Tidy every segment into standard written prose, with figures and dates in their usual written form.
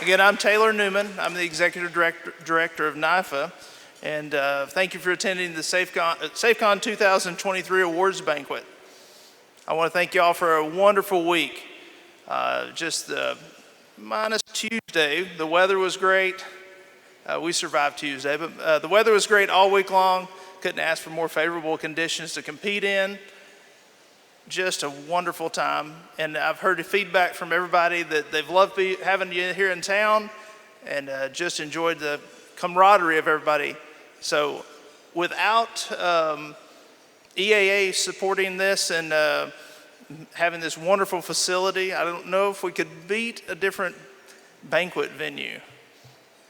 Again, I'm Taylor Newman. I'm the Executive Director of NIFA, and thank you for attending the SAFECON 2023 Awards Banquet. I want to thank you all for a wonderful week. Just minus Tuesday, the weather was great. We survived Tuesday, but the weather was great all week long. Couldn't ask for more favorable conditions to compete in. Just a wonderful time, and I've heard the feedback from everybody that they've loved having you here in town, and just enjoyed the camaraderie of everybody. So without EAA supporting this and having this wonderful facility, I don't know if we could beat a different banquet venue.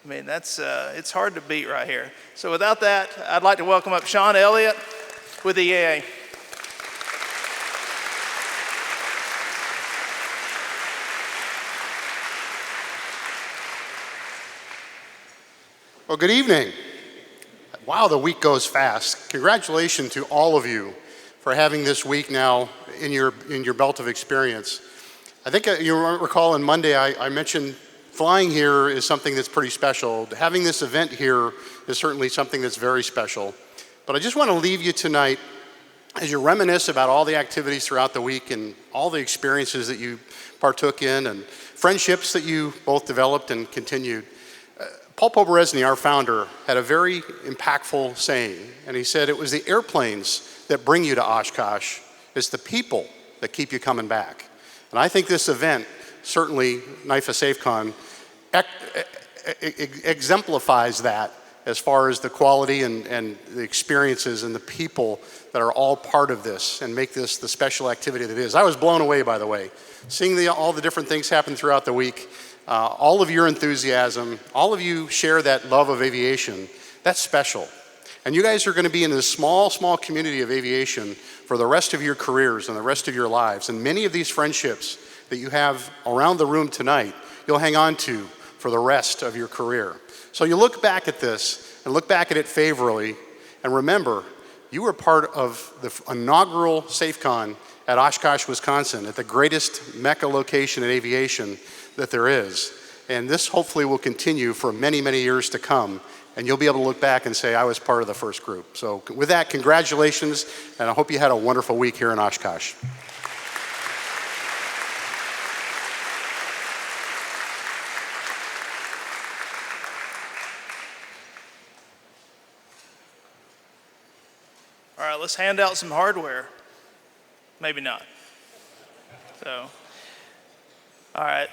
I mean, that's it's hard to beat right here. So without that, I'd like to welcome up Sean Elliott with EAA. Well, good evening. Wow, the week goes fast. Congratulations to all of you for having this week now in your belt of experience. I think you recall on Monday I mentioned flying here is something that's pretty special. Having this event here is certainly something that's very special. But I just want to leave you tonight as you reminisce about all the activities throughout the week and all the experiences that you partook in and friendships that you both developed and continued. Paul Poberezny, our founder, had a very impactful saying, and he said it was the airplanes that bring you to Oshkosh. It's the people that keep you coming back. And I think this event, certainly NIFA SAFECON, exemplifies that as far as the quality and the experiences and the people that are all part of this and make this the special activity that it is. I was blown away, by the way, seeing all the different things happen throughout the week. All of your enthusiasm, all of you share that love of aviation. That's special. And you guys are going to be in this small community of aviation for the rest of your careers and the rest of your lives. And many of these friendships that you have around the room tonight, you'll hang on to for the rest of your career. So you look back at this and look back at it favorably and remember, you were part of the inaugural SAFECON at Oshkosh, Wisconsin, at the greatest Mecca location in aviation that there is. And this hopefully will continue for many, many years to come. And you'll be able to look back and say, I was part of the first group. So with that, congratulations, and I hope you had a wonderful week here in Oshkosh. All right, let's hand out some hardware. Maybe not. So, all right.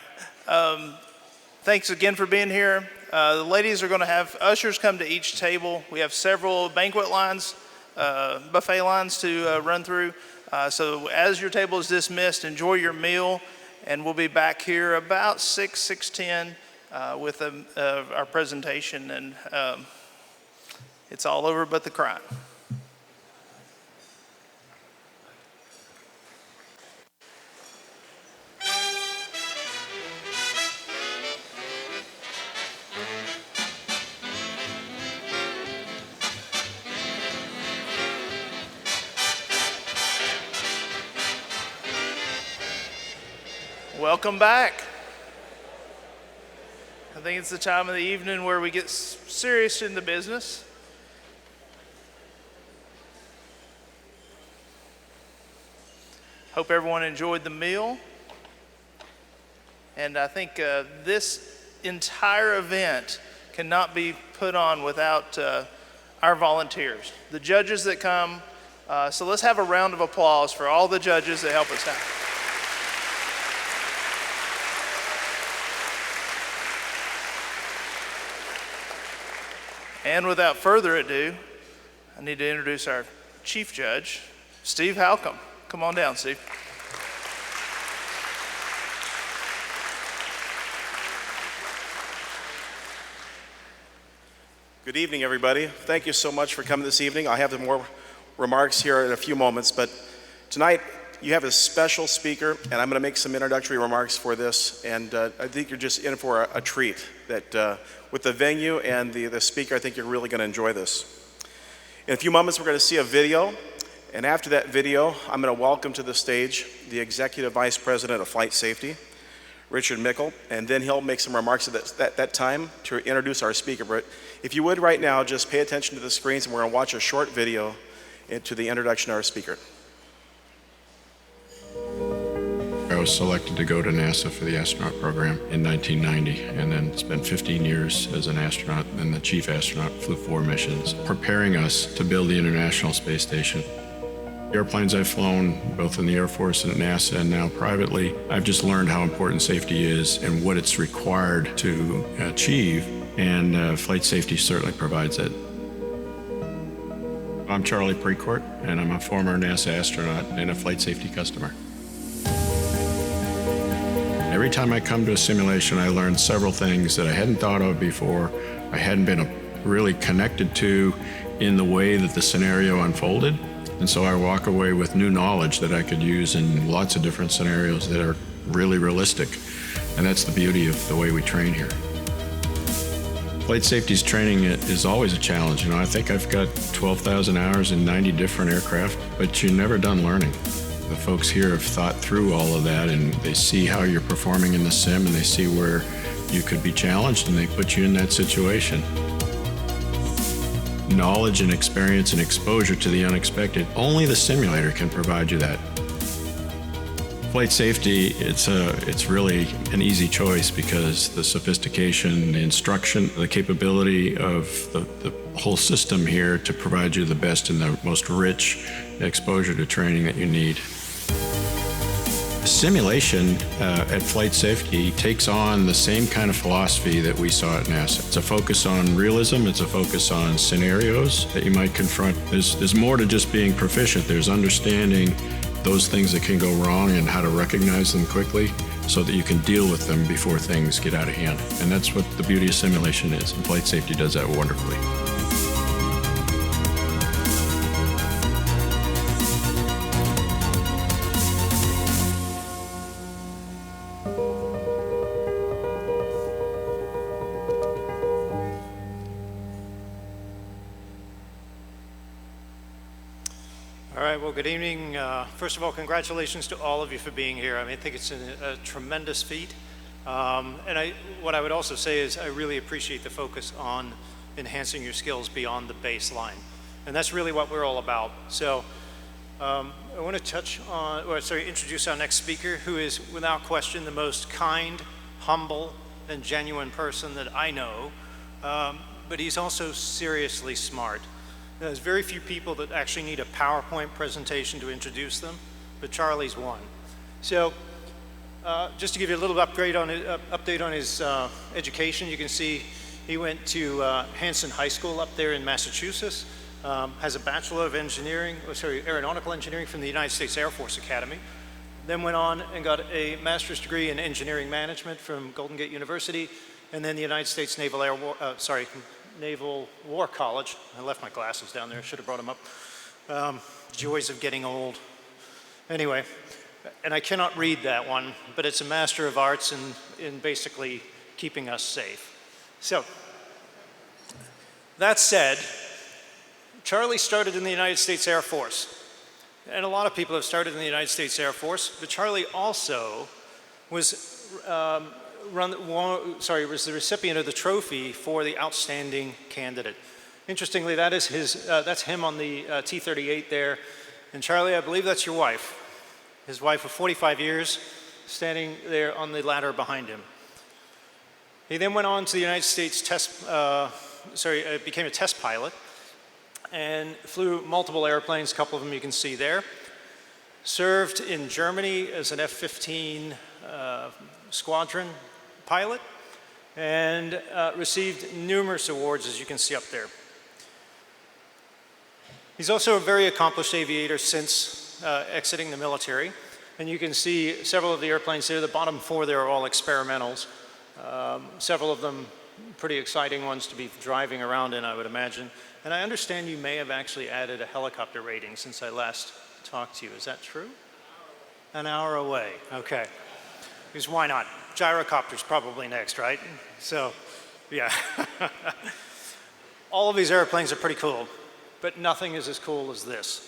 Thanks again for being here. The ladies are going to have ushers come to each table. We have several banquet lines, buffet lines to run through. So as your table is dismissed, enjoy your meal, and we'll be back here about 6:10 with our presentation, and it's all over but the crime. Welcome back. I think it's the time of the evening where we get serious in the business. Hope everyone enjoyed the meal. And I think this entire event cannot be put on without our volunteers, the judges that come. So let's have a round of applause for all the judges that help us out. And without further ado, I need to introduce our chief judge, Steve Halcomb. Come on down, Steve. Good evening, everybody. Thank you so much for coming this evening. I have more remarks here in a few moments, but tonight you have a special speaker, and I'm going to make some introductory remarks for this, and I think you're just in for a treat. That with the venue and the speaker, I think you're really going to enjoy this. In a few moments, we're going to see a video, and after that video, I'm going to welcome to the stage the Executive Vice President of Flight Safety. Richard Mickle, and then he'll make some remarks at that time to introduce our speaker. But if you would right now, just pay attention to the screens, and we're going to watch a short video into the introduction of our speaker. I was selected to go to NASA for the astronaut program in 1990, and then spent 15 years as an astronaut, and the chief astronaut, flew 4 missions, preparing us to build the International Space Station. Airplanes I've flown, both in the Air Force and at NASA and now privately, I've just learned how important safety is and what it's required to achieve, and flight safety certainly provides it. I'm Charlie Precourt, and I'm a former NASA astronaut and a flight safety customer. Every time I come to a simulation, I learn several things that I hadn't thought of before, I hadn't been really connected to in the way that the scenario unfolded. And so I walk away with new knowledge that I could use in lots of different scenarios that are really realistic. And that's the beauty of the way we train here. Flight safety's training is always a challenge. You know, I think I've got 12,000 hours in 90 different aircraft, but you're never done learning. The folks here have thought through all of that, and they see how you're performing in the sim, and they see where you could be challenged, and they put you in that situation. Knowledge and experience and exposure to the unexpected, only the simulator can provide you that. Flight safety, it's really an easy choice because the sophistication, the instruction, the capability of the whole system here to provide you the best and the most rich exposure to training that you need. Simulation at flight safety takes on the same kind of philosophy that we saw at NASA. It's a focus on realism, it's a focus on scenarios that you might confront. There's more to just being proficient. There's understanding those things that can go wrong and how to recognize them quickly so that you can deal with them before things get out of hand. And that's what the beauty of simulation is, and flight safety does that wonderfully. All right, well, good evening. First of all, congratulations to all of you for being here. I mean, I think it's a tremendous feat. What I would also say is I really appreciate the focus on enhancing your skills beyond the baseline. And that's really what we're all about. So I want to introduce our next speaker, who is without question the most kind, humble, and genuine person that I know. But he's also seriously smart. There's very few people that actually need a PowerPoint presentation to introduce them, but Charlie's one. So just to give you a little update on his education, you can see he went to Hanson High School up there in Massachusetts, has a Bachelor of Aeronautical Engineering from the United States Air Force Academy, then went on and got a master's degree in engineering management from Golden Gate University, and then the United States Naval War College. I left my glasses down there, should have brought them up. Joys of getting old. Anyway, and I cannot read that one, but it's a Master of Arts in basically keeping us safe. So, that said, Charlie started in the United States Air Force. And a lot of people have started in the United States Air Force, but Charlie also was was the recipient of the trophy for the outstanding candidate. Interestingly, that's him on the T-38 there. And Charlie, I believe that's your wife. His wife of 45 years, standing there on the ladder behind him. He then went on to the United States became a test pilot and flew multiple airplanes, a couple of them you can see there. Served in Germany as an F-15 squadron pilot and received numerous awards, as you can see up there. He's also a very accomplished aviator since exiting the military. And you can see several of the airplanes there. The bottom four there are all experimentals. Several of them pretty exciting ones to be driving around in, I would imagine. And I understand you may have actually added a helicopter rating since I last talked to you. Is that true? An hour away, okay. Because why not? Gyrocopter's probably next, right? So, yeah. All of these airplanes are pretty cool, but nothing is as cool as this.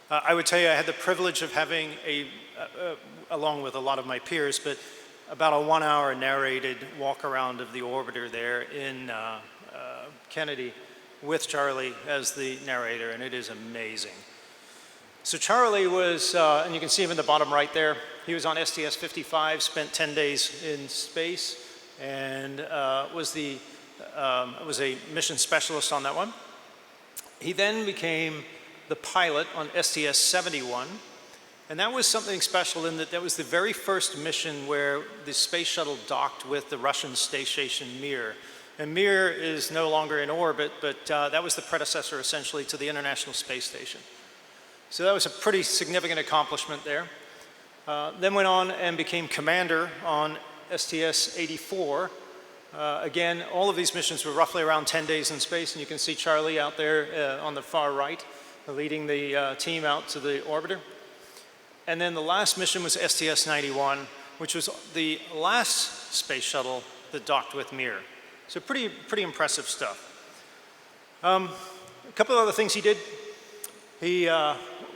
I would tell you I had the privilege of having along with a lot of my peers, but about a 1-hour narrated walk around of the orbiter there in Kennedy with Charlie as the narrator, and it is amazing. So Charlie was, and you can see him in the bottom right there, he was on STS-55, spent 10 days in space, and was a mission specialist on that one. He then became the pilot on STS-71, and that was something special in that that was the very first mission where the space shuttle docked with the Russian space station Mir. And Mir is no longer in orbit, but that was the predecessor essentially to the International Space Station. So that was a pretty significant accomplishment there. Then went on and became commander on STS-84. Again, all of these missions were roughly around 10 days in space, and you can see Charlie out there on the far right, leading the team out to the orbiter. And then the last mission was STS-91, which was the last space shuttle that docked with Mir. So pretty impressive stuff. A couple of other things he did. He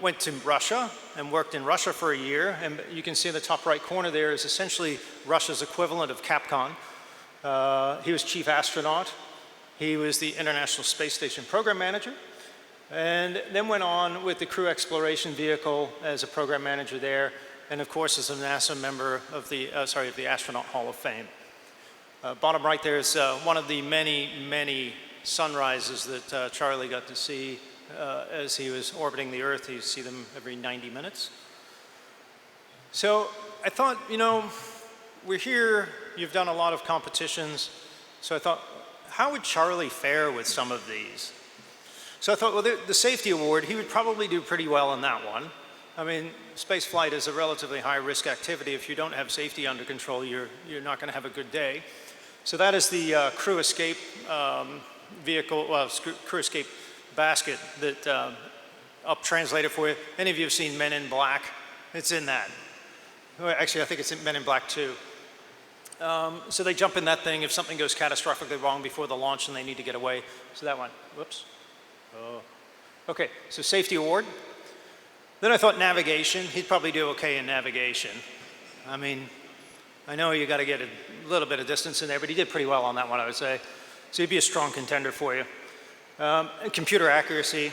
went to Russia and worked in Russia for a year, and you can see in the top right corner there is essentially Russia's equivalent of Capcom. He was chief astronaut. He was the International Space Station program manager, and then went on with the crew exploration vehicle as a program manager there, and of course as a NASA member of the Astronaut Hall of Fame. Bottom right there is one of the many sunrises that Charlie got to see as he was orbiting the Earth. You see them every 90 minutes. So I thought, you know, we're here, you've done a lot of competitions, so I thought, how would Charlie fare with some of these? So I thought, well, the safety award, he would probably do pretty well in that one. I mean, space flight is a relatively high-risk activity. If you don't have safety under control, you're not going to have a good day. So that is the crew escape vehicle, well, crew escape basket that I'll translate it for you. Any of you have seen Men in Black? It's in that. Actually, I think it's in Men in Black 2. So they jump in that thing if something goes catastrophically wrong before the launch and they need to get away. So that one, whoops. Oh. Okay, so safety award. Then I thought navigation. He'd probably do okay in navigation. I mean, I know you got to get a little bit of distance in there, but he did pretty well on that one, I would say. So he'd be a strong contender for you. Computer accuracy,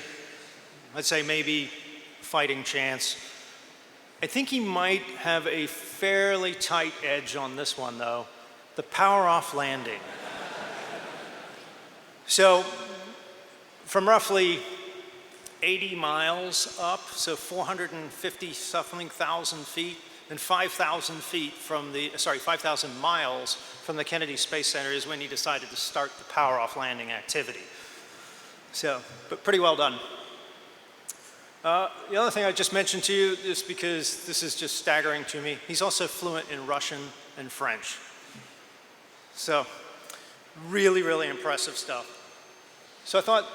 I'd say maybe fighting chance. I think he might have a fairly tight edge on this one, though. The power-off landing. So from roughly 80 miles up, so 450-something thousand feet, and 5,000 feet from the, 5,000 miles from the Kennedy Space Center is when he decided to start the power-off landing activity. So, but pretty well done. The other thing I just mentioned to you is because this is just staggering to me. He's also fluent in Russian and French. So, really impressive stuff. So I thought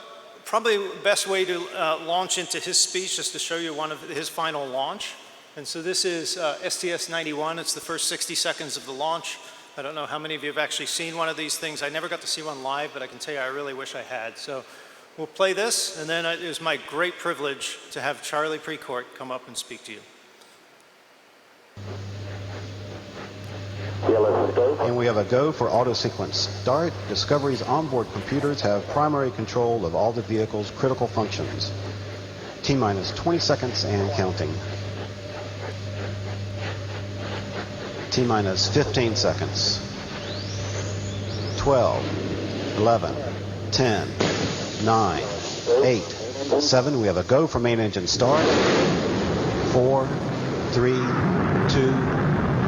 probably the best way to launch into his speech is to show you one of his final launch. And so this is STS-91. It's the first 60 seconds of the launch. I don't know how many of you have actually seen one of these things. I never got to see one live, but I can tell you I really wish I had. So we'll play this, and then it was my great privilege to have Charlie Precourt come up and speak to you. And we have a go for auto sequence. Start. Discovery's onboard computers have primary control of all the vehicle's critical functions. T-minus 20 seconds and counting. T-minus 15 seconds. 12, 11, 10, 9, 8, 7. We have a go for main engine start. 4, 3, 2,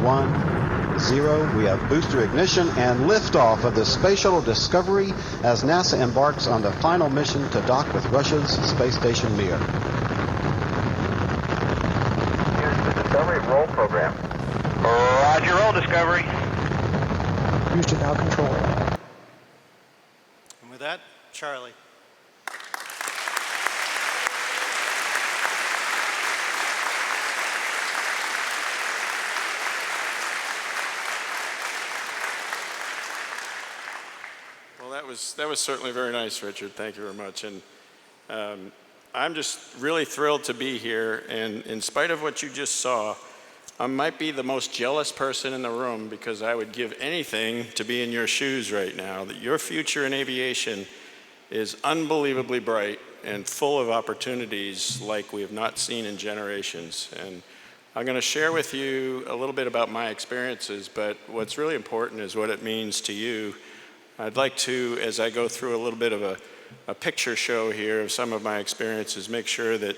1, 0. We have booster ignition and liftoff of the Space Shuttle Discovery as NASA embarks on the final mission to dock with Russia's space station Mir. Here's the Discovery roll program. Roger, roll, Discovery. Houston, now control. And with that, Charlie. Well, that was certainly very nice, Richard. Thank you very much. And I'm just really thrilled to be here. And in spite of what you just saw, I might be the most jealous person in the room because I would give anything to be in your shoes right now. That your future in aviation is unbelievably bright and full of opportunities like we have not seen in generations. And I'm going to share with you a little bit about my experiences, but what's really important is what it means to you. I'd like to, as I go through a little bit of a picture show here of some of my experiences, make sure that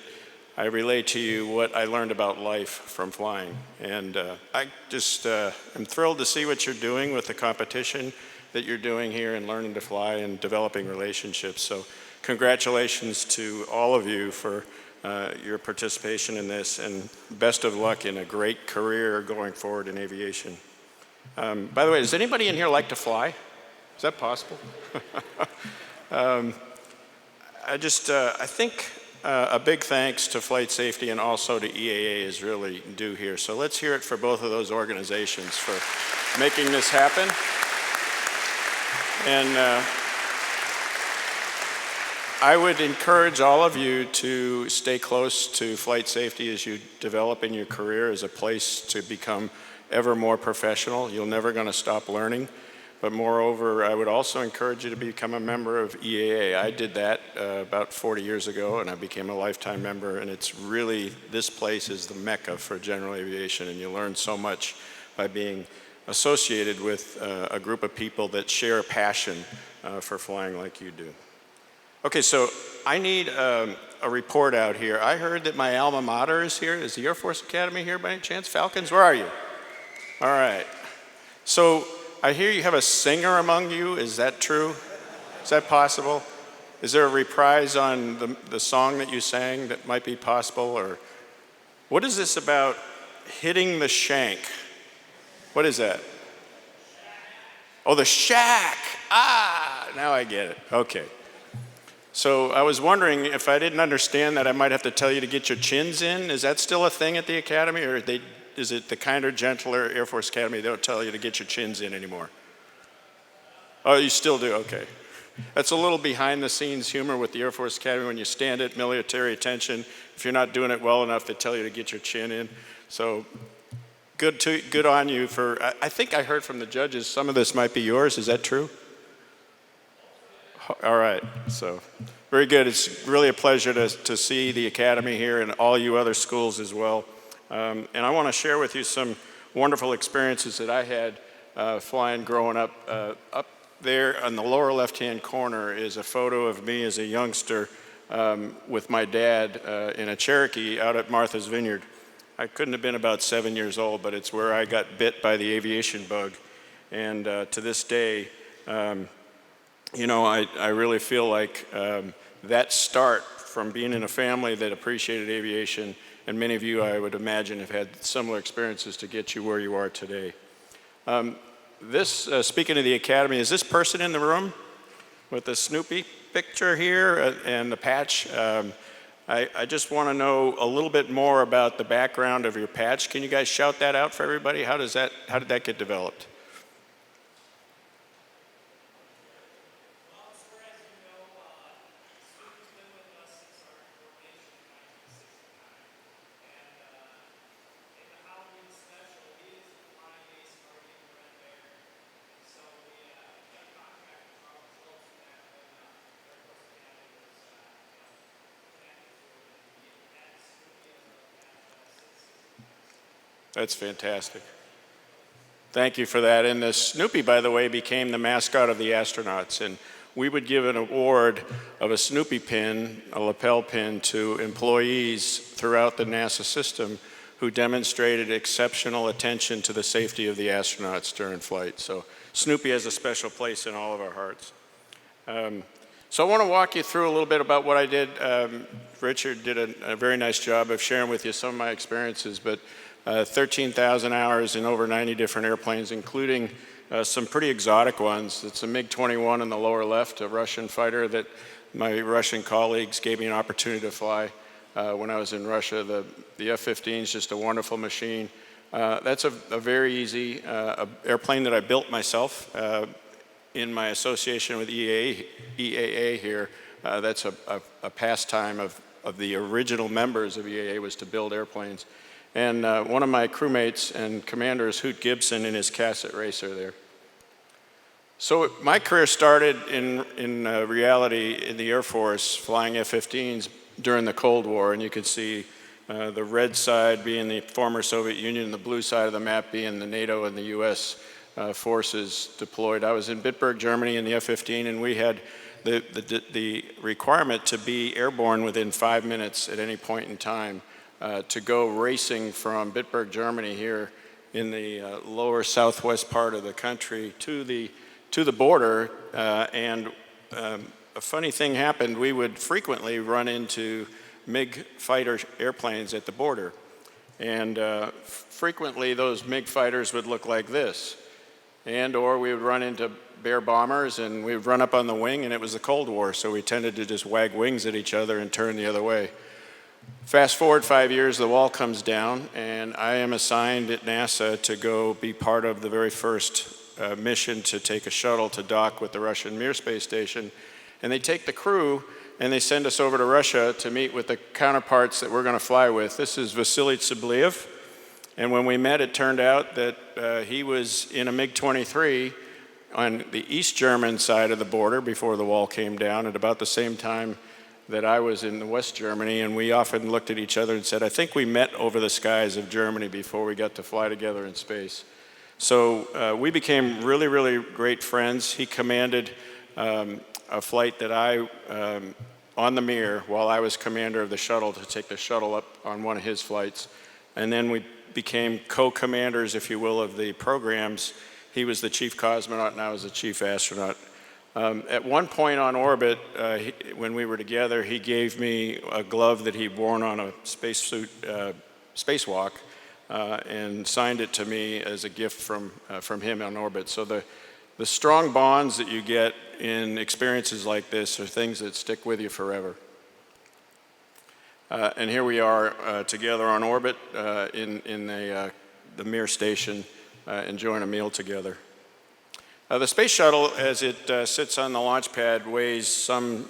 I relay to you what I learned about life from flying. And I just am thrilled to see what you're doing with the competition that you're doing here and learning to fly and developing relationships. So congratulations to all of you for your participation in this, and best of luck in a great career going forward in aviation. By the way, does anybody in here like to fly? Is that possible? I think a big thanks to Flight Safety and also to EAA is really due here. So let's hear it for both of those organizations for making this happen. And I would encourage all of you to stay close to Flight Safety as you develop in your career as a place to become ever more professional. You're never going to stop learning. But moreover, I would also encourage you to become a member of EAA. I did that about 40 years ago, and I became a lifetime member. And it's really, this place is the mecca for general aviation, and you learn so much by being associated with a group of people that share a passion for flying like you do. Okay, so I need a report out here. I heard that my alma mater is here. Is the Air Force Academy here by any chance? Falcons, where are you? All right. So I hear you have a singer among you. Is that true? Is that possible? Is there a reprise on the song that you sang that might be possible? Or what is this about hitting the shank? What is that? Oh, the shack. Ah, now I get it. Okay. So I was wondering if I didn't understand that, I might have to tell you to get your chins in. Is that still a thing at the Academy, or is it the kinder, gentler Air Force Academy? They don't tell you to get your chins in anymore. Oh, you still do? Okay. That's a little behind the scenes humor with the Air Force Academy. When you stand at military attention, if you're not doing it well enough, they tell you to get your chin in. So good on you for, I think I heard from the judges, some of this might be yours. Is that true? All right, so very good. It's really a pleasure to see the Academy here and all you other schools as well. And I want to share with you some wonderful experiences that I had flying growing up. Up there on the lower left-hand corner is a photo of me as a youngster with my dad in a Cherokee out at Martha's Vineyard. I couldn't have been about 7 years old, but it's where I got bit by the aviation bug. And to this day, you know, I really feel like that start from being in a family that appreciated aviation, and many of you, I would imagine, have had similar experiences to get you where you are today. Speaking of the Academy, is this person in the room with the Snoopy picture here and the patch? I just want to know a little bit more about the background of your patch. Can you guys shout that out for everybody? How did that get developed? That's fantastic. Thank you for that. And the Snoopy, by the way, became the mascot of the astronauts. And we would give an award of a Snoopy pin, a lapel pin, to employees throughout the NASA system who demonstrated exceptional attention to the safety of the astronauts during flight. So Snoopy has a special place in all of our hearts. So I want to walk you through a little bit about what I did. Richard did a very nice job of sharing with you some of my experiences, but 13,000 hours in over 90 different airplanes, including some pretty exotic ones. It's a MiG-21 in the lower left, a Russian fighter that my Russian colleagues gave me an opportunity to fly when I was in Russia. The F-15 is just a wonderful machine. That's a very easy airplane that I built myself in my association with EAA here. That's a pastime of the original members of EAA, was to build airplanes. and one of my crewmates and commander is Hoot Gibson in his Cassett racer there. So my career started in reality in the Air Force, flying F-15s during the Cold War, and you can see the red side being the former Soviet Union, and the blue side of the map being the NATO and the US forces deployed. I was in Bitburg, Germany in the F-15, and we had the requirement to be airborne within 5 minutes at any point in time to go racing from Bitburg, Germany here in the lower southwest part of the country to the border, and a funny thing happened. We would frequently run into MiG fighter airplanes at the border, and frequently those MiG fighters would look like this, or we would run into Bear bombers, and we would run up on the wing, and it was the Cold War, so we tended to just wag wings at each other and turn the other way. Fast forward 5 years, the wall comes down, and I am assigned at NASA to go be part of the very first mission to take a shuttle to dock with the Russian Mir space station. And they take the crew and they send us over to Russia to meet with the counterparts that we're going to fly with. This is Vasily Tsabliev. And when we met, it turned out that he was in a MiG-23 on the East German side of the border before the wall came down at about the same time that I was in West Germany. And we often looked at each other and said, I think we met over the skies of Germany before we got to fly together in space. So we became really, really great friends. He commanded a flight that on the Mir while I was commander of the shuttle to take the shuttle up on one of his flights. And then we became co-commanders, if you will, of the programs. He was the chief cosmonaut and I was the chief astronaut. At one point on orbit, when we were together, he gave me a glove that he'd worn on a spacesuit spacewalk. And signed it to me as a gift from him on orbit. So the strong bonds that you get in experiences like this are things that stick with you forever. And here we are together on orbit in the Mir station, enjoying a meal together. The space shuttle, as it sits on the launch pad, weighs some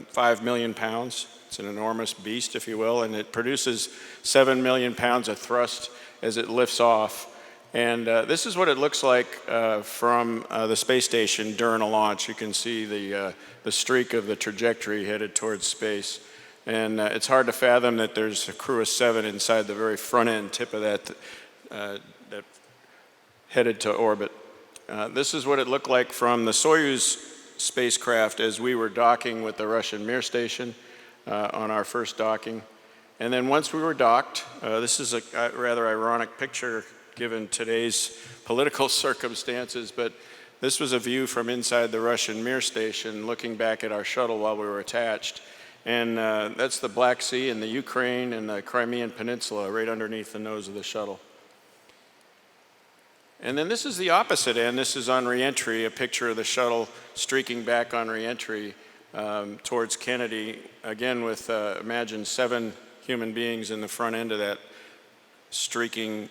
5 million pounds. It's an enormous beast, if you will, and it produces 7 million pounds of thrust as it lifts off. And this is what it looks like from the space station during a launch. You can see the streak of the trajectory headed towards space. And it's hard to fathom that there's a crew of 7 inside the very front end tip of that headed to orbit. This is what it looked like from the Soyuz spacecraft as we were docking with the Russian Mir station. On our first docking. And then once we were docked, this is a rather ironic picture given today's political circumstances, but this was a view from inside the Russian Mir station looking back at our shuttle while we were attached. And that's the Black Sea and the Ukraine and the Crimean Peninsula right underneath the nose of the shuttle. And then this is the opposite end. This is on reentry, a picture of the shuttle streaking back on reentry towards Kennedy, again with, imagine 7 human beings in the front end of that streaking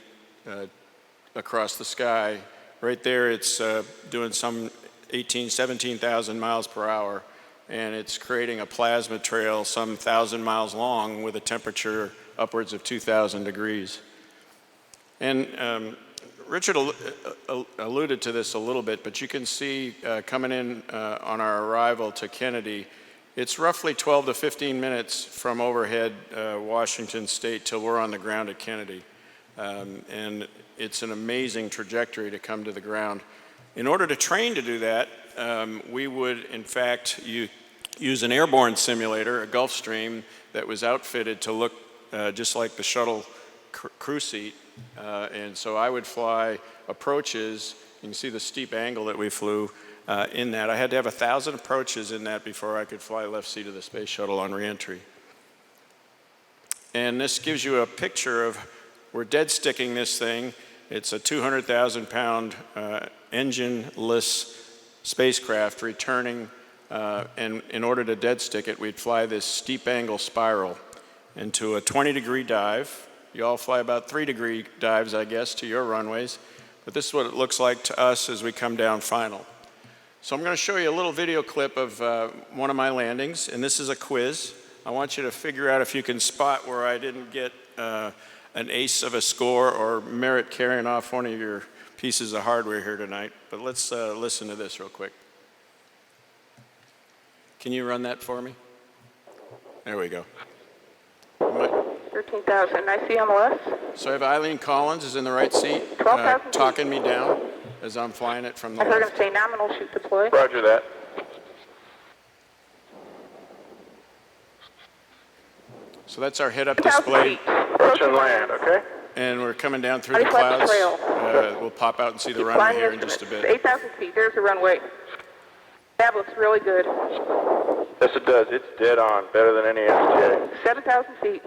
across the sky. Right there, it's doing some 17,000 miles per hour, and it's creating a plasma trail some 1,000 miles long with a temperature upwards of 2,000 degrees. And Richard alluded to this a little bit, but you can see coming in on our arrival to Kennedy, it's roughly 12 to 15 minutes from overhead Washington State till we're on the ground at Kennedy. And it's an amazing trajectory to come to the ground. In order to train to do that, we would, in fact, use an airborne simulator, a Gulfstream, that was outfitted to look just like the shuttle crew seat. And so I would fly approaches. You can see the steep angle that we flew in that. I had to have 1,000 approaches in that before I could fly left seat of the space shuttle on reentry. And this gives you a picture of, we're dead sticking this thing. It's a 200,000 pound engine-less spacecraft returning, and in order to dead stick it, we'd fly this steep angle spiral into a 20-degree dive. You all fly about 3-degree dives, I guess, to your runways. But this is what it looks like to us as we come down final. So I'm going to show you a little video clip of one of my landings, and this is a quiz. I want you to figure out if you can spot where I didn't get an ace of a score or merit carrying off one of your pieces of hardware here tonight. But let's listen to this real quick. Can you run that for me? There we go. 13,000. I see MLS. So I have Eileen Collins is in the right seat, 12,000 talking me down as I'm flying it from the I heard him left. say nominal shoot deploy. Roger that. So that's our head-up 2,000 display, feet. Approach and land, okay? and we're coming down through the Reflex clouds. trail. We'll pop out and see the Keep runway flying here in just a instruments. bit. 8,000 feet. There's the runway. That looks really good. Yes, it does. It's dead on. Better than any STA. 7,000 feet.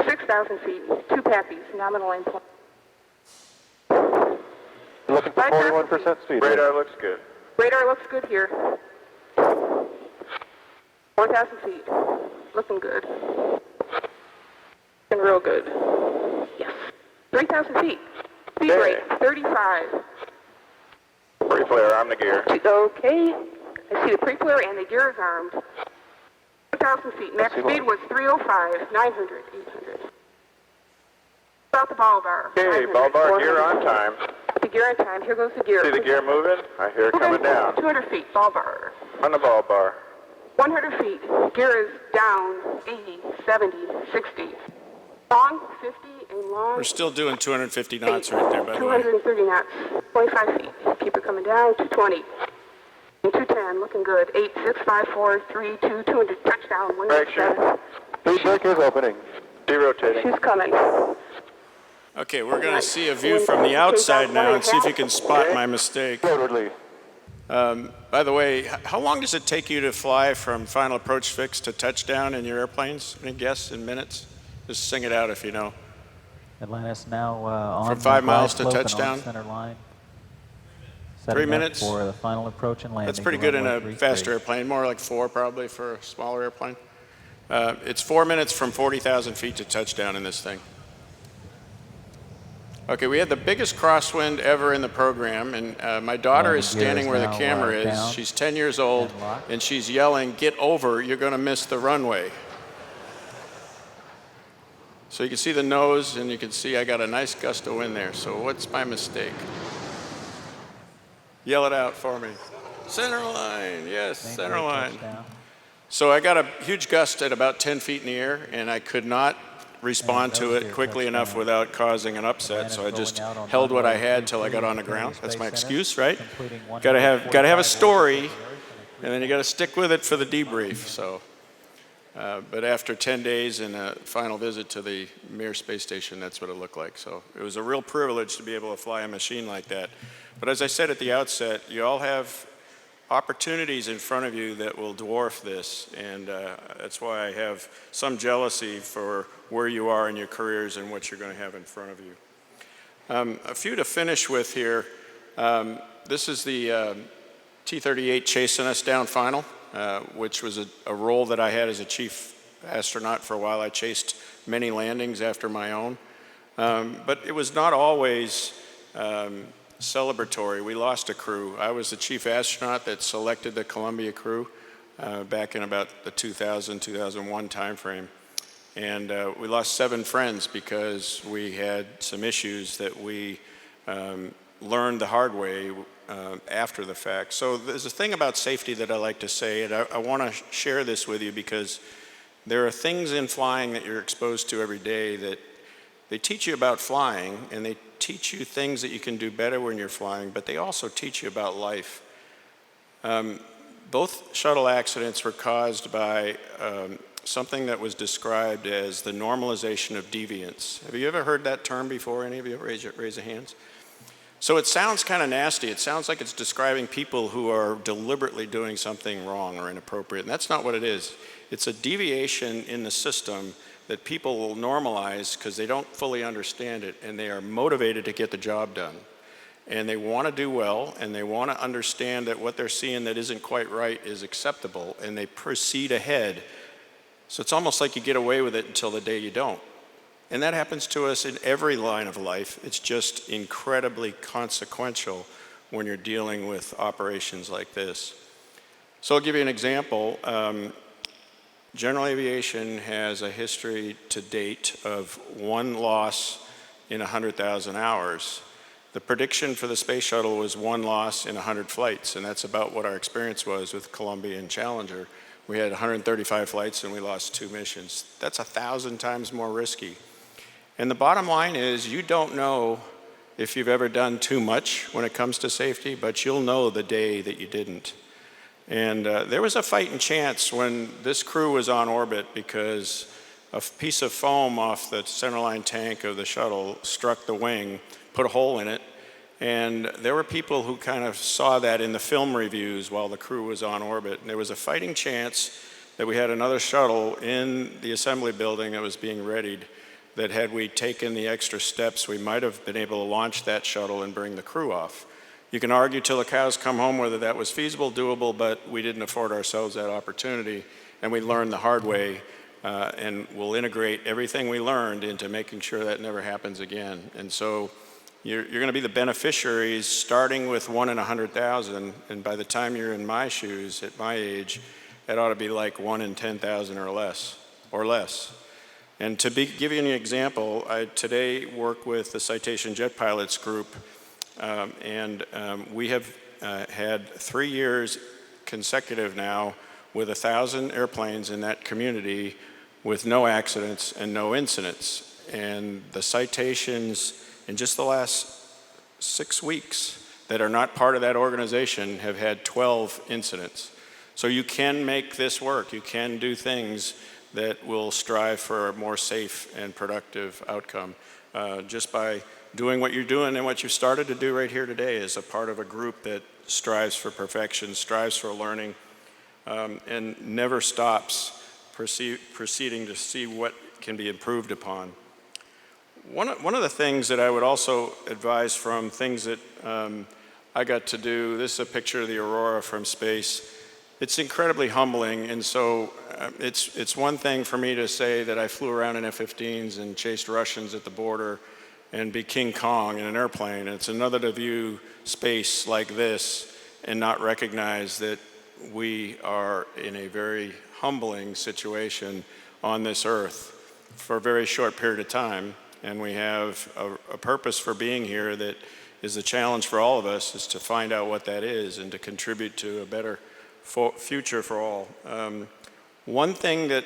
6,000 feet. 2 pappies. Nominal aim point. Looking for 41% speed. Radar looks good. Radar looks good here. 4,000 feet. Looking good. Looking real good. Yes. 3,000 feet. Speed Okay. rate 35. Pre-flare, I'm the gear. Okay. I see the pre-flare and the gear is armed. 1,000 feet. Max speed was 305, 900, 800. About the ball bar. Okay, 500, ball bar 400. gear on time. The gear on time. Here goes the gear. See the gear moving? I hear it coming down. 200 feet. Ball bar. On the ball bar. 100 feet. Gear is down 80, 70, 60. Long 50 and long. We're still doing 250 knots right there, by the way. 230 knots. 25 feet. Keep it coming down. 220. And 210. Looking good. 8, 6, 5, 4, 3, 2, 200. Touchdown. Correction. 197. Feedback is opening. Derotating. She's coming. Okay, we're going to see a view from the outside now and see if you can spot my mistake. Totally. By the way, how long does it take you to fly from final approach fix to touchdown in your airplanes? Any guess in minutes? Just sing it out if you know. Atlantis now on From 5 the miles glide to slope and touchdown? on center line. 3 Setting up minutes? for the final approach and landing. That's pretty to good in a runway faster 33. airplane, more like 4 probably for a smaller airplane. It's 4 minutes from 40,000 feet to touchdown in this thing. Okay, we had the biggest crosswind ever in the program, and my daughter is Landing gear standing is where the now, camera is. down She's 10 years old, and locked. and she's yelling, "Get over, you're going to miss the runway." So you can see the nose, and you can see I got a nice gust of wind there. So what's my mistake? Yell it out for me. Center line, yes, Main center gear line. touchdown. So I got a huge gust at about 10 feet in the air, and I could not respond to those it here quickly touchdown. enough without causing an upset. So I Atlantis just rolling out on held what I runway had till I got 33 on the ground. Space That's my Center, excuse, right? completing Got to have a 145 story, hours. and then you got to stick with it for the debrief. So, but after 10 days and a final visit to the Mir space station, that's what it looked like. So it was a real privilege to be able to fly a machine like that. But as I said at the outset, you all have opportunities in front of you that will dwarf this, and that's why I have some jealousy for where you are in your careers and what you're going to have in front of you. A few to finish with here. This is the T-38 chasing us down final, which was a role that I had as a chief astronaut for a while. I chased many landings after my own, but it was not always celebratory. We lost a crew. I was the chief astronaut that selected the Columbia crew back in about the 2000-2001 timeframe. And we lost 7 friends because we had some issues that we learned the hard way after the fact. So there's a thing about safety that I like to say, and I want to share this with you because there are things in flying that you're exposed to every day that they teach you about flying, and they teach you things that you can do better when you're flying, but they also teach you about life. Both shuttle accidents were caused by something that was described as the normalization of deviance. Have you ever heard that term before? Any of you? Raise your hands. So it sounds kind of nasty. It sounds like it's describing people who are deliberately doing something wrong or inappropriate, and that's not what it is. It's a deviation in the system that people will normalize because they don't fully understand it, and they are motivated to get the job done. And they want to do well, and they want to understand that what they're seeing that isn't quite right is acceptable, and they proceed ahead. So it's almost like you get away with it until the day you don't. And that happens to us in every line of life. It's just incredibly consequential when you're dealing with operations like this. So I'll give you an example. General aviation has a history to date of one loss in 100,000 hours. The prediction for the space shuttle was one loss in 100 flights, and that's about what our experience was with Columbia and Challenger. We had 135 flights and we lost 2 missions. That's 1,000 times more risky. And the bottom line is, you don't know if you've ever done too much when it comes to safety, but you'll know the day that you didn't. And there was a fighting chance when this crew was on orbit because a piece of foam off the centerline tank of the shuttle struck the wing, put a hole in it, and there were people who kind of saw that in the film reviews while the crew was on orbit. And there was a fighting chance that we had another shuttle in the assembly building that was being readied, that had we taken the extra steps, we might have been able to launch that shuttle and bring the crew off. You can argue till the cows come home whether that was feasible, doable, but we didn't afford ourselves that opportunity, and we learned the hard way, and we'll integrate everything we learned into making sure that never happens again. And so you're going to be the beneficiaries starting with 1 in 100,000, and by the time you're in my shoes, at my age, it ought to be like 1 in 10,000 or less. And to give you an example, I today work with the Citation Jet Pilots group, and we have had 3 years consecutive now with 1,000 airplanes in that community with no accidents and no incidents. And the citations in just the last 6 weeks that are not part of that organization have had 12 incidents. So you can make this work. You can do things that will strive for a more safe and productive outcome just by doing what you're doing and what you started to do right here today as a part of a group that strives for perfection, strives for learning, and never stops proceeding to see what can be improved upon. One of the things that I would also advise from things that I got to do, this is a picture of the Aurora from space. It's incredibly humbling, and so it's one thing for me to say that I flew around in F-15s and chased Russians at the border and be King Kong in an airplane. And it's another to view space like this and not recognize that we are in a very humbling situation on this earth for a very short period of time. And we have a purpose for being here that is a challenge for all of us, is to find out what that is and to contribute to a better future for all. One thing that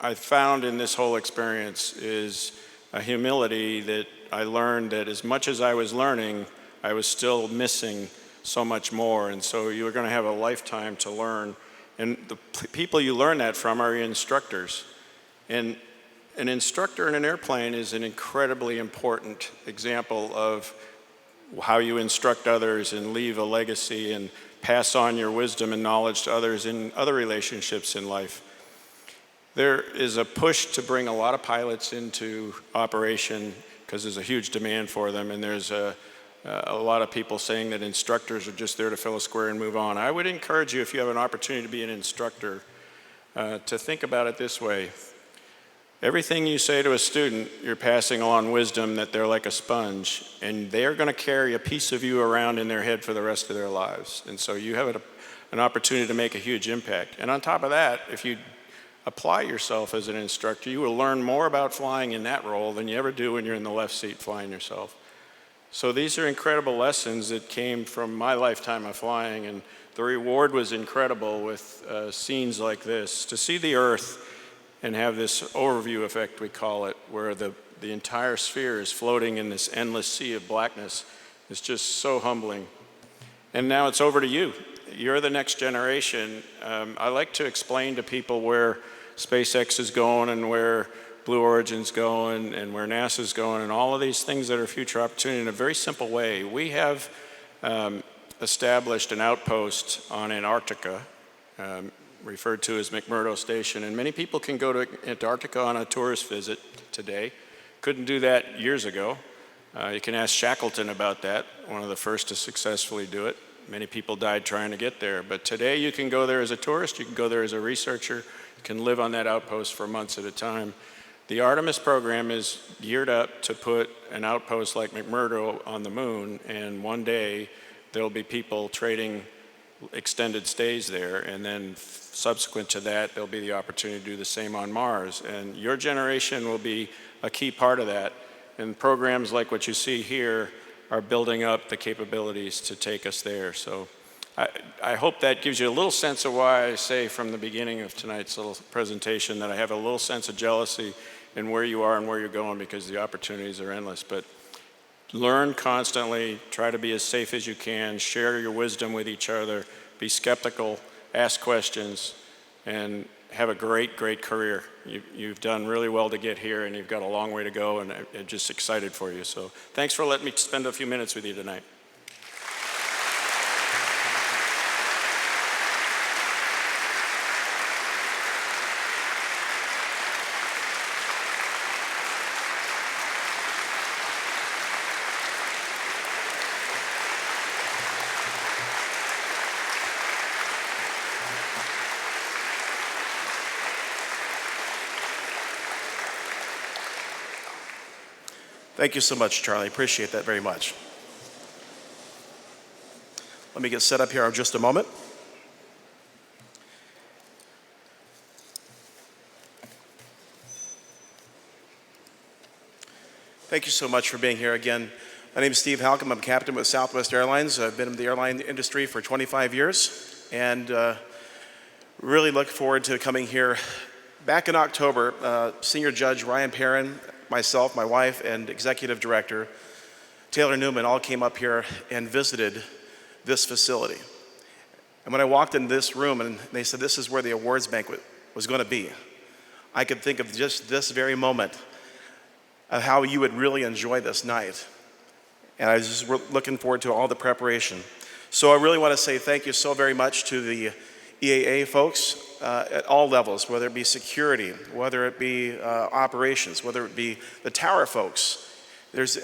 I found in this whole experience is a humility that I learned, that as much as I was learning, I was still missing so much more. And so you're going to have a lifetime to learn. And the people you learn that from are your instructors. And an instructor in an airplane is an incredibly important example of how you instruct others and leave a legacy and pass on your wisdom and knowledge to others in other relationships in life. There is a push to bring a lot of pilots into operation because there's a huge demand for them, and there's a lot of people saying that instructors are just there to fill a square and move on. I would encourage you, if you have an opportunity to be an instructor, to think about it this way. Everything you say to a student, you're passing on wisdom that they're like a sponge, and they're going to carry a piece of you around in their head for the rest of their lives. And so you have an opportunity to make a huge impact. And on top of that, if you apply yourself as an instructor, you will learn more about flying in that role than you ever do when you're in the left seat flying yourself. So these are incredible lessons that came from my lifetime of flying, and the reward was incredible with scenes like this. To see the Earth and have this overview effect, we call it, where the entire sphere is floating in this endless sea of blackness, is just so humbling. And now it's over to you. You're the next generation. I like to explain to people where SpaceX is going and where Blue Origin's going and where NASA's going and all of these things that are future opportunity in a very simple way. We have established an outpost on Antarctica, referred to as McMurdo Station, and many people can go to Antarctica on a tourist visit today. Couldn't do that years ago. You can ask Shackleton about that, one of the first to successfully do it. Many people died trying to get there, but today you can go there as a tourist, you can go there as a researcher, you can live on that outpost for months at a time. The Artemis program is geared up to put an outpost like McMurdo on the moon, and one day there'll be people trading extended stays there, and then subsequent to that, there'll be the opportunity to do the same on Mars. And your generation will be a key part of that. And programs like what you see here are building up the capabilities to take us there. So I hope that gives you a little sense of why I say from the beginning of tonight's little presentation that I have a little sense of jealousy in where you are and where you're going, because the opportunities are endless. But learn constantly, try to be as safe as you can, share your wisdom with each other, be skeptical, ask questions, and have a great, great career. You've done really well to get here, and you've got a long way to go, and I'm just excited for you. So thanks for letting me spend a few minutes with you tonight. Thank you so much, Charlie. Appreciate that very much. Let me get set up here in just a moment. Thank you so much for being here again. My name is Steve Halcomb. I'm captain with Southwest Airlines. I've been in the airline industry for 25 years, and really look forward to coming here. Back in October, Senior Judge Ryan Perrin, myself, my wife, and Executive Director Taylor Newman all came up here and visited this facility. And when I walked in this room and they said this is where the awards banquet was going to be, I could think of just this very moment of how you would really enjoy this night. And I was just looking forward to all the preparation. So I really want to say thank you so very much to the EAA folks at all levels, whether it be security, whether it be operations, whether it be the tower folks.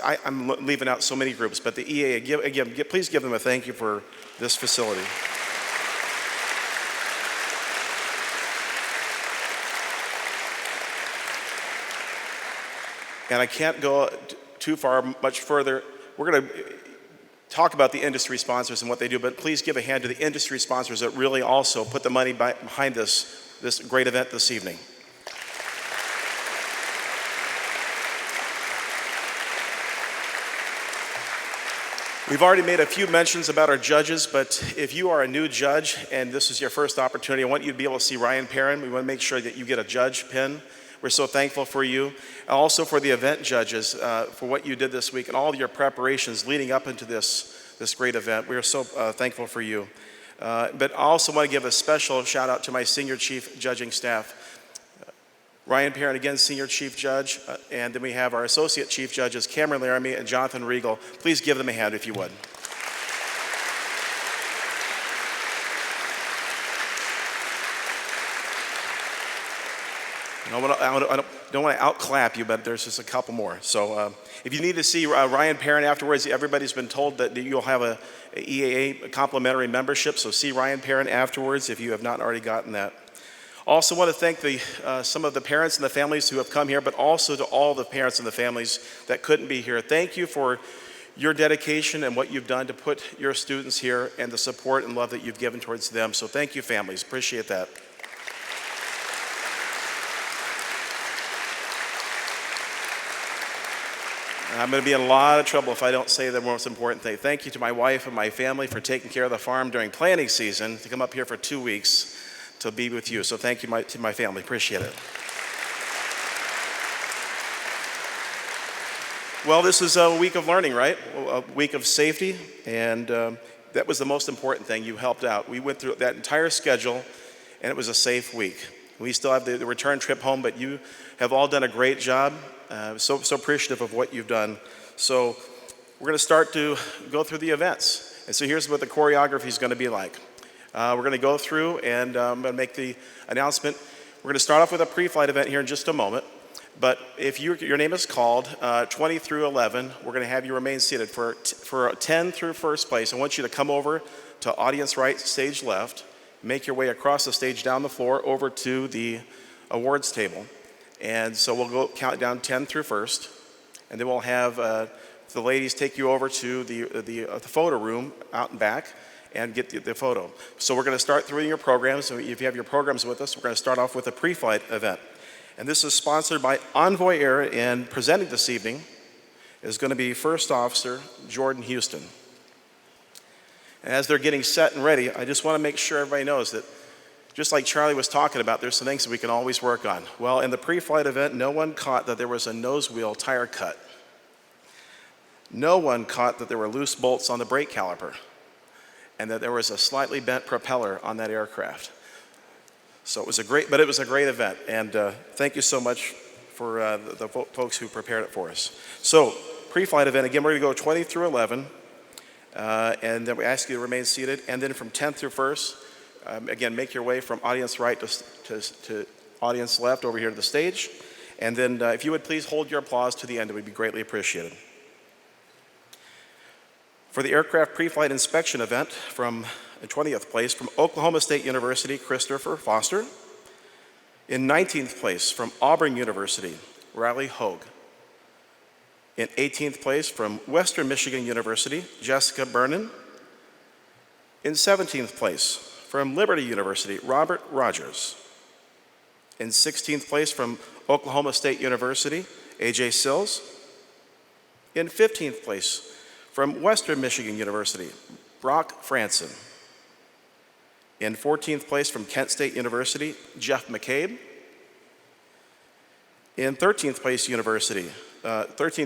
I'm leaving out so many groups, but the EAA, please give them a thank you for this facility. And I can't go too much further. We're going to talk about the industry sponsors and what they do, but please give a hand to the industry sponsors that really also put the money behind this great event this evening. We've already made a few mentions about our judges, but if you are a new judge and this is your first opportunity, I want you to be able to see Ryan Perrin. We want to make sure that you get a judge pin. We're so thankful for you. And also for the event judges, for what you did this week and all your preparations leading up into this great event. We are so thankful for you. But I also want to give a special shout out to my senior chief judging staff. Ryan Perrin, again, senior chief judge. And then we have our associate chief judges, Cameron Laramie and Jonathan Regal. Please give them a hand if you would. I don't want to outclap you, but there's just a couple more. So if you need to see Ryan Perrin afterwards, everybody's been told that you'll have a EAA complimentary membership, so see Ryan Perrin afterwards if you have not already gotten that. Also want to thank some of the parents and the families who have come here, but also to all the parents and the families that couldn't be here. Thank you for your dedication and what you've done to put your students here and the support and love that you've given towards them. So thank you, families. Appreciate that. I'm going to be in a lot of trouble if I don't say the most important thing. Thank you to my wife and my family for taking care of the farm during planting season, to come up here for 2 weeks to be with you. So thank you to my family. Appreciate it. Well, this is a week of learning, right? A week of safety, and that was the most important thing. You helped out. We went through that entire schedule, and it was a safe week. We still have the return trip home, but you have all done a great job. So appreciative of what you've done. So we're going to start to go through the events. And so here's what the choreography is going to be like. We're going to go through, and I'm going to make the announcement. We're going to start off with a pre-flight event here in just a moment. But if your name is called, 20 through 11, we're going to have you remain seated. For 10 through first place, I want you to come over to audience right, stage left, make your way across the stage, down the floor, over to the awards table. And so we'll go count down 10 through first, and then we'll have the ladies take you over to the photo room out and back, and get the photo. So we're going to start through your programs. So if you have your programs with us, we're going to start off with a pre-flight event. And this is sponsored by Envoy Air, and presenting this evening is going to be First Officer Jordan Houston. And as they're getting set and ready, I just want to make sure everybody knows that just like Charlie was talking about, there's some things that we can always work on. Well, in the pre-flight event, no one caught that there was a nose wheel tire cut. No one caught that there were loose bolts on the brake caliper and that there was a slightly bent propeller on that aircraft. So it was a great event, and thank you so much for the folks who prepared it for us. So, pre-flight event, again, we're going to go 20 through 11, and then we ask you to remain seated, and then from 10th through 1st, again, make your way from audience right to audience left over here to the stage, and then if you would please hold your applause to the end, it would be greatly appreciated. For the aircraft pre-flight inspection event from the 20th place from Oklahoma State University, Christopher Foster. In 19th place from Auburn University, Riley Hogue. In 18th place from Western Michigan University, Jessica Bernan. In 17th place from Liberty University, Robert Rogers. In 16th place from Oklahoma State University, AJ Sills. In 15th place from Western Michigan University, Brock Franson. In 14th place from Kent State University, Jeff McCabe. In 13th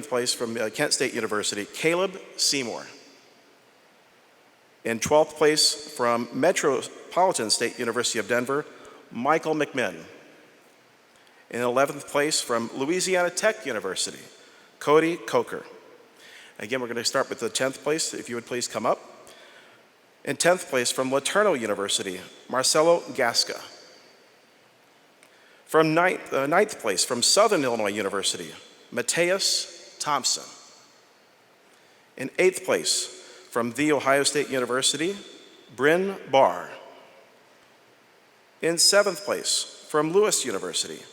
place from Kent State University, Caleb Seymour. In 12th place from Metropolitan State University of Denver, Michael McMinn. In 11th place from Louisiana Tech University, Cody Coker. Again, we're going to start with the 10th place, if you would please come up. In 10th place from Laterno University, Marcelo Gasca. From 9th place from Southern Illinois University, Mateus Thompson. In 8th place from The Ohio State University, Bryn Barr. In 7th place from Lewis University,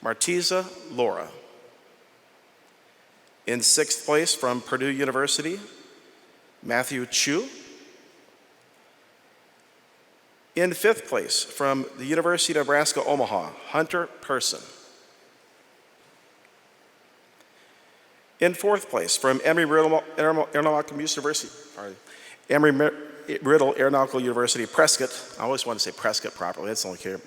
Martiza Laura. In 6th place from Purdue University, Matthew Chu. In 5th place from the University of Nebraska, Omaha, Hunter Person. In 4th place from Embry-Riddle Aeronautical University, Prescott. I always want to say Prescott properly, that's only here.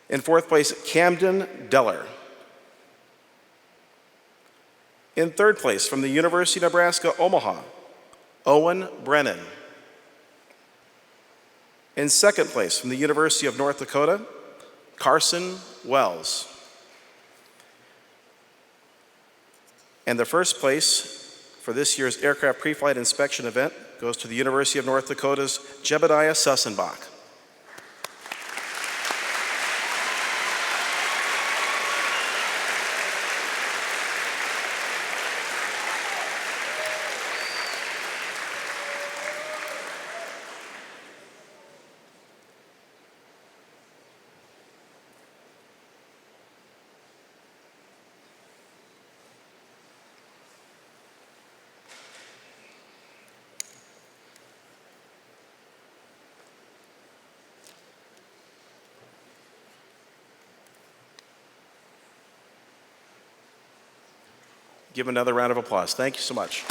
In 4th place, Camden Deller. In 3rd place from the University of Nebraska, Omaha, Owen Brennan. In 2nd place from the University of North Dakota, Carson Wells. And the 1st place for this year's aircraft pre-flight inspection event goes to the University of North Dakota's Jebediah Sussenbach. Give another round of applause. Thank you so much.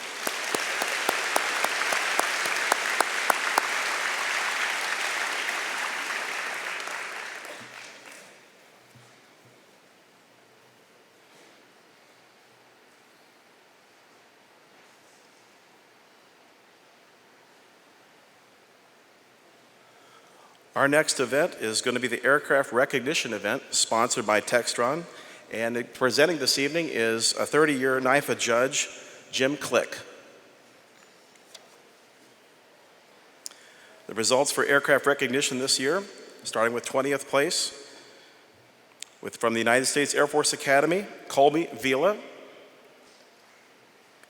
Our next event is going to be the aircraft recognition event sponsored by Textron. And presenting this evening is a 30-year NIFA judge, Jim Click. The results for aircraft recognition this year, starting with 20th place, from the United States Air Force Academy, Colby Vila.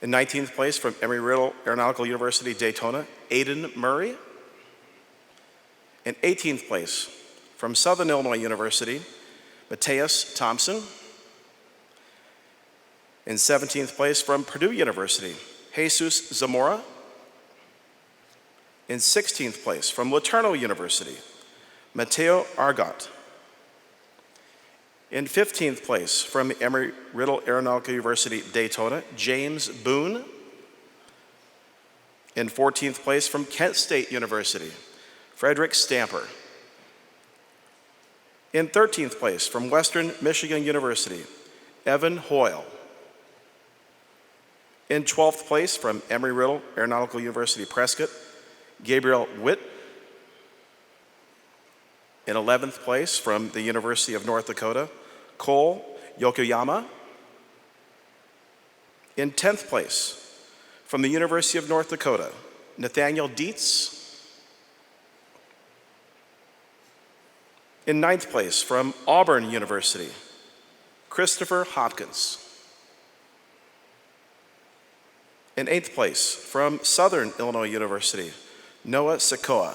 In 19th place from Embry-Riddle Aeronautical University, Daytona, Aiden Murray. In 18th place from Southern Illinois University, Mateus Thompson. In 17th place from Purdue University, Jesus Zamora. In 16th place, from LeTourneau University, Mateo Argot. In 15th place, from Embry-Riddle Aeronautical University, Daytona, James Boone. In 14th place, from Kent State University, Frederick Stamper. In 13th place, from Western Michigan University, Evan Hoyle. In 12th place, from Embry-Riddle Aeronautical University, Prescott, Gabriel Witt. In 11th place, from the University of North Dakota, Cole Yokoyama. In 10th place, from the University of North Dakota, Nathaniel Dietz. In 9th place, from Auburn University, Christopher Hopkins. In 8th place, from Southern Illinois University, Noah Sekoa.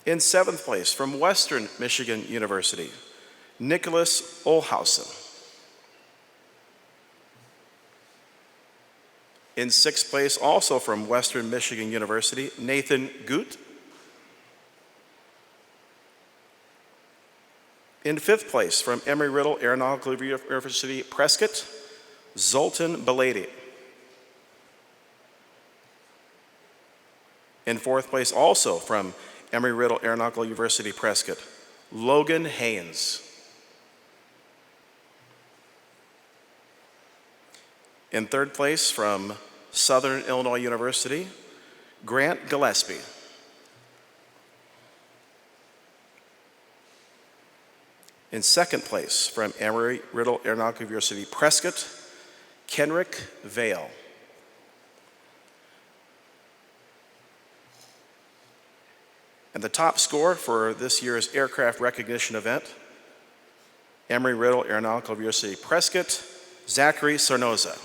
In 7th place, from Western Michigan University, Nicholas Olhausen. In 6th place, also from Western Michigan University, Nathan Goot. In 5th place, from Embry-Riddle Aeronautical University, Prescott, Zoltan Belady. In 4th place, also from Embry-Riddle Aeronautical University, Prescott, Logan Haynes. In 3rd place, from Southern Illinois University, Grant Gillespie. In 2nd place, from Embry-Riddle Aeronautical University, Prescott, Kenrick Vale. And the top score for this year's aircraft recognition event, Embry-Riddle Aeronautical University, Prescott, Zachary Sornoza.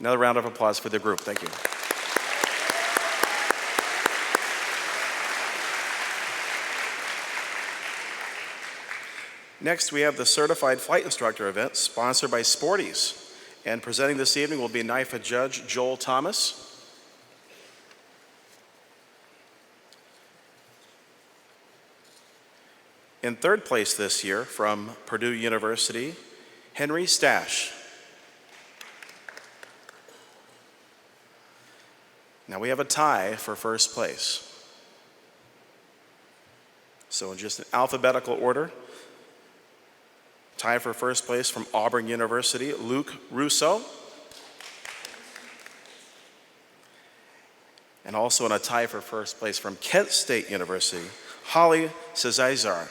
Another round of applause for the group. Thank you. Next, we have the Certified Flight Instructor event sponsored by Sporties. And presenting this evening will be NIFA Judge Joel Thomas. In 3rd place this year, from Purdue University, Henry Stash. Now we have a tie for 1st place. So in just an alphabetical order, tie for 1st place from Auburn University, Luke Russo. And also in a tie for 1st place from Kent State University, Holly Cesar.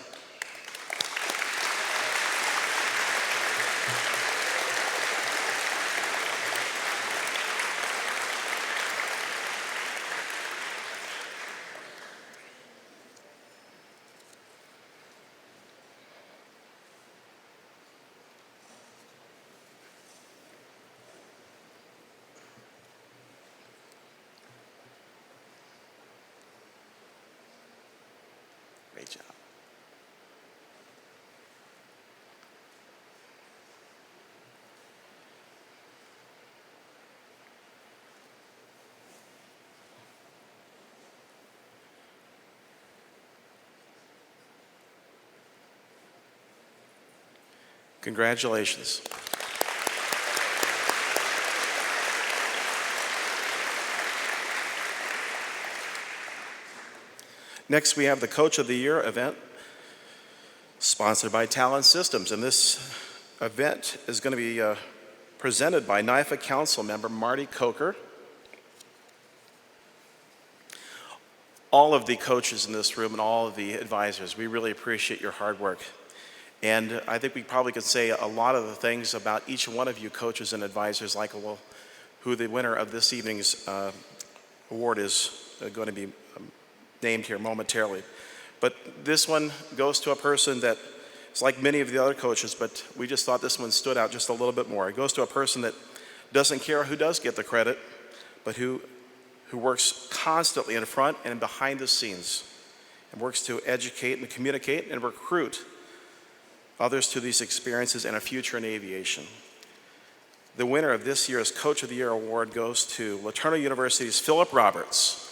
Great job. Congratulations. Next, we have the Coach of the Year event sponsored by Talent Systems. And this event is going to be presented by NIFA Council member Marty Coker. all of the coaches in this room and all of the advisors. We really appreciate your hard work. And I think we probably could say a lot of the things about each one of you coaches and advisors, like who the winner of this evening's award is going to be named here momentarily. But this one goes to a person that is like many of the other coaches, but we just thought this one stood out just a little bit more. It goes to a person that doesn't care who does get the credit, but who works constantly in front and behind the scenes and works to educate and communicate and recruit others to these experiences and a future in aviation. The winner of this year's Coach of the Year award goes to LeTourneau University's Philip Roberts.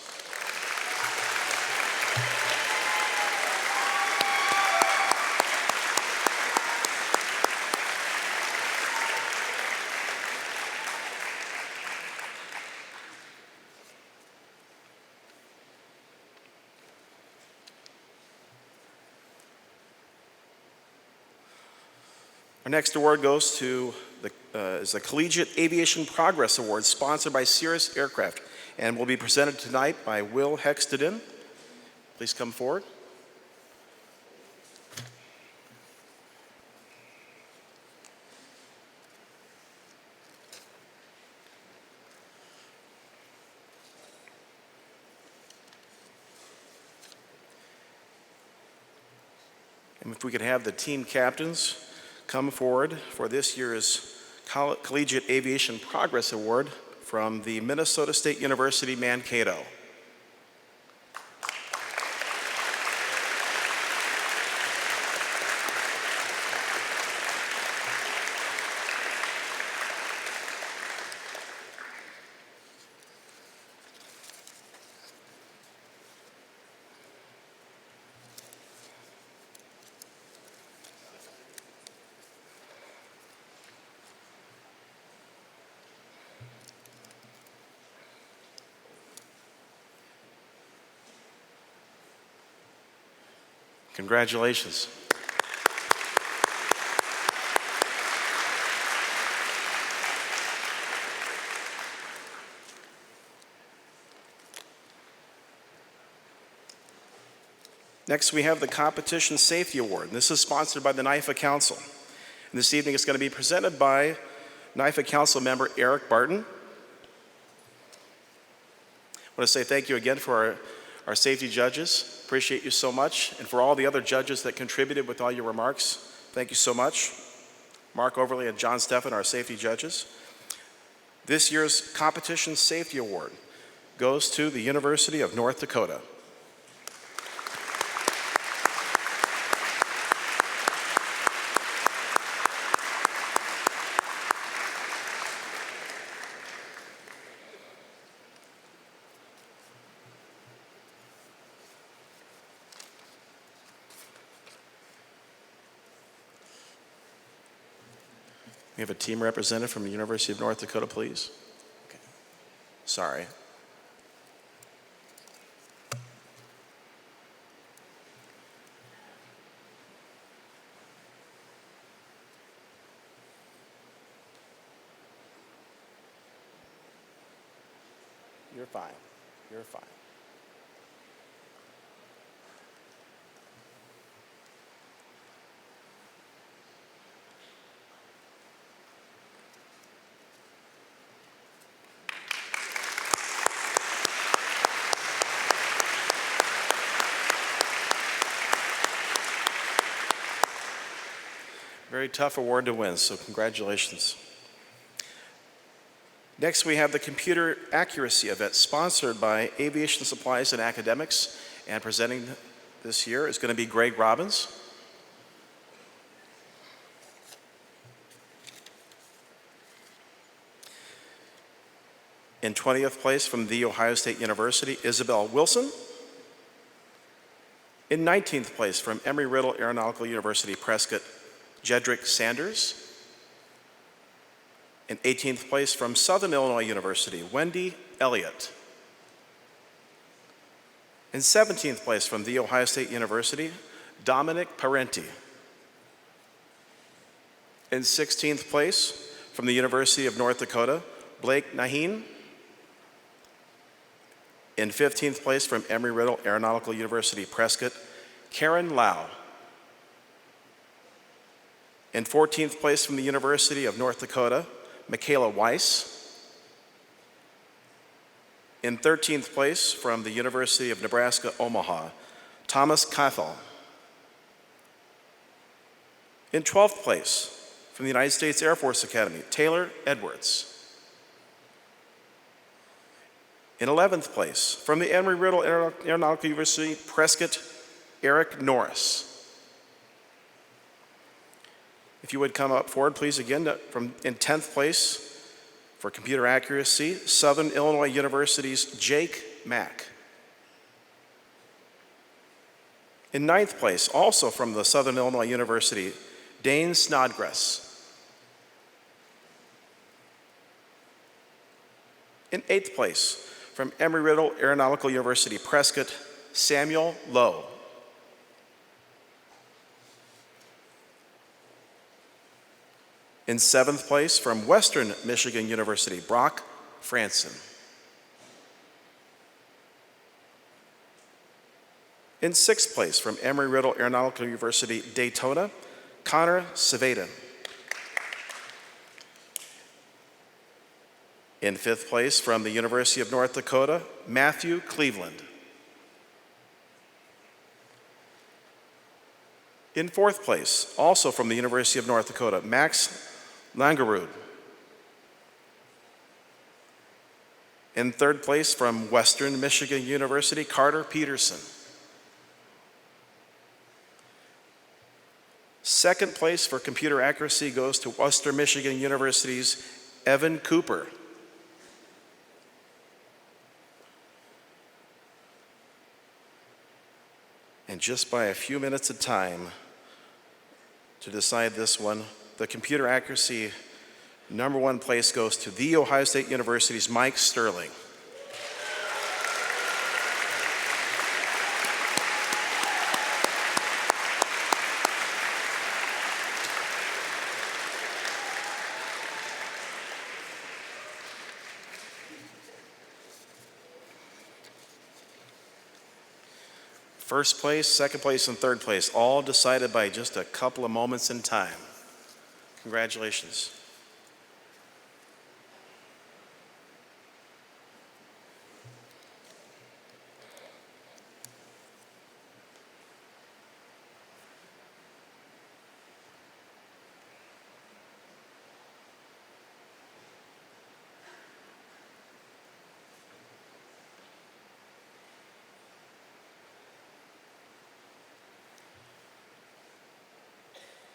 Our next award goes to the Collegiate Aviation Progress Award, sponsored by Cirrus Aircraft, and will be presented tonight by Will Hexteden. Please come forward. And if we could have the team captains come forward for this year's Collegiate Aviation Progress Award from the Minnesota State University Mankato. Congratulations. Next, we have the Competition Safety Award. This is sponsored by the NIFA Council. And this evening it's going to be presented by NIFA Council member Eric Barton. I want to say thank you again for our safety judges. Appreciate you so much. And for all the other judges that contributed with all your remarks, thank you so much. Mark Overly and John Steffen, our safety judges. This year's Competition Safety Award goes to the University of North Dakota. We have a team representative from the University of North Dakota, please. Okay. Sorry. You're fine. You're fine. Very tough award to win, so congratulations. Next, we have the Computer Accuracy event sponsored by Aviation Supplies and Academics, and presenting this year is going to be Greg Robbins. In 20th place from The Ohio State University, Isabel Wilson. In 19th place from Embry-Riddle Aeronautical University, Prescott, Jedrick Sanders. In 18th place from Southern Illinois University, Wendy Elliott. In 17th place from The Ohio State University, Dominic Parenti. In 16th place from the University of North Dakota, Blake Naheen. In 15th place from Embry-Riddle Aeronautical University, Prescott, Karen Lau. In 14th place from the University of North Dakota, Michaela Weiss. In 13th place from the University of Nebraska, Omaha, Thomas Cathal. In 12th place from the United States Air Force Academy, Taylor Edwards. In 11th place from the Embry-Riddle Aeronautical University, Prescott, Eric Norris. If you would come up forward, please, again, in 10th place for computer accuracy, Southern Illinois University's Jake Mack. In 9th place, also from the Southern Illinois University, Dane Snodgrass. In 8th place, from Embry-Riddle Aeronautical University, Prescott, Samuel Lowe. In 7th place, from Western Michigan University, Brock Franson. In 6th place, from Embry-Riddle Aeronautical University, Daytona, Connor Saveda. In 5th place, from the University of North Dakota, Matthew Cleveland. In 4th place, also from the University of North Dakota, Max Langerud. In 3rd place, from Western Michigan University, Carter Peterson. 2nd place for computer accuracy goes to Western Michigan University's Evan Cooper. And just by a few minutes of time to decide this one, the computer accuracy #1 place goes to The Ohio State University's Mike Sterling. First place, second place, and third place, all decided by just a couple of moments in time. Congratulations.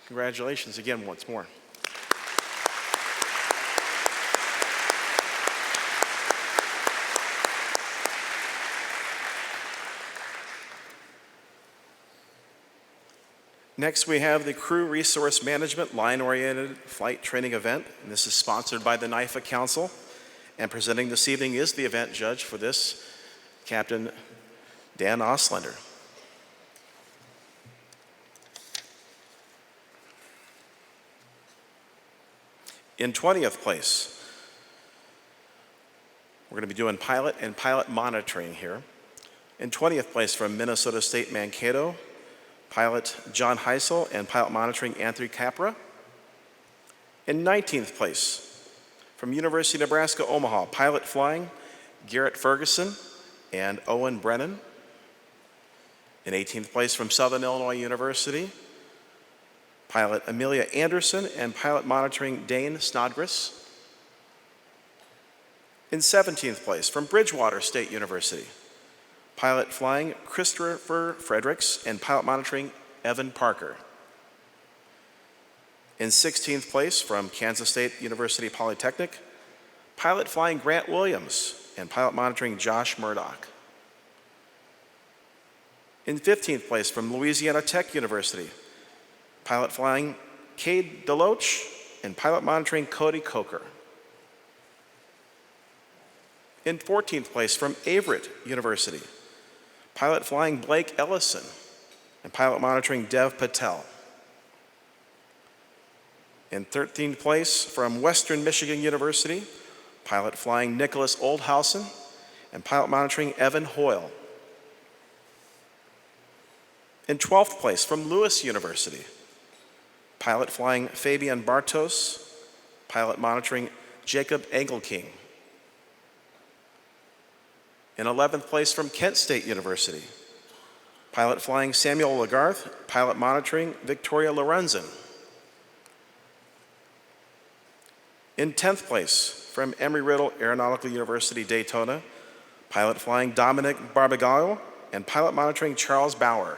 Congratulations again once more. Next, we have the Crew Resource Management Line-Oriented Flight Training Event. And this is sponsored by the NIFA Council. And presenting this evening is the event judge for this, Captain Dan Oslander. In 20th place, we're going to be doing pilot and pilot monitoring here. In 20th place from Minnesota State Mankato, pilot John Heisel and pilot monitoring Anthony Capra. In 19th place from University of Nebraska, Omaha, pilot flying Garrett Ferguson and Owen Brennan. In 18th place from Southern Illinois University, pilot Amelia Anderson and pilot monitoring Dane Snodgrass. In 17th place from Bridgewater State University, pilot flying Christopher Fredericks and pilot monitoring Evan Parker. In 16th place from Kansas State University Polytechnic, pilot flying Grant Williams and pilot monitoring Josh Murdoch. In 15th place from Louisiana Tech University, pilot flying Cade Deloach and pilot monitoring Cody Coker. In 14th place from Averett University, pilot flying Blake Ellison and pilot monitoring Dev Patel. In 13th place from Western Michigan University, pilot flying Nicholas Oldhausen and pilot monitoring Evan Hoyle. In 12th place from Lewis University, pilot flying Fabian Bartos, pilot monitoring Jacob Engelking. In 11th place from Kent State University, pilot flying Samuel Lagarth, pilot monitoring Victoria Lorenzen. In 10th place from Embry-Riddle Aeronautical University Daytona, pilot flying Dominic Barbagallo and pilot monitoring Charles Bauer.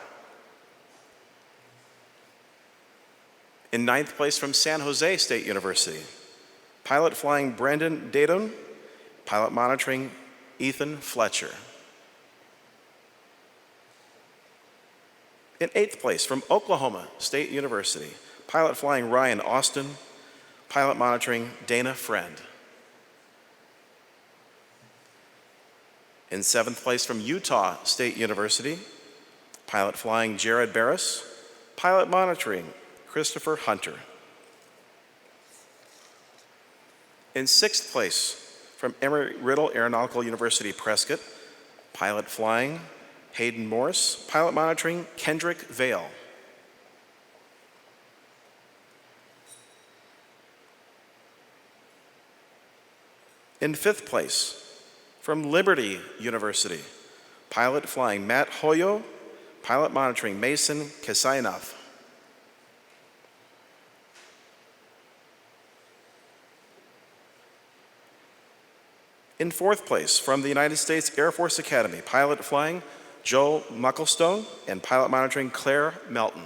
In 9th place from San Jose State University, pilot flying Brendan Dadon, pilot monitoring Ethan Fletcher. In 8th place from Oklahoma State University, pilot flying Ryan Austin, pilot monitoring Dana Friend. In 7th place from Utah State University, pilot flying Jared Barris, pilot monitoring Christopher Hunter. In 6th place from Embry-Riddle Aeronautical University Prescott, pilot flying Hayden Morris, pilot monitoring Kendrick Vale. In 5th place from Liberty University, pilot flying Matt Hoyo, pilot monitoring Mason Kasainov. In 4th place from the United States Air Force Academy, pilot flying Joe Mucklestone and pilot monitoring Claire Melton.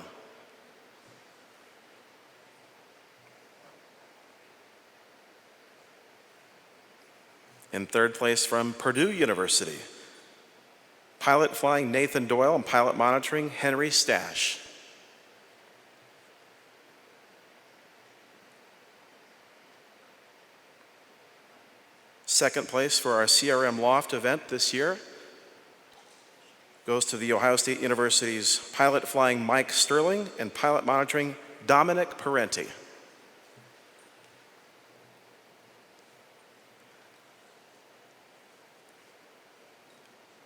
In 3rd place from Purdue University, pilot flying Nathan Doyle and pilot monitoring Henry Stash. Second place for our CRM Loft event this year goes to the Ohio State University's pilot flying Mike Sterling and pilot monitoring Dominic Parenti.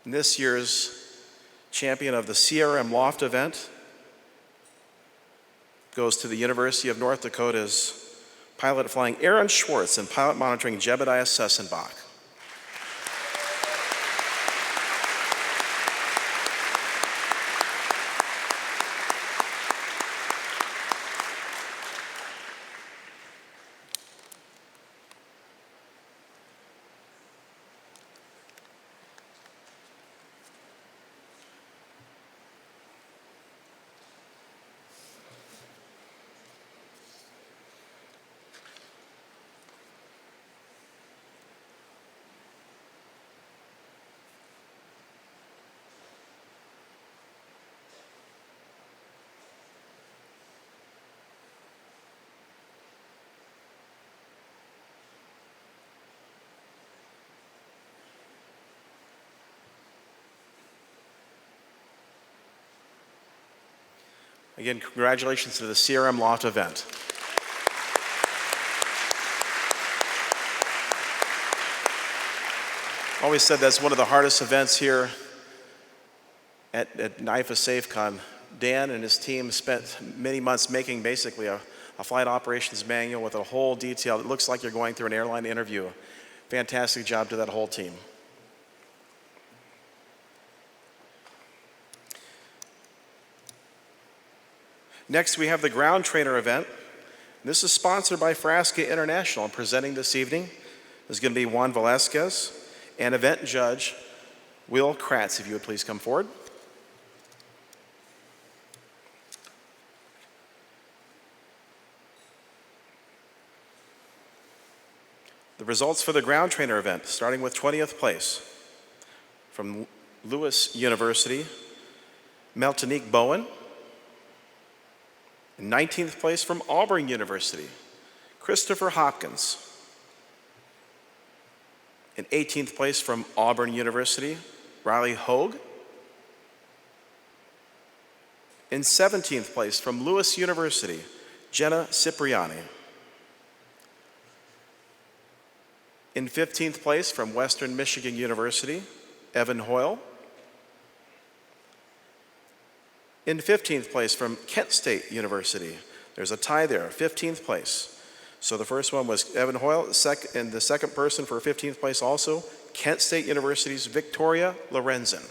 And this year's champion of the CRM Loft event goes to the University of North Dakota's pilot flying Aaron Schwartz and pilot monitoring Jebediah Sessenbach. Again, congratulations to the CRM Loft event. Always said that's one of the hardest events here at NIFA SAFECON. Dan and his team spent many months making basically a flight operations manual with a whole detail. It looks like you're going through an airline interview. Fantastic job to that whole team. Next, we have the ground trainer event. This is sponsored by Frasca International, and presenting this evening is going to be Juan Velasquez and event judge Will Kratz, if you would please come forward. The results for the ground trainer event, starting with 20th place from Lewis University, Meltonique Bowen. 19th place from Auburn University, Christopher Hopkins. In 18th place from Auburn University, Riley Hogue. In 17th place from Lewis University, Jenna Cipriani. In 15th place from Western Michigan University, Evan Hoyle. In 15th place from Kent State University, there's a tie there, 15th place. So the first one was Evan Hoyle, and the second person for 15th place also, Kent State University's Victoria Lorenzen.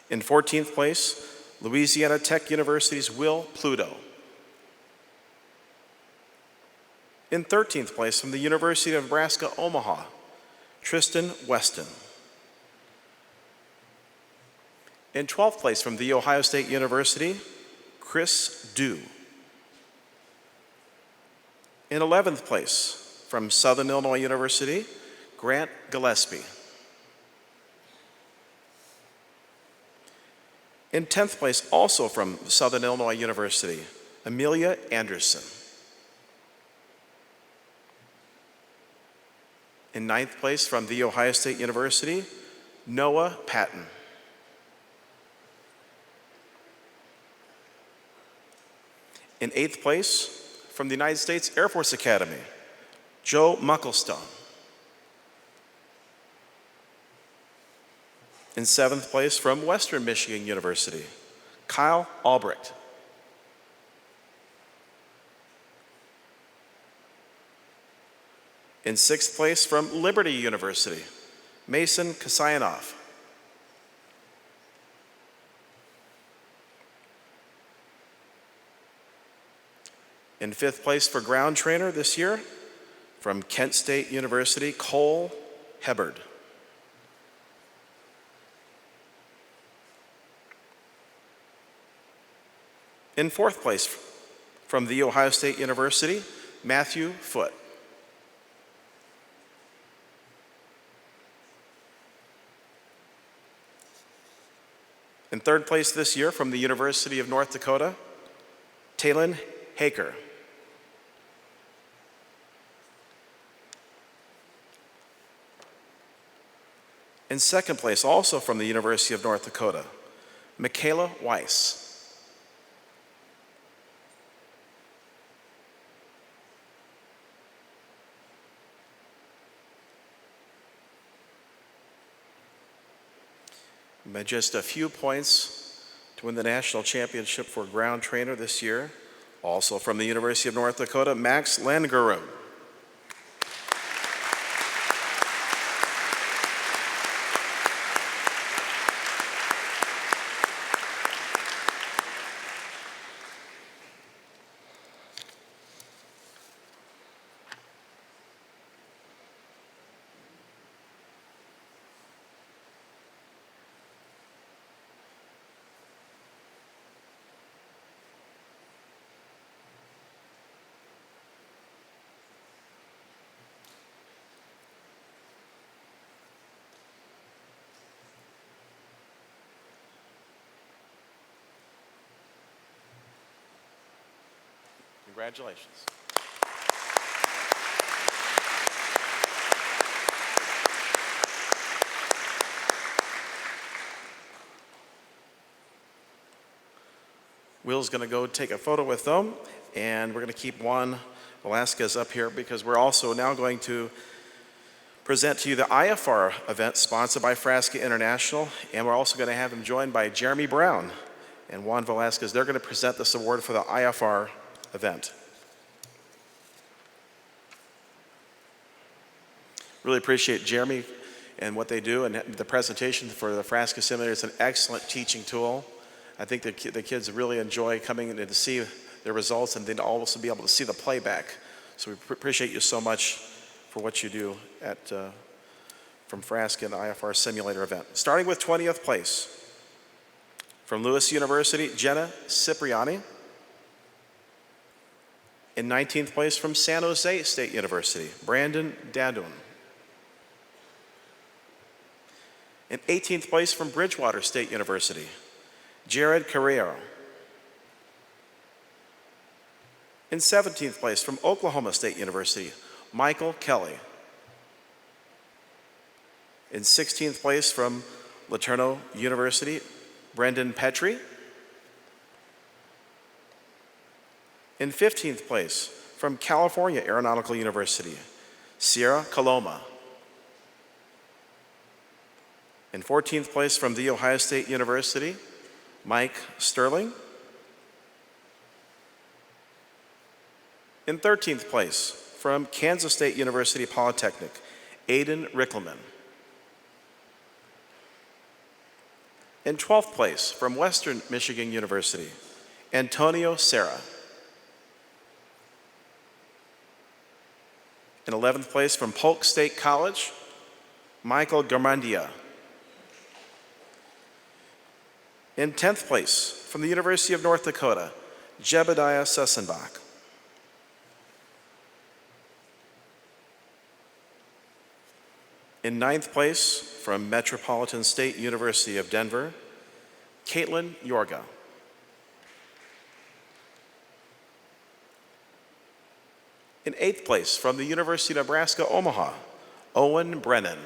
In 14th place, Louisiana Tech University's Will Pluto. In 13th place from the University of Nebraska, Omaha, Tristan Weston. In 12th place from The Ohio State University, Chris Dew. In 11th place from Southern Illinois University, Grant Gillespie. In 10th place, also from Southern Illinois University, Amelia Anderson. In 9th place from The Ohio State University, Noah Patton. In 8th place from the United States Air Force Academy, Joe Mucklestone. In 7th place from Western Michigan University, Kyle Albrecht. In 6th place from Liberty University, Mason Kasayanov. In 5th place for ground trainer this year, from Kent State University, Cole Hebard. In 4th place from The Ohio State University, Matthew Foote. In 3rd place this year from the University of North Dakota, Talon Haker. In 2nd place, also from the University of North Dakota, Michaela Weiss. By just a few points to win the national championship for ground trainer this year, also from the University of North Dakota, Max Landguru. Congratulations. Will's going to go take a photo with them, and we're going to keep Juan Velasquez up here because we're also now going to present to you the IFR event sponsored by Frasca International, and we're also going to have him joined by Jeremy Brown and Juan Velasquez. They're going to present this award for the IFR event. Really appreciate Jeremy and what they do, and the presentation for the Frasca Simulator is an excellent teaching tool. I think the kids really enjoy coming in to see their results and then also be able to see the playback. So we appreciate you so much for what you do at from Frasca and the IFR Simulator event. Starting with 20th place from Lewis University, Jenna Cipriani. In 19th place from San Jose State University, Brandon Dadun. In 18th place from Bridgewater State University, Jared Carrero. In 17th place from Oklahoma State University, Michael Kelly. In 16th place from LeTourneau University, Brendan Petrie. In 15th place from California Aeronautical University, Sierra Coloma. In 14th place from The Ohio State University, Mike Sterling. In 13th place from Kansas State University Polytechnic, Aiden Rickelman. In 12th place from Western Michigan University, Antonio Serra. In 11th place from Polk State College, Michael Garmandia. In 10th place from the University of North Dakota, Jebediah Sessenbach. In 9th place from Metropolitan State University of Denver, Caitlin Yorga. In 8th place from the University of Nebraska, Omaha, Owen Brennan.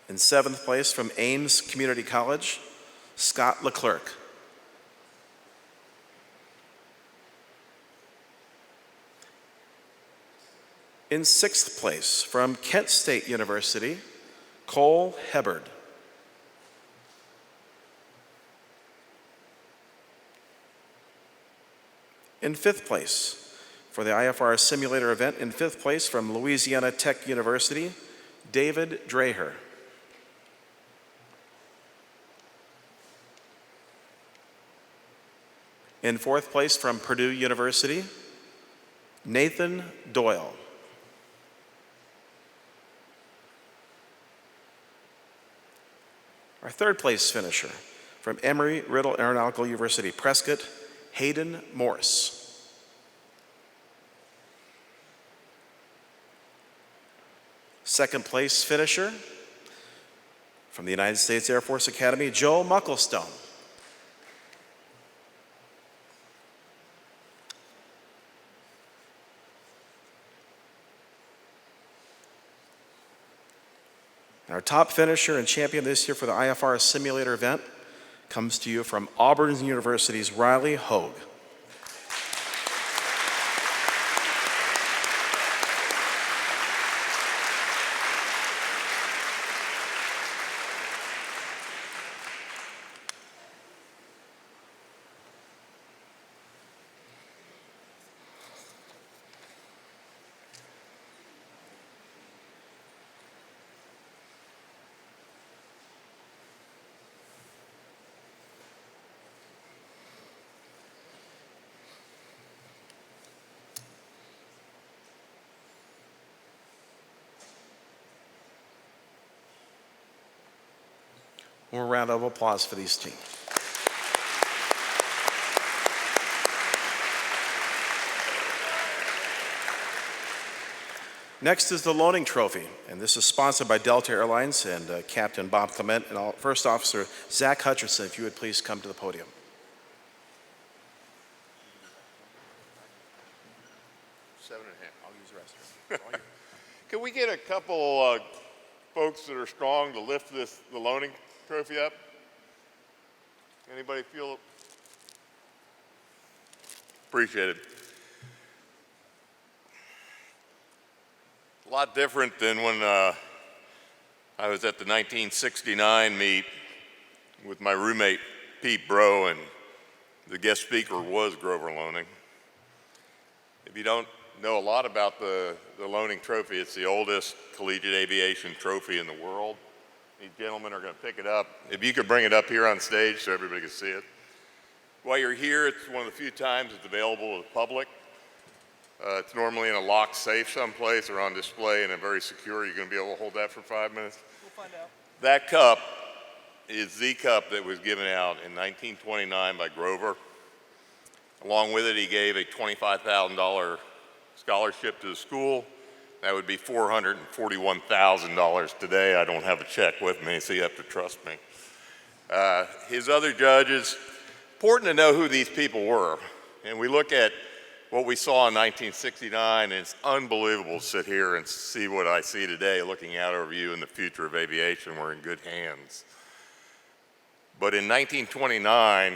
In 7th place from Ames Community College, Scott Leclerc. In 6th place from Kent State University, Cole Hebbard. In 5th place for the IFR simulator event, in 5th place from Louisiana Tech University, David Dreher. In 4th place from Purdue University, Nathan Doyle. Our 3rd place finisher from Emory-Riddle Aeronautical University, Prescott, Hayden Morse. Second place finisher from the United States Air Force Academy, Joe Mucklestone. Our top finisher and champion this year for the IFR simulator event comes to you from Auburn University's Riley Hogue. One round of applause for these teams. Next is the Loaning Trophy, and this is sponsored by Delta Airlines and Captain Bob Clement and First Officer Zach Hutcherson, if you would please come to the podium. Seven and a half. I'll use the restroom. Can we get a couple folks that are strong to lift the Loaning Trophy up? Anybody feel it? Appreciate it. A lot different than when I was at the 1969 meet with my roommate Pete Bro, and the guest speaker was Grover Loaning. If you don't know a lot about the Loaning Trophy, it's the oldest collegiate aviation trophy in the world. These gentlemen are going to pick it up. If you could bring it up here on stage so everybody can see it. While you're here, it's one of the few times it's available to the public. It's normally in a locked safe someplace or on display, and it's very secure. You're going to be able to hold that for 5 minutes? We'll find out. That cup is the cup that was given out in 1929 by Grover. Along with it, he gave a $25,000 scholarship to the school. That would be $441,000 today. I don't have a check with me, so you have to trust me. His other judges, important to know who these people were. And we look at what we saw in 1969, and it's unbelievable to sit here and see what I see today, looking out over you in the future of aviation. We're in good hands. But in 1929,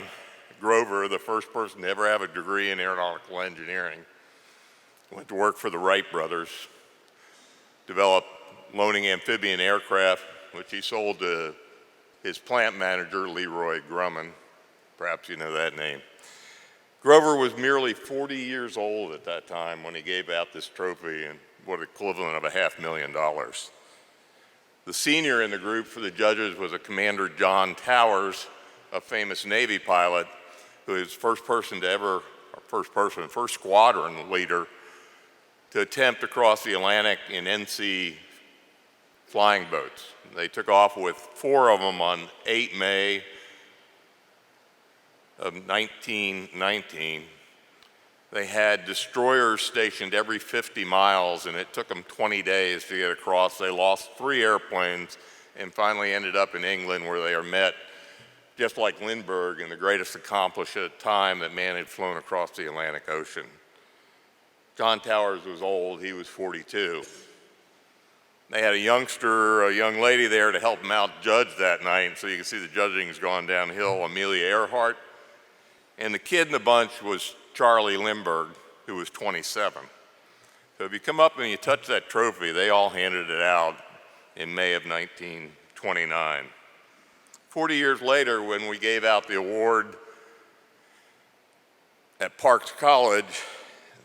Grover, the first person to ever have a degree in aeronautical engineering, went to work for the Wright brothers, developed loaning amphibian aircraft, which he sold to his plant manager, Leroy Grumman. Perhaps you know that name. Grover was merely 40 years old at that time when he gave out this trophy, and what equivalent of $500,000. The senior in the group for the judges was a Commander John Towers, a famous Navy pilot, who is first squadron leader to attempt to cross the Atlantic in NC flying boats. They took off with 4 of them on 8 May of 1919. They had destroyers stationed every 50 miles, and it took them 20 days to get across. They lost 3 airplanes and finally ended up in England, where they are met, just like Lindbergh, in the greatest accomplishment at time that man had flown across the Atlantic Ocean. John Towers was old, he was 42. They had a young lady there to help them out judge that night, so you can see the judging's gone downhill, Amelia Earhart. And the kid in the bunch was Charlie Lindbergh, who was 27. So if you come up and you touch that trophy, they all handed it out in May of 1929. 40 years later, when we gave out the award at Parks College,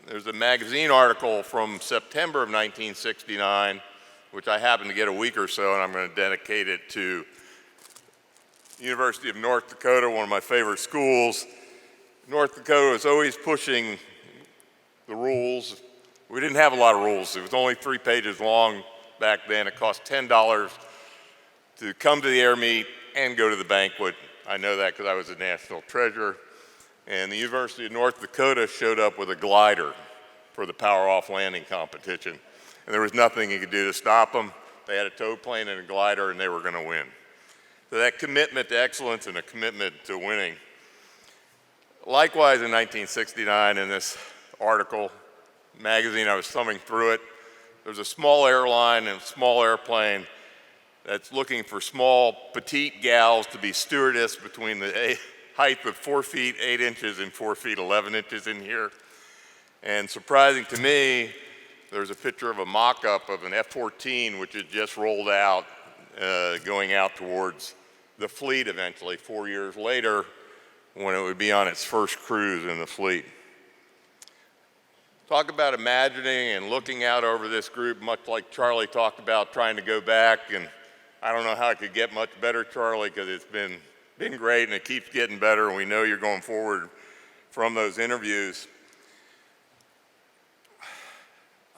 there's a magazine article from September of 1969, which I happened to get a week or so, and I'm going to dedicate it to University of North Dakota, one of my favorite schools. North Dakota was always pushing the rules. We didn't have a lot of rules. It was only 3 pages long back then. It cost $10 to come to the air meet and go to the banquet. I know that because I was a national treasurer. And the University of North Dakota showed up with a glider for the power-off landing competition. And there was nothing you could do to stop them. They had a tow plane and a glider, and they were going to win. So that commitment to excellence and a commitment to winning. Likewise, in 1969, in this article, magazine, I was thumbing through it. There's a small airline and a small airplane that's looking for small, petite gals to be stewardess between the height of 4 feet 8 inches and 4 feet 11 inches in here. And surprising to me, there's a picture of a mock-up of an F-14, which had just rolled out, going out towards the fleet eventually, 4 years later, when it would be on its first cruise in the fleet. Talk about imagining and looking out over this group, much like Charlie talked about trying to go back, and I don't know how it could get much better, Charlie, because it's been great and it keeps getting better, and we know you're going forward from those interviews.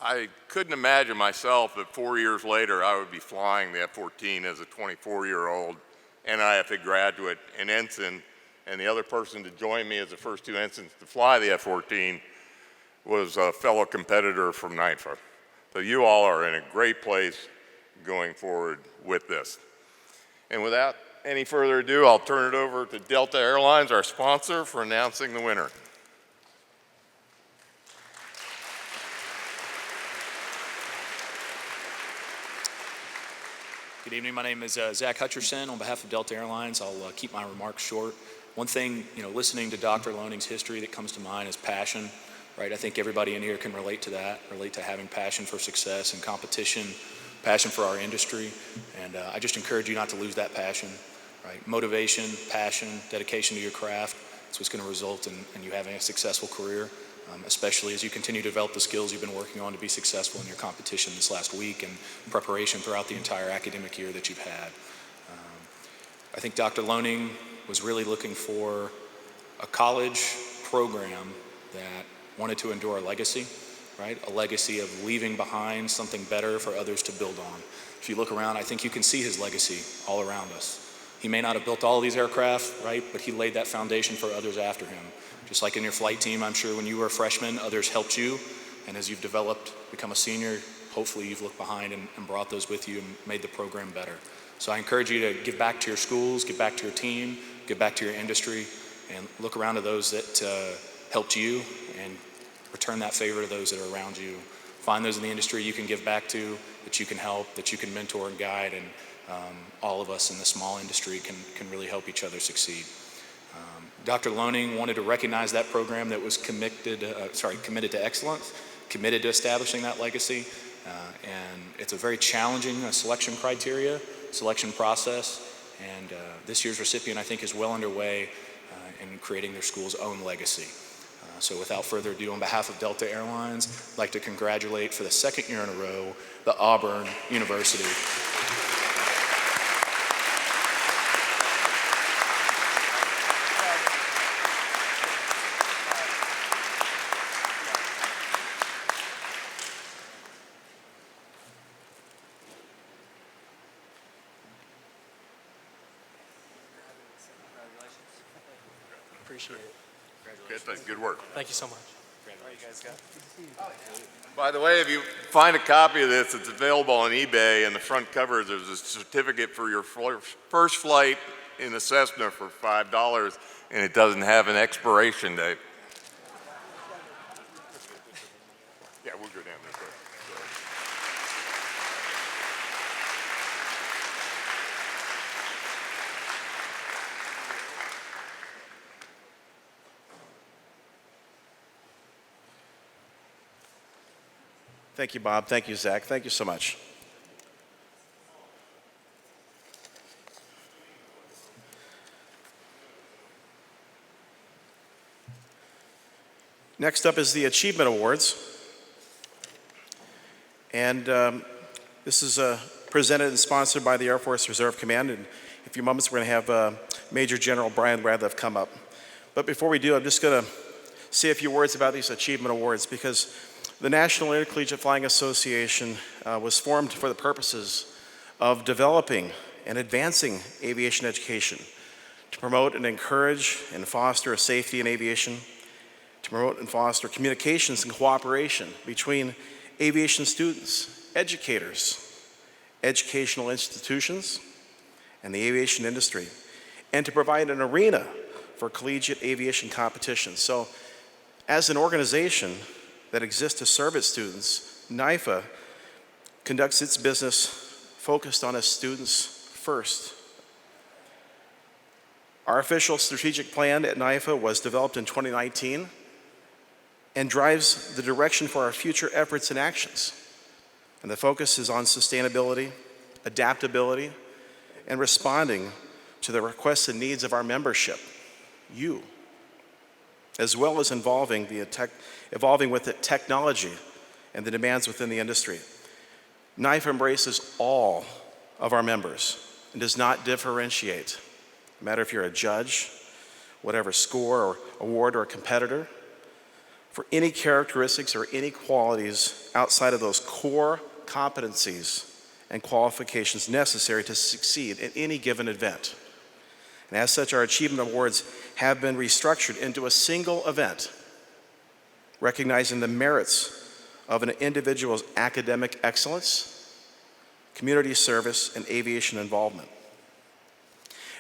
I couldn't imagine myself that 4 years later I would be flying the F-14 as a 24-year-old NIFA graduate and ensign, and the other person to join me as the first 2 ensigns to fly the F-14 was a fellow competitor from NIFA. So you all are in a great place going forward with this. And without any further ado, I'll turn it over to Delta Airlines, our sponsor, for announcing the winner. Good evening. My name is Zach Hutcherson. On behalf of Delta Airlines, I'll keep my remarks short. One thing, listening to Dr. Loning's history that comes to mind is passion, right? I think everybody in here can relate to that, relate to having passion for success and competition, passion for our industry, and I just encourage you not to lose that passion, right? Motivation, passion, dedication to your craft, it's what's going to result in you having a successful career, especially as you continue to develop the skills you've been working on to be successful in your competition this last week and preparation throughout the entire academic year that you've had. I think Dr. Loning was really looking for a college program that wanted to endure a legacy, right? A legacy of leaving behind something better for others to build on. If you look around, I think you can see his legacy all around us. He may not have built all these aircraft, right? But he laid that foundation for others after him. Just like in your flight team, I'm sure when you were a freshman, others helped you. And as you've developed, become a senior, hopefully you've looked behind and brought those with you and made the program better. So I encourage you to give back to your schools, give back to your team, give back to your industry, and look around to those that helped you and return that favor to those that are around you. Find those in the industry you can give back to, that you can help, that you can mentor and guide, and all of us in the small industry can really help each other succeed. Dr. Loaning wanted to recognize that program that was committed to excellence, committed to establishing that legacy, and it's a very challenging selection process, and this year's recipient, I think, is well underway in creating their school's own legacy. So without further ado, on behalf of Delta Airlines, I'd like to congratulate for the second year in a row the Auburn University. Appreciate it. Good work. Thank you so much. By the way, if you find a copy of this, it's available on eBay, and the front cover there's a certificate for your first flight in a Cessna for $5, and it doesn't have an expiration date. Yeah, we'll go down this way. Thank you, Bob. Thank you, Zach. Thank you so much. Next up is the Achievement Awards. And this is presented and sponsored by the Air Force Reserve Command. And in a few moments, we're going to have Major General Brian Radliff come up. But before we do, I'm just going to say a few words about these Achievement Awards, because the National Intercollegiate Flying Association was formed for the purposes of developing and advancing aviation education, to promote and encourage and foster safety in aviation, to promote and foster communications and cooperation between aviation students, educators, educational institutions, and the aviation industry, and to provide an arena for collegiate aviation competition. So, as an organization that exists to serve its students, NIFA conducts its business focused on its students first. Our official strategic plan at NIFA was developed in 2019 and drives the direction for our future efforts and actions. And the focus is on sustainability, adaptability, and responding to the requests and needs of our membership, you, as well as evolving with the technology and the demands within the industry. NIFA embraces all of our members and does not differentiate, no matter if you're a judge, whatever score or award or a competitor, for any characteristics or any qualities outside of those core competencies and qualifications necessary to succeed in any given event. And as such, our Achievement Awards have been restructured into a single event, recognizing the merits of an individual's academic excellence, community service, and aviation involvement.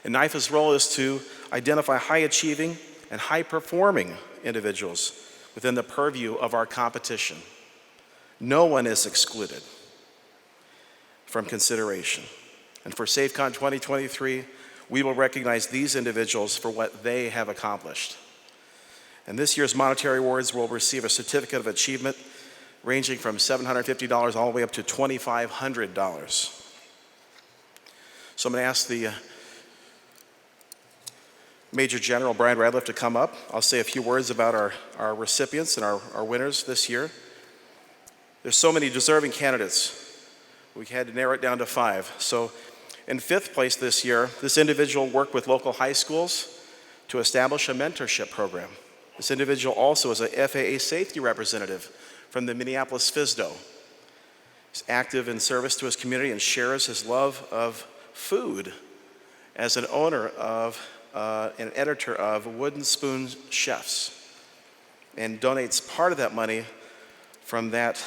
And NIFA's role is to identify high-achieving and high-performing individuals within the purview of our competition. No one is excluded from consideration. And for SAFECON 2023, we will recognize these individuals for what they have accomplished. And this year's monetary awards will receive a certificate of achievement ranging from $750 all the way up to $2,500. So I'm going to ask the Major General Brian Radliff to come up. I'll say a few words about our recipients and our winners this year. There's so many deserving candidates. We had to narrow it down to 5. So in 5th place this year, this individual worked with local high schools to establish a mentorship program. This individual also is a FAA safety representative from the Minneapolis FSDO. He's active in service to his community and shares his love of food as an owner of and editor of Wooden Spoon Chefs, and donates part of that money from that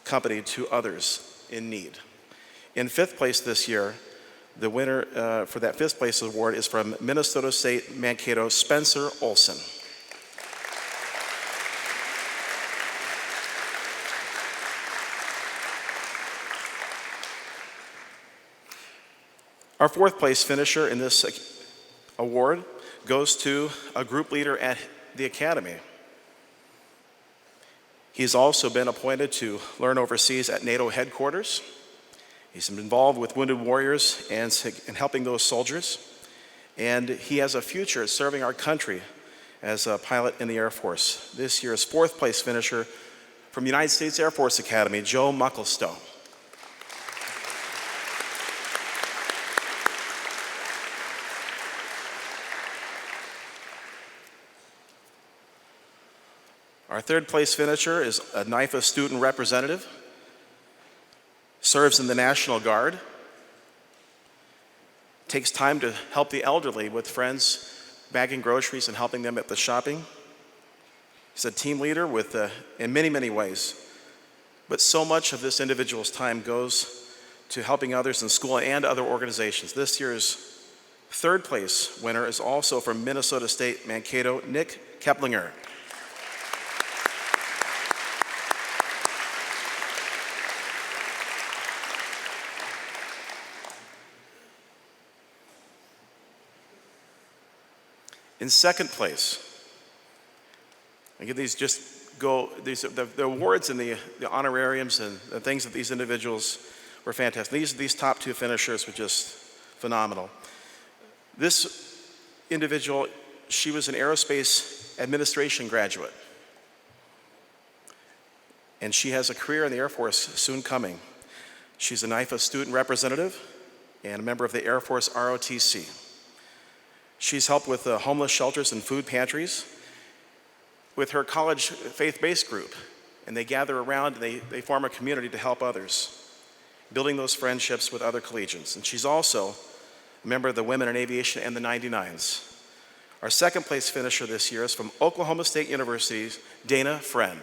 company to others in need. In 5th place this year, the winner for that 5th place award is from Minnesota State Mankato, Spencer Olson. Our fourth place finisher in this award goes to a group leader at the Academy. He's also been appointed to learn overseas at NATO headquarters. He's been involved with Wounded Warriors and helping those soldiers. And he has a future serving our country as a pilot in the Air Force. This year's fourth place finisher from United States Air Force Academy, Joe Mucklestone. Our third place finisher is a NIFA student representative, serves in the National Guard, takes time to help the elderly with friends, bagging groceries and helping them at the shopping. He's a team leader in many, many ways. But so much of this individual's time goes to helping others in school and other organizations. This year's third place winner is also from Minnesota State Mankato, Nick Keplinger. In second place, again, these the awards and the honorariums and the things that these individuals were fantastic. These top two finishers were just phenomenal. This individual, she was an aerospace administration graduate. And she has a career in the Air Force soon coming. She's a NIFA student representative and a member of the Air Force ROTC. She's helped with homeless shelters and food pantries with her college faith-based group. And they gather around and they form a community to help others, building those friendships with other collegians. And she's also a member of the Women in Aviation and the 99s. Our second place finisher this year is from Oklahoma State University's Dana Friend.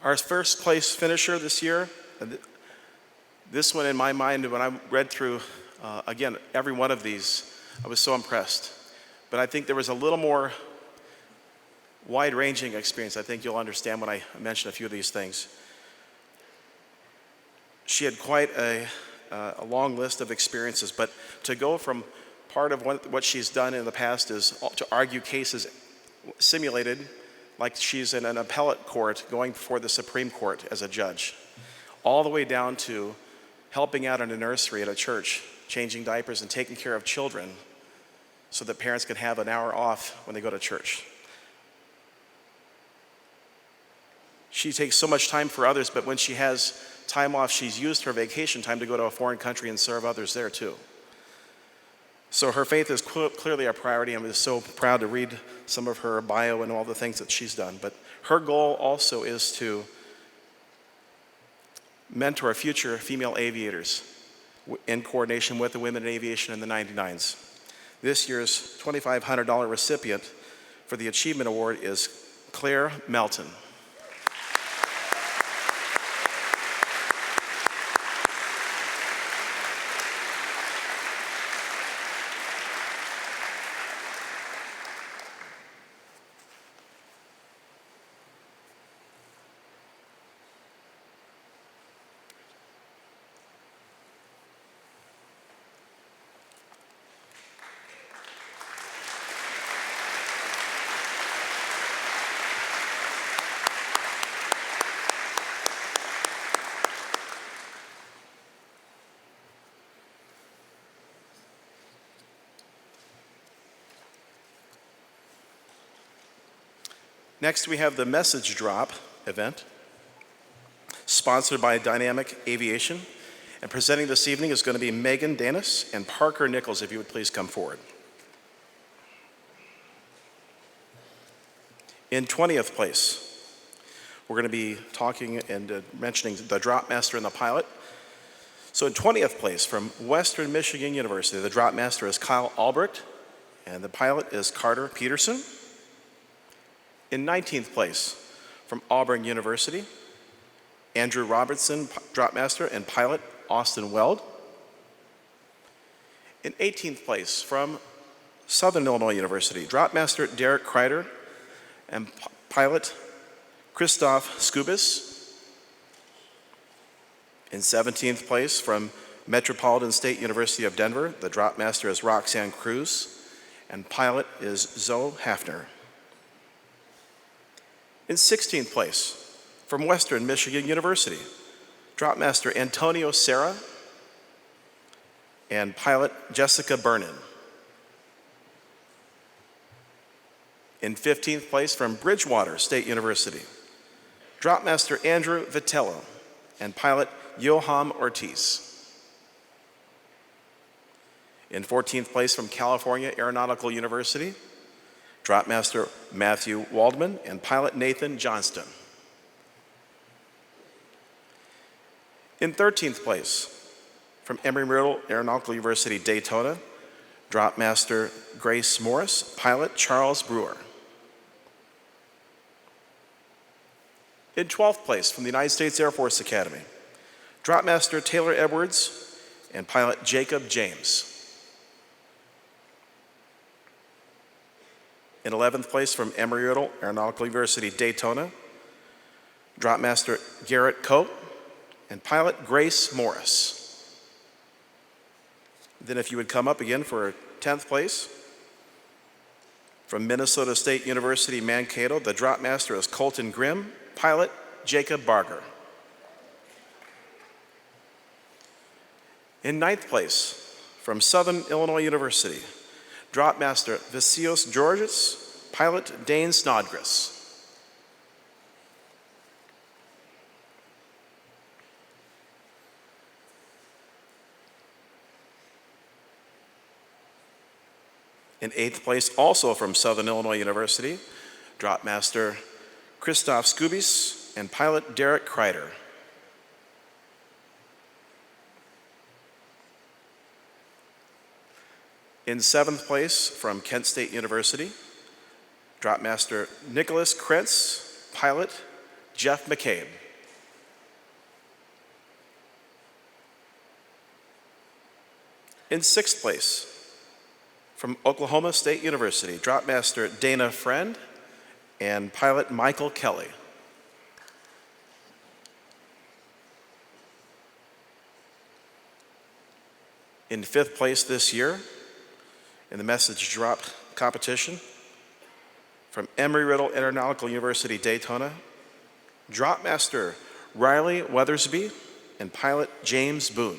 Our first place finisher this year, this one in my mind, when I read through, again, every one of these, I was so impressed. But I think there was a little more wide-ranging experience. I think you'll understand when I mention a few of these things. She had quite a long list of experiences, but to go from part of what she's done in the past is to argue cases simulated like she's in an appellate court going before the Supreme Court as a judge, all the way down to helping out in a nursery at a church, changing diapers and taking care of children so that parents can have an hour off when they go to church. She takes so much time for others, but when she has time off, she's used her vacation time to go to a foreign country and serve others there too. So her faith is clearly a priority. I'm just so proud to read some of her bio and all the things that she's done. But her goal also is to mentor future female aviators in coordination with the Women in Aviation and the 99s. This year's $2,500 recipient for the Achievement Award is Claire Melton. Next, we have the Message Drop event, sponsored by Dynamic Aviation. And presenting this evening is going to be Megan Danis and Parker Nichols, if you would please come forward. In 20th place, we're going to be talking and mentioning the drop master and the pilot. So in 20th place, from Western Michigan University, the drop master is Kyle Albrecht, and the pilot is Carter Peterson. In 19th place, from Auburn University, Andrew Robertson, drop master, and pilot Austin Weld. In 18th place, from Southern Illinois University, Drop Master Derek Kreider and pilot Christoph Skubis. In 17th place, from Metropolitan State University of Denver, the Drop Master is Roxanne Cruz, and pilot is Zoe Hafner. In 16th place, from Western Michigan University, Drop Master Antonio Serra and pilot Jessica Bernin. In 15th place, from Bridgewater State University, Drop Master Andrew Vitello and pilot Johan Ortiz. In 14th place, from California Aeronautical University, Drop Master Matthew Waldman and pilot Nathan Johnston. In 13th place, from Embry-Riddle Aeronautical University, Daytona, Drop Master Grace Morris, pilot Charles Brewer. In 12th place, from the United States Air Force Academy, Drop Master Taylor Edwards and pilot Jacob James. In 11th place, from Embry-Riddle Aeronautical University, Daytona, Drop Master Garrett Cope and pilot Grace Morris. Then if you would come up again for 10th place, from Minnesota State University, Mankato, the Drop Master is Colton Grimm, pilot Jacob Barger. In 9th place, from Southern Illinois University, Drop Master Visios Georges, pilot Dane Snodgrass. In 8th place, also from Southern Illinois University, Drop Master Christoph Skubis and pilot Derek Kreider. In 7th place, from Kent State University, Drop Master Nicholas Krentz, pilot Jeff McCabe. In 6th place, from Oklahoma State University, Drop Master Dana Friend and pilot Michael Kelly. In 5th place this year, in the message drop competition, from Embry-Riddle Aeronautical University, Daytona, Drop Master Riley Weathersby and pilot James Boone.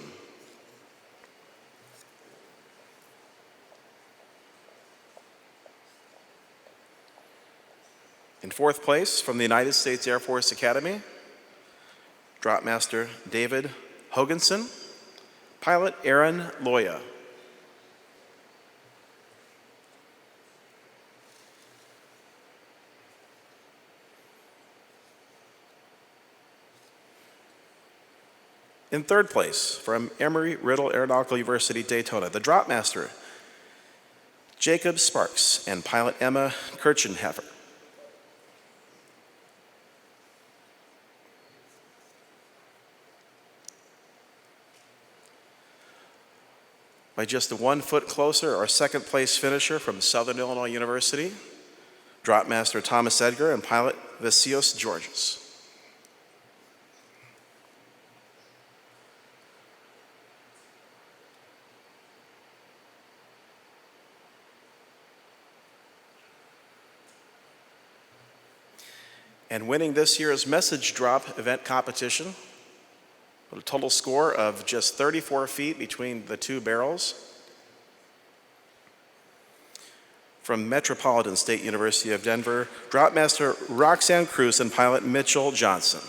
In 4th place, from the United States Air Force Academy, Drop Master David Hoganson, pilot Aaron Loya. In 3rd place, from Embry-Riddle Aeronautical University, Daytona, the Drop Master Jacob Sparks and pilot Emma Kirchenheffer. By just 1 foot closer, our 2nd place finisher from Southern Illinois University, Drop Master Thomas Edgar and pilot Visios Georges. And winning this year's message drop event competition, with a total score of just 34 feet between the two barrels, from Metropolitan State University of Denver, Drop Master Roxanne Cruz and pilot Mitchell Johnson.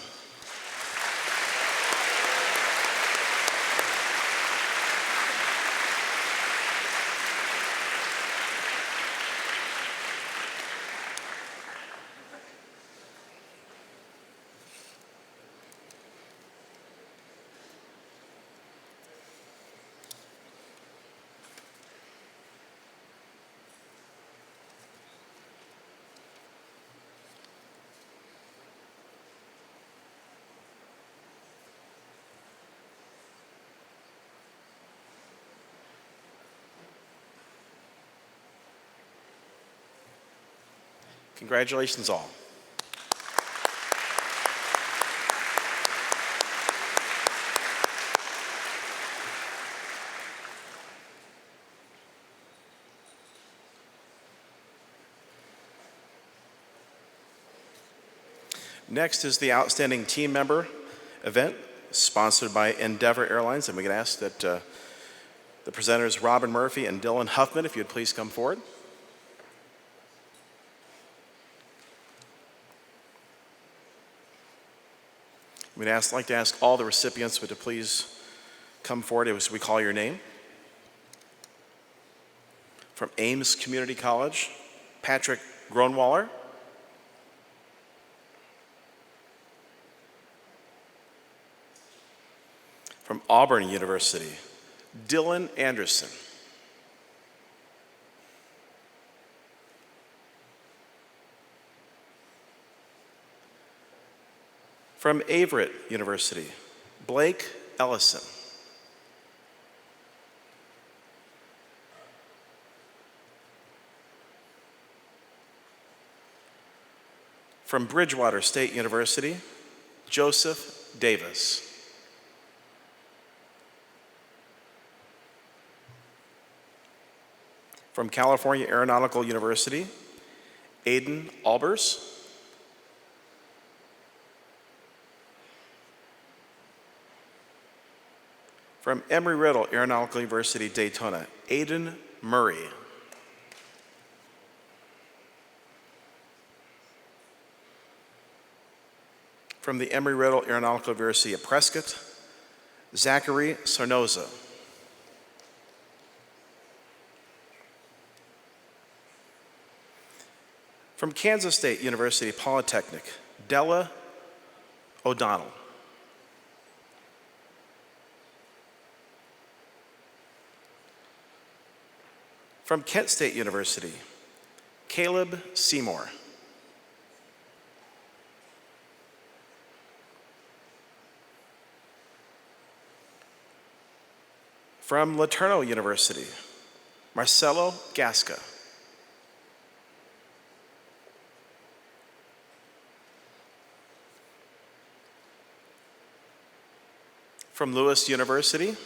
Congratulations all. Next is the Outstanding Team Member event sponsored by Endeavor Airlines, and we can ask that the presenters Robin Murphy and Dylan Huffman, if you'd please come forward. We'd like to ask all the recipients to please come forward as we call your name. From Ames Community College, Patrick Gronwaller. From Auburn University, Dylan Anderson. From Averett University, Blake Ellison. From Bridgewater State University, Joseph Davis. From California Aeronautical University, Aiden Albers. From Embry-Riddle Aeronautical University, Daytona, Aiden Murray. From the Embry-Riddle Aeronautical University at Prescott, Zachary Sarnoza. From Kansas State University Polytechnic, Della O'Donnell. From Kent State University, Caleb Seymour. From Laterno University, Marcelo Gasca. From Lewis University,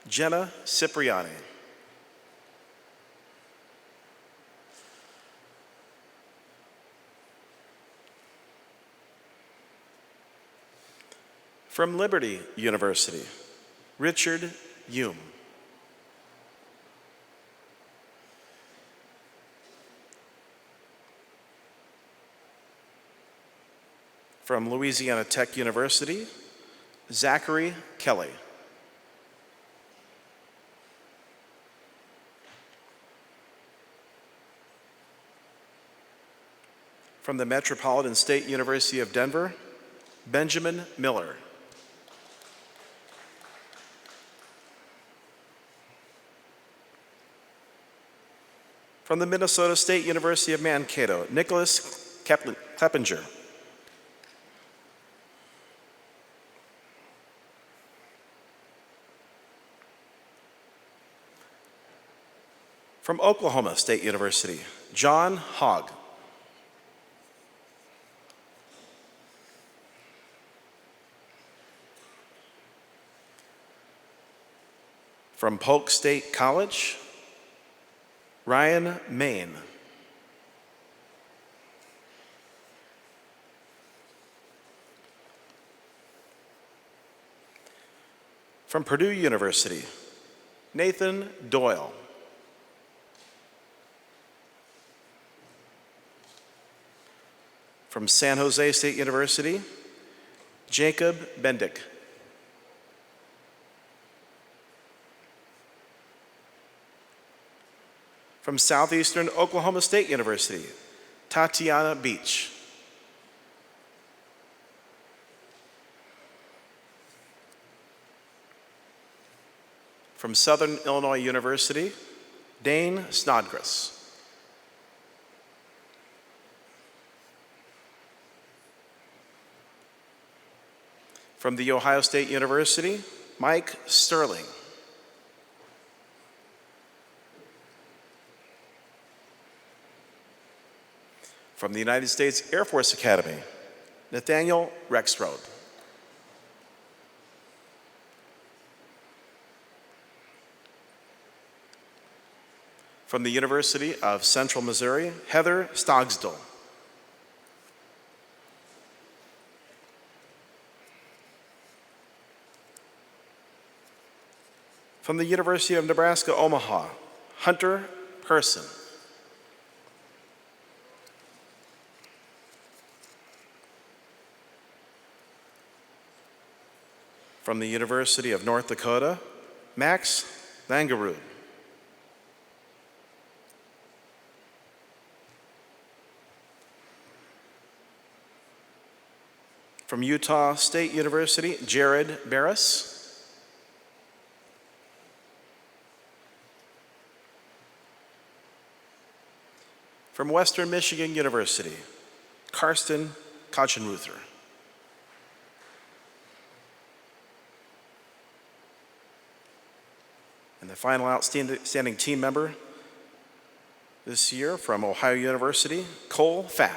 Jenna Cipriani. From Liberty University, Richard Hume. From Louisiana Tech University, Zachary Kelly. From the Metropolitan State University of Denver, Benjamin Miller. From the Minnesota State University of Mankato, Nicholas Kleppinger. From Oklahoma State University, John Hogg. From Polk State College, Ryan Main. From Purdue University, Nathan Doyle. From San Jose State University, Jacob Bendick. From Southeastern Oklahoma State University, Tatiana Beach. From Southern Illinois University, Dane Snodgrass. From The Ohio State University, Mike Sterling. From the United States Air Force Academy, Nathaniel Rexroad. From the University of Central Missouri, Heather Stogsdill. From the University of Nebraska, Omaha, Hunter Person. From the University of North Dakota, Max Langerud. From Utah State University, Jared Barris. From Western Michigan University, Karsten Kachenruther. And the final outstanding team member this year from Ohio University, Cole Fav.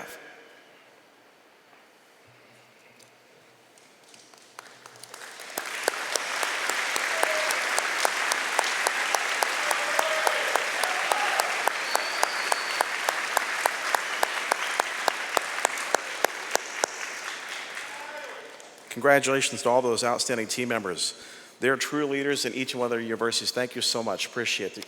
Congratulations to all those outstanding team members. They're true leaders in each and one of their universities. Thank you so much. Appreciate it.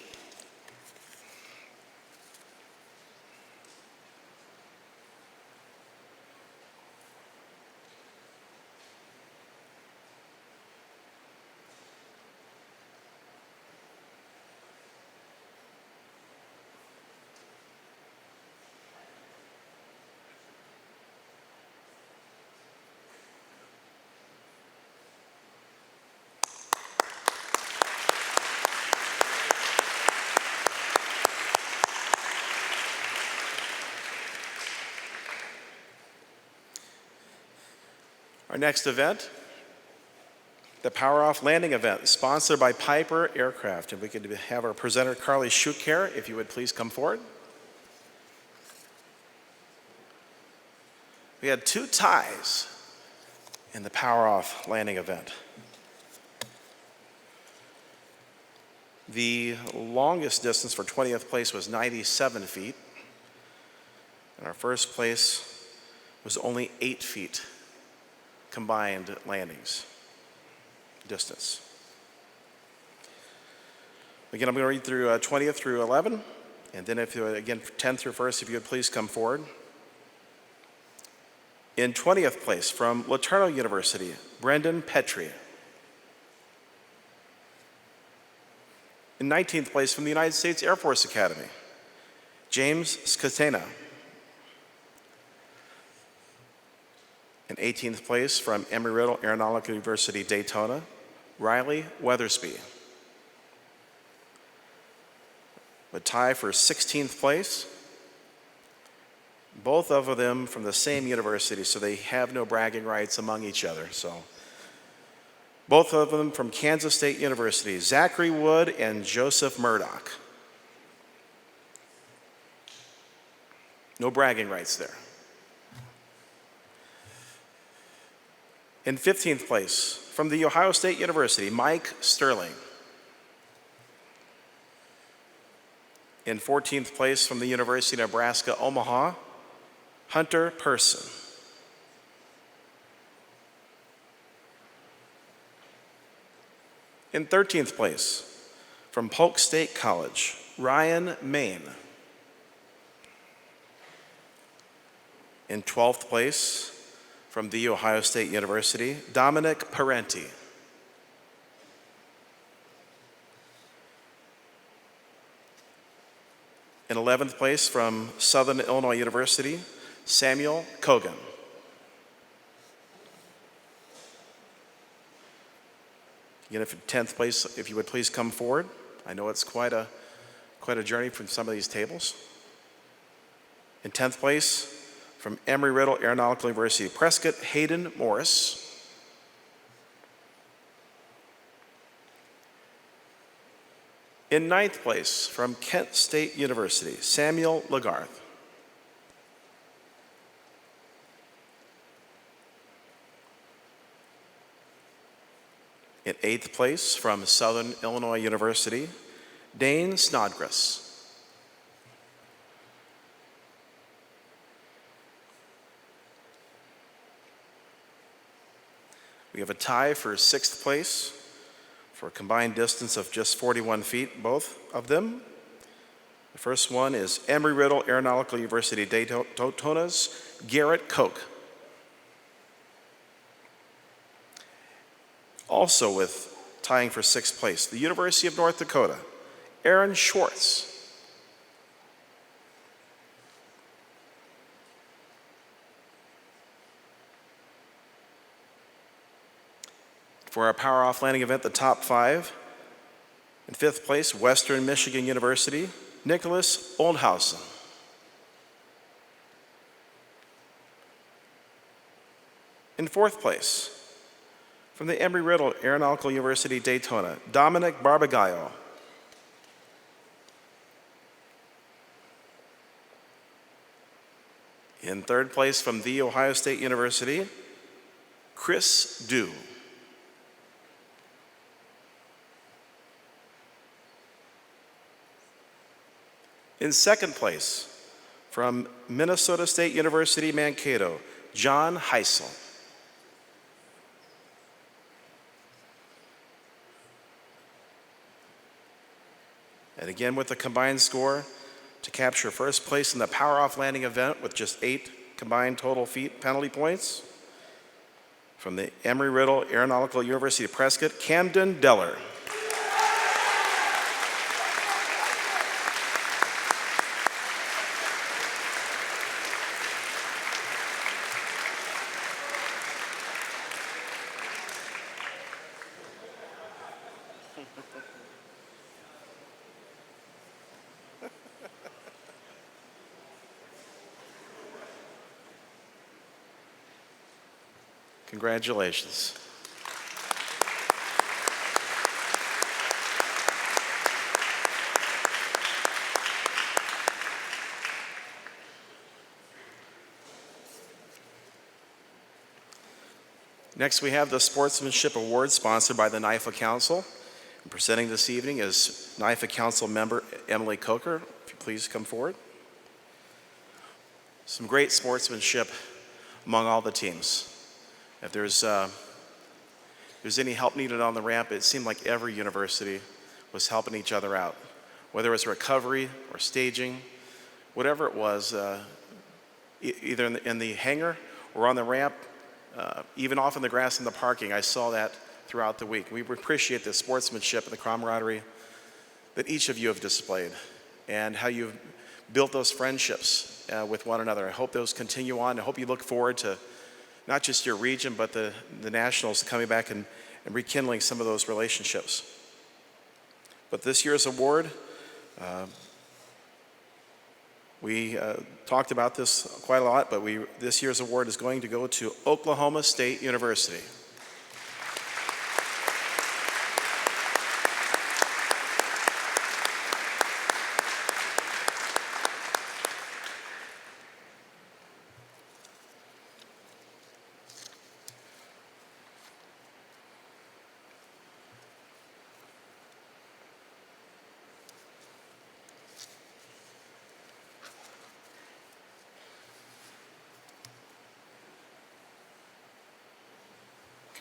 Our next event, the Power Off Landing event, sponsored by Piper Aircraft. And we could have our presenter, Carly Schuker, if you would please come forward. We had 2 ties in the Power Off Landing event. The longest distance for 20th place was 97 feet. And our first place was only 8 feet. Combined landings distance. Again, I'm going to read through 20th through 11, and then if you, again 10th through 1st, if you would please come forward. In 20th place from LeTourneau University, Brendan Petrie. In 19th place from the United States Air Force Academy, James Scatena. In 18th place from Embry-Riddle Aeronautical University, Daytona, Riley Weathersby. A tie for 16th place. Both of them from the same university, so they have no bragging rights among each other. So, both of them from Kansas State University, Zachary Wood and Joseph Murdoch. No bragging rights there. In 15th place, from The Ohio State University, Mike Sterling. In 14th place, from the University of Nebraska, Omaha, Hunter Person. In 13th place, from Polk State College, Ryan Main. In 12th place, from The Ohio State University, Dominic Parenti. In 11th place from Southern Illinois University, Samuel Kogan. Again, if in 10th place, if you would please come forward. I know it's quite a journey from some of these tables. In 10th place, from Embry-Riddle Aeronautical University, Prescott Hayden Morris. In 9th place, from Kent State University, Samuel Lagarth. In 8th place, from Southern Illinois University, Dane Snodgrass. We have a tie for 6th place for a combined distance of just 41 feet, both of them. The first one is Embry-Riddle Aeronautical University Daytona's Garrett Koch. Also with tying for 6th place, the University of North Dakota, Aaron Schwartz. For our Power Off landing event, the top 5. In 5th place, Western Michigan University, Nicholas Oldhausen. In 4th place, from the Embry-Riddle Aeronautical University Daytona, Dominic Barbagallo. In 3rd place, from The Ohio State University, Chris Dew. In 2nd place, from Minnesota State University, Mankato, John Heisel. And again with the combined score to capture 1st place in the Power Off landing event with just 8 combined total feet penalty points. From the Embry-Riddle Aeronautical University Prescott, Camden Deller. Congratulations. Next, we have the Sportsmanship Award sponsored by the NIFA Council. And presenting this evening is NIFA Council member Emily Coker. If you please come forward. Some great sportsmanship among all the teams. If there's any help needed on the ramp, it seemed like every university was helping each other out. Whether it was recovery or staging, whatever it was, either in the hangar or on the ramp, even off in the grass in the parking, I saw that throughout the week. We appreciate the sportsmanship and the camaraderie that each of you have displayed and how you've built those friendships with one another. I hope those continue on. I hope you look forward to not just your region, but the nationals coming back and rekindling some of those relationships. But this year's award, we talked about this quite a lot, but this year's award is going to go to Oklahoma State University.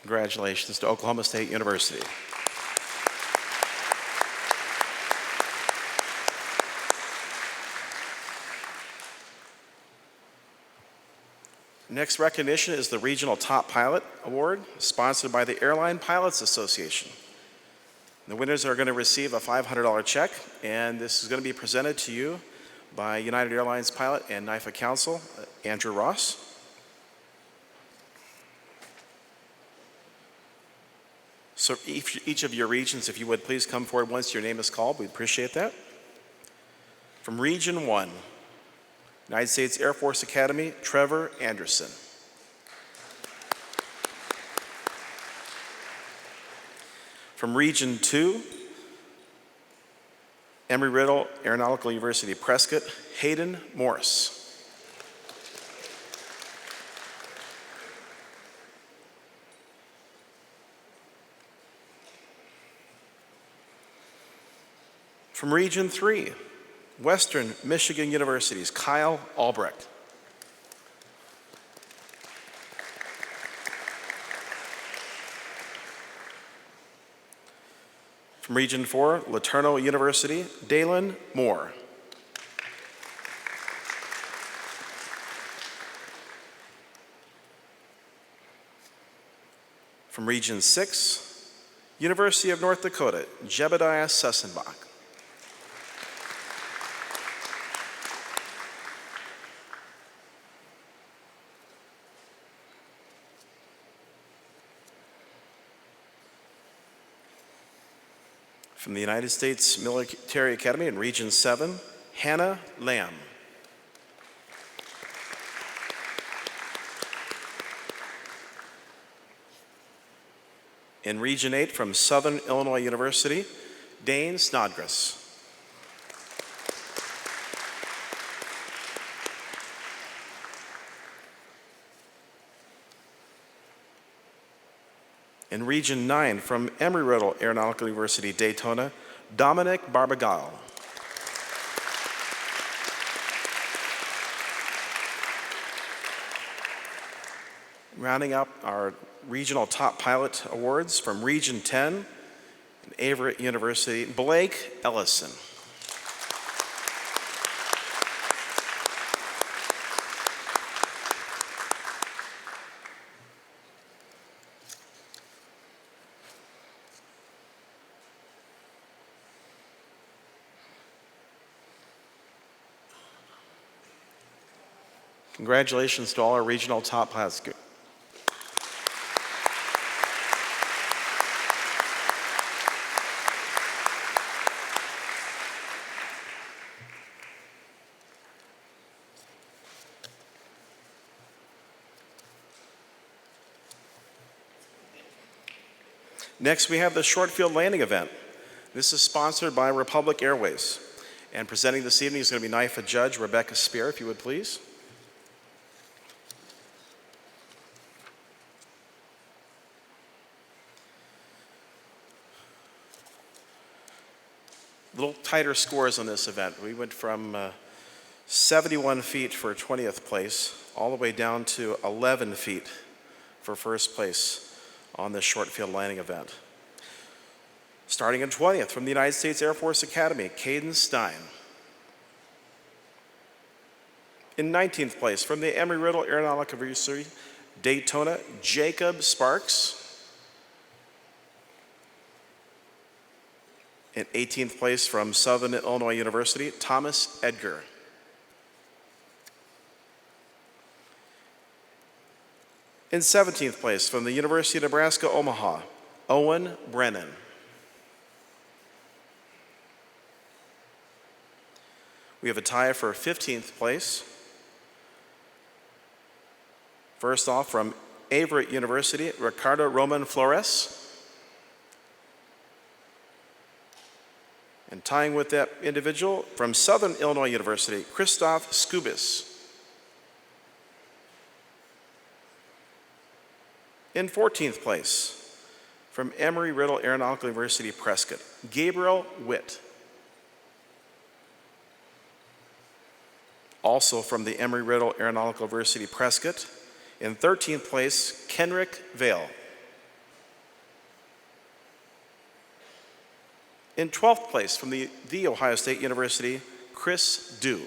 Congratulations to Oklahoma State University. Next recognition is the Regional Top Pilot Award, sponsored by the Airline Pilots Association. The winners are going to receive a $500 check, and this is going to be presented to you by United Airlines pilot and NIFA counsel, Andrew Ross. So each of your regions, if you would please come forward once your name is called, we'd appreciate that. From Region 1, United States Air Force Academy, Trevor Anderson. From Region 2, Embry-Riddle Aeronautical University Prescott, Hayden Morris. From Region 3, Western Michigan University's Kyle Albrecht. From Region 4, Laterno University, Dalen Moore. From Region 6, University of North Dakota, Jebediah Sessenbach. From the United States Military Academy in Region 7, Hannah Lamb. In Region 8 from Southern Illinois University, Dane Snodgrass. In Region 9 from Embry-Riddle Aeronautical University, Daytona, Dominic Barbagal. Rounding up our regional top pilot awards from Region 10, Averett University, Blake Ellison. Congratulations to all our regional top pilots. Next, we have the short field landing event. This is sponsored by Republic Airways. And presenting this evening is going to be NIFA Judge Rebecca Spear, if you would please. A little tighter scores on this event. We went from 71 feet for 20th place all the way down to 11 feet for first place on this short field landing event. Starting in 20th from the United States Air Force Academy, Caden Stein. In 19th place from the Embry-Riddle Aeronautical University, Daytona, Jacob Sparks. In 18th place from Southern Illinois University, Thomas Edgar. In 17th place from the University of Nebraska, Omaha, Owen Brennan. We have a tie for 15th place. First off, from Averett University, Ricardo Roman Flores. And tying with that individual, from Southern Illinois University, Christoph Skubis. In 14th place, from Embry-Riddle Aeronautical University, Prescott, Gabriel Witt. Also from the Embry-Riddle Aeronautical University, Prescott, in 13th place, Kenrick Vale. In 12th place, from the Ohio State University, Chris Dew.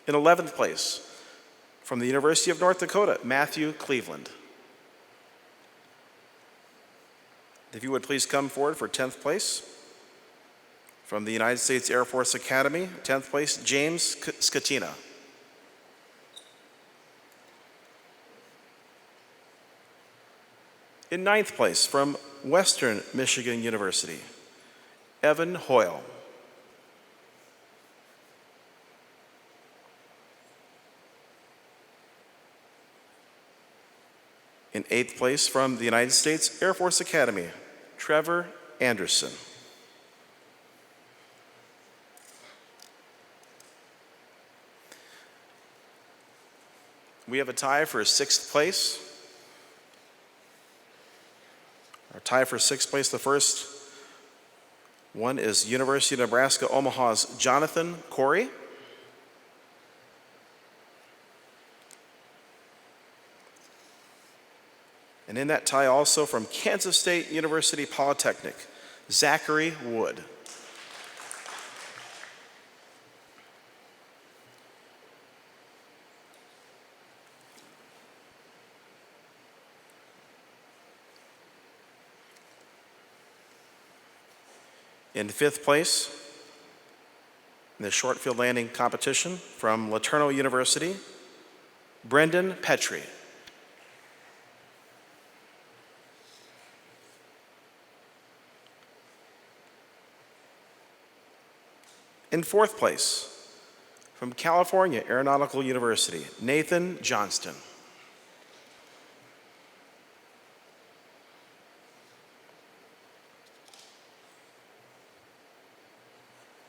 In 11th place, from the University of North Dakota, Matthew Cleveland. If you would please come forward for 10th place. From the United States Air Force Academy, 10th place, James Scatina. In 9th place, from Western Michigan University, Evan Hoyle. In 8th place, from the United States Air Force Academy, Trevor Anderson. We have a tie for 6th place. Our tie for sixth place, the first one is University of Nebraska Omaha's Jonathan Corey. And in that tie also from Kansas State University Polytechnic, Zachary Wood. In fifth place, in the short field landing competition from LeTourneau University, Brendan Petrie. In fourth place, from California Aeronautical University, Nathan Johnston.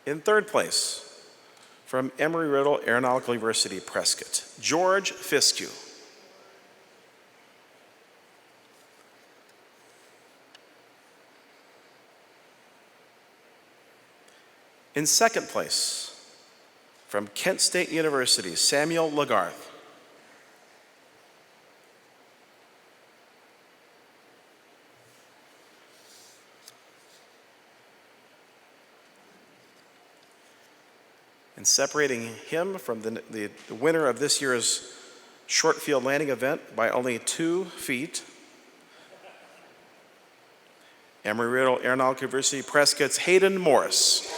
In third place, from Embry-Riddle Aeronautical University, Prescott, George Fiskew. In second place, from Kent State University, Samuel Lagarth. And separating him from the winner of this year's short field landing event by only 2 feet, Embry-Riddle Aeronautical University, Prescott's Hayden Morris.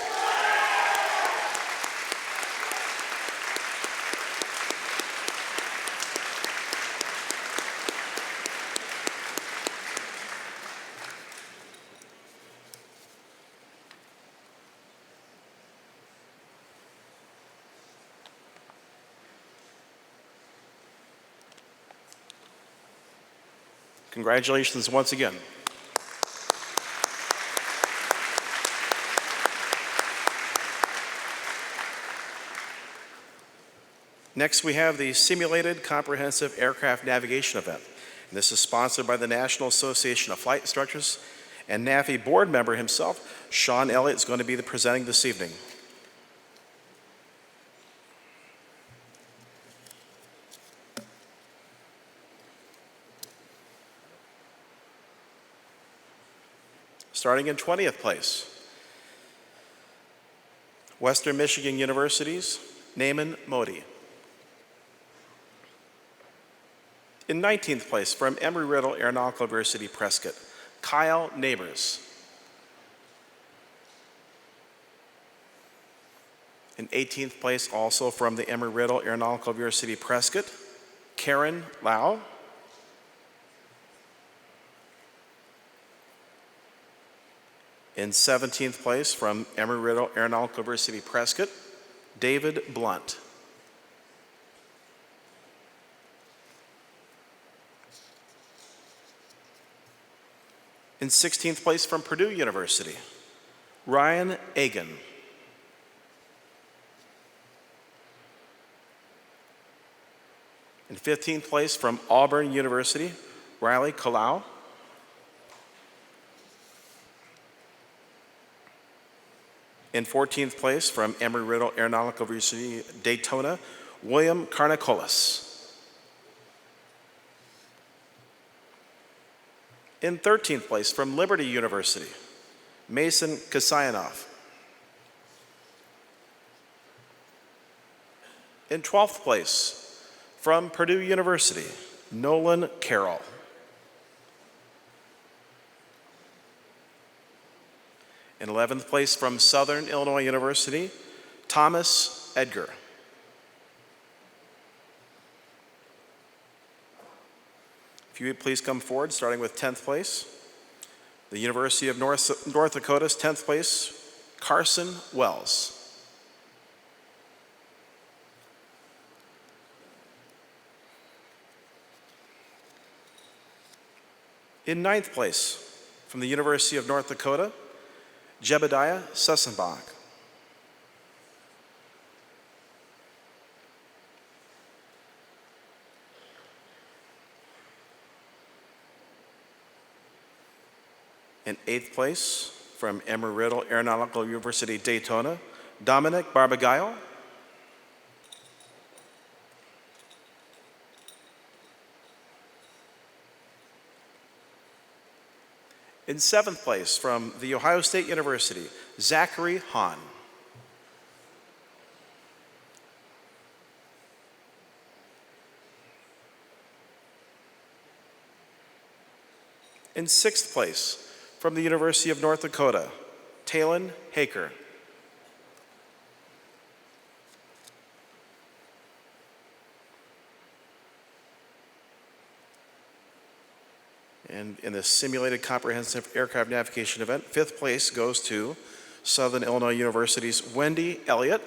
Congratulations once again. Next, we have the Simulated Comprehensive Aircraft Navigation event. And this is sponsored by the National Association of Flight Instructors, and NAFI board member himself, Sean Elliott, is going to be presenting this evening. Starting in 20th place, Western Michigan University's Naaman Modi. In 19th place, from Embry-Riddle Aeronautical University, Prescott, Kyle Neighbors. In 18th place, also from the Embry-Riddle Aeronautical University, Prescott, Karen Lau. In 17th place, from Embry-Riddle Aeronautical University, Prescott, David Blunt. In 16th place, from Purdue University, Ryan Agan. In 15th place, from Auburn University, Riley Kalau. In 14th place, from Embry-Riddle Aeronautical University, Daytona, William Karnakolas. In 13th place, from Liberty University, Mason Kasayanov. In 12th place, from Purdue University, Nolan Carroll. In 11th place, from Southern Illinois University, Thomas Edgar. If you would please come forward, starting with 10th place. The University of North Dakota's 10th place, Carson Wells. In 9th place, from the University of North Dakota, Jebediah Sessenbach. In 8th place, from Embry-Riddle Aeronautical University, Daytona, Dominic Barbagaio. In 7th place, from The Ohio State University, Zachary Hahn. In 6th place, from the University of North Dakota, Talon Haker. And in the simulated comprehensive aircraft navigation event, 5th place goes to Southern Illinois University's Wendy Elliott.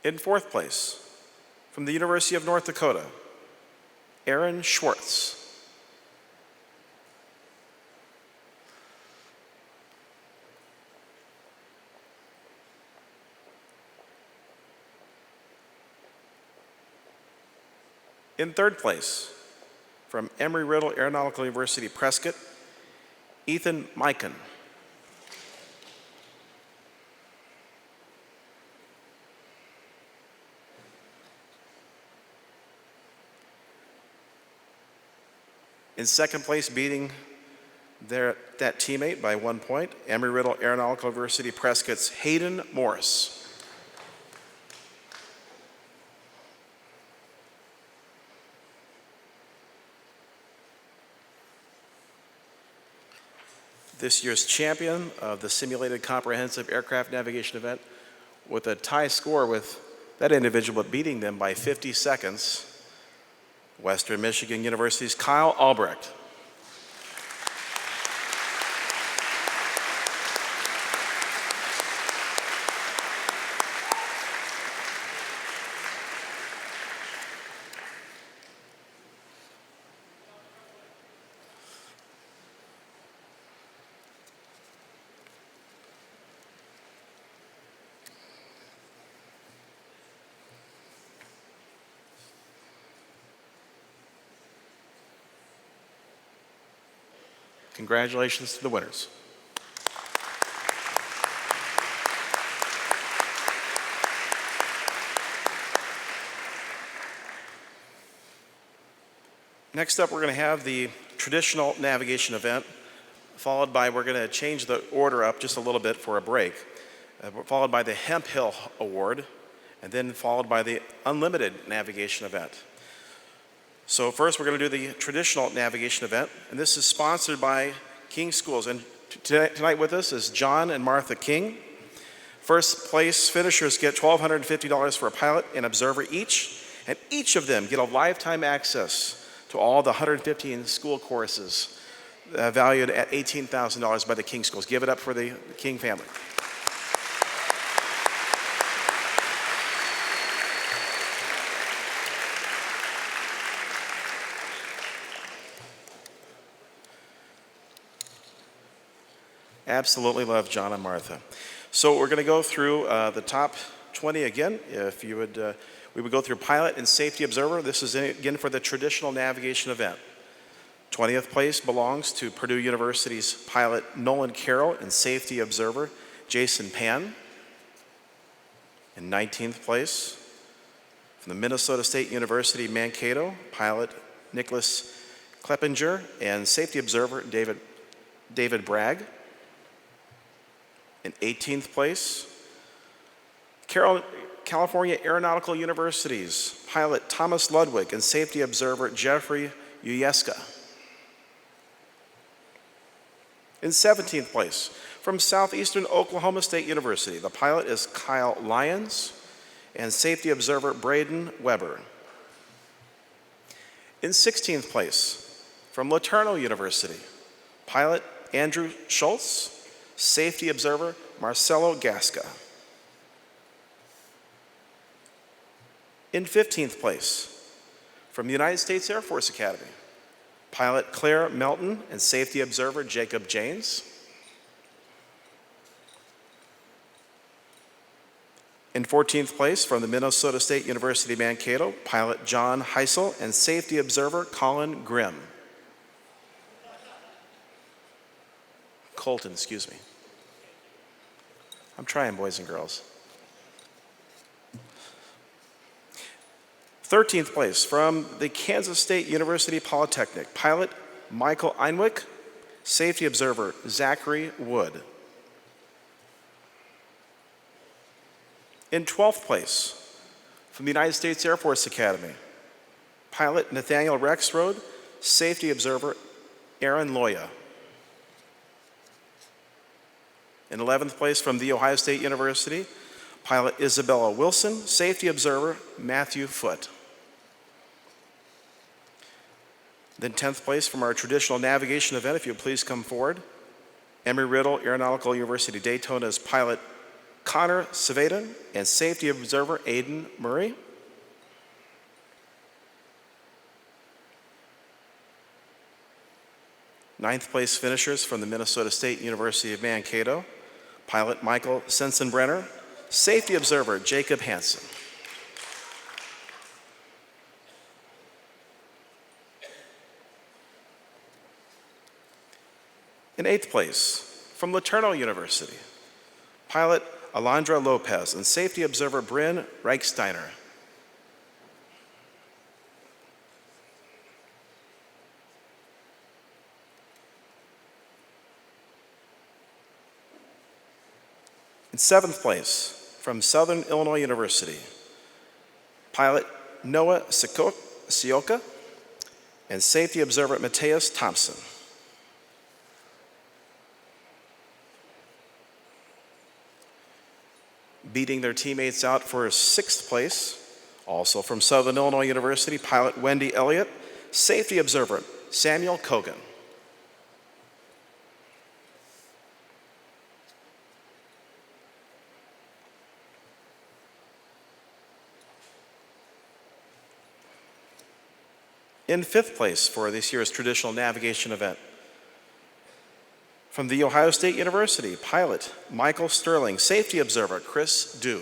In 4th place, from the University of North Dakota, Aaron Schwartz. In 3rd place, from Embry-Riddle Aeronautical University, Prescott, Ethan Mikan. In 2nd place, beating that teammate by 1 point, Embry-Riddle Aeronautical University, Prescott's Hayden Morris. This year's champion of the simulated comprehensive aircraft navigation event with a tie score with that individual, but beating them by 50 seconds, Western Michigan University's Kyle Albrecht. Congratulations to the winners. Next up, we're going to have the traditional navigation event, followed by, we're going to change the order up just a little bit for a break, followed by the Hemp Hill Award, and then followed by the Unlimited Navigation event. So first, we're going to do the traditional navigation event, and this is sponsored by King Schools. And tonight with us is John and Martha King. First place finishers get $1,250 for a pilot and observer each, and each of them get a lifetime access to all the 115 school courses valued at $18,000 by the King Schools. Give it up for the King family. Absolutely love John and Martha. So we're going to go through the top 20 again. If you would, we would go through pilot and safety observer. This is again for the traditional navigation event. 20th place belongs to Purdue University's pilot Nolan Carroll and safety observer Jason Pan. In 19th place, from the Minnesota State University Mankato, pilot Nicholas Kleppinger and safety observer David Bragg. In 18th place, California Aeronautical University's pilot Thomas Ludwig and safety observer Jeffrey Uyeska. In 17th place, from Southeastern Oklahoma State University, the pilot is Kyle Lyons and safety observer Braden Weber. In 16th place, from LeTourneau University, pilot Andrew Schultz, safety observer Marcelo Gasca. In 15th place, from the United States Air Force Academy, pilot Claire Melton and safety observer Jacob Janes. In 14th place, from the Minnesota State University Mankato, pilot John Heisel and safety observer Colin Grimm. Colton, excuse me. I'm trying, boys and girls. 13th place, from the Kansas State University Polytechnic, pilot Michael Einwick, safety observer Zachary Wood. In 12th place, from the United States Air Force Academy, pilot Nathaniel Rexroad, safety observer Aaron Loya. In 11th place, from The Ohio State University, pilot Isabella Wilson, safety observer Matthew Foote. Then 10th place, from our traditional navigation event, if you'll please come forward, Embry-Riddle Aeronautical University Daytona's pilot Connor Saveda and safety observer Aiden Murray. Ninth place finishers from the Minnesota State University of Mankato, pilot Michael Sensenbrenner, safety observer Jacob Hansen. In 8th place, from LeTourneau University, pilot Alondra Lopez and safety observer Bryn Reichsteiner. In 7th place, from Southern Illinois University, pilot Noah Sioka and safety observer Mateus Thompson. Beating their teammates out for 6th place, also from Southern Illinois University, pilot Wendy Elliott, safety observer Samuel Kogan. In 5th place for this year's traditional navigation event, from The Ohio State University, pilot Michael Sterling, safety observer Chris Dew.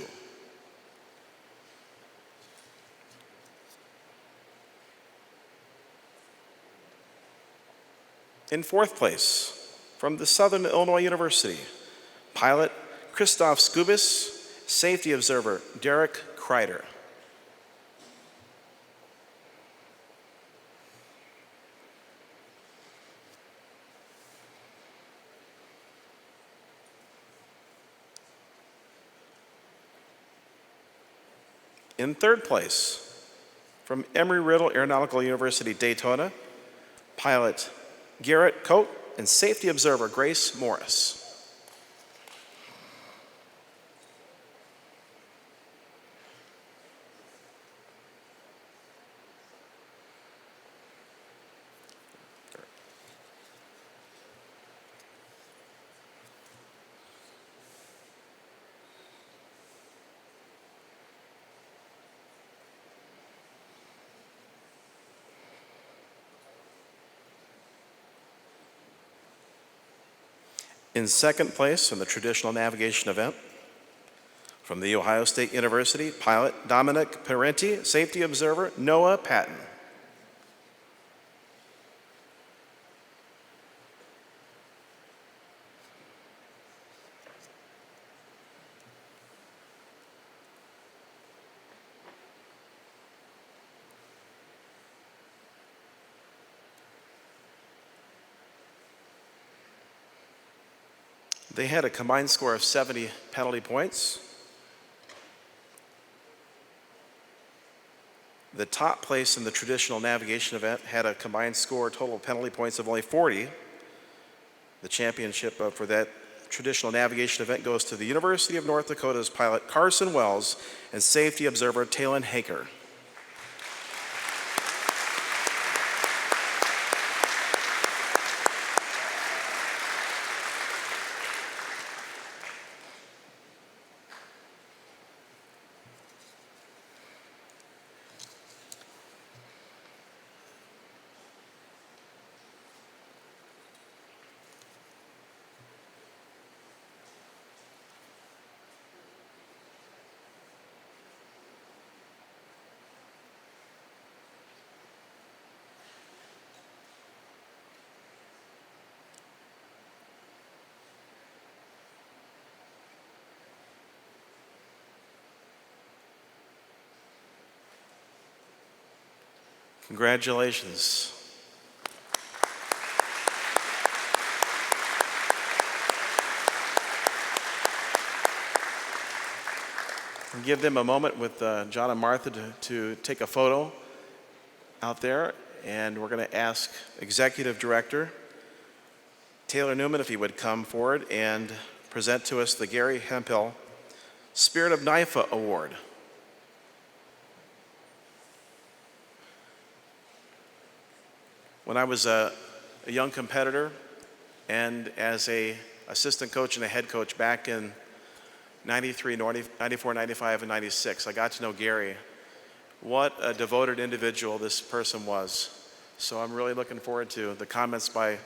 In 4th place, from the Southern Illinois University, pilot Christoph Skubis, safety observer Derek Kreider. In 3rd place, from Embry-Riddle Aeronautical University Daytona, pilot Garrett Coate and safety observer Grace Morris. In 2nd place in the traditional navigation event, from The Ohio State University, pilot Dominic Parenti, safety observer Noah Patton. They had a combined score of 70 penalty points. The top place in the traditional navigation event had a combined score total penalty points of only 40. The championship for that traditional navigation event goes to the University of North Dakota's pilot Carson Wells and safety observer Talon Haker. Congratulations. We'll give them a moment with John and Martha to take a photo out there, and we're going to ask Executive Director Taylor Newman if he would come forward and present to us the Gary Hemphill Spirit of NIFA Award. When I was a young competitor and as a assistant coach and a head coach back in 93, 94, 95, and 96, I got to know Gary. What a devoted individual this person was. So I'm really looking forward to the comments by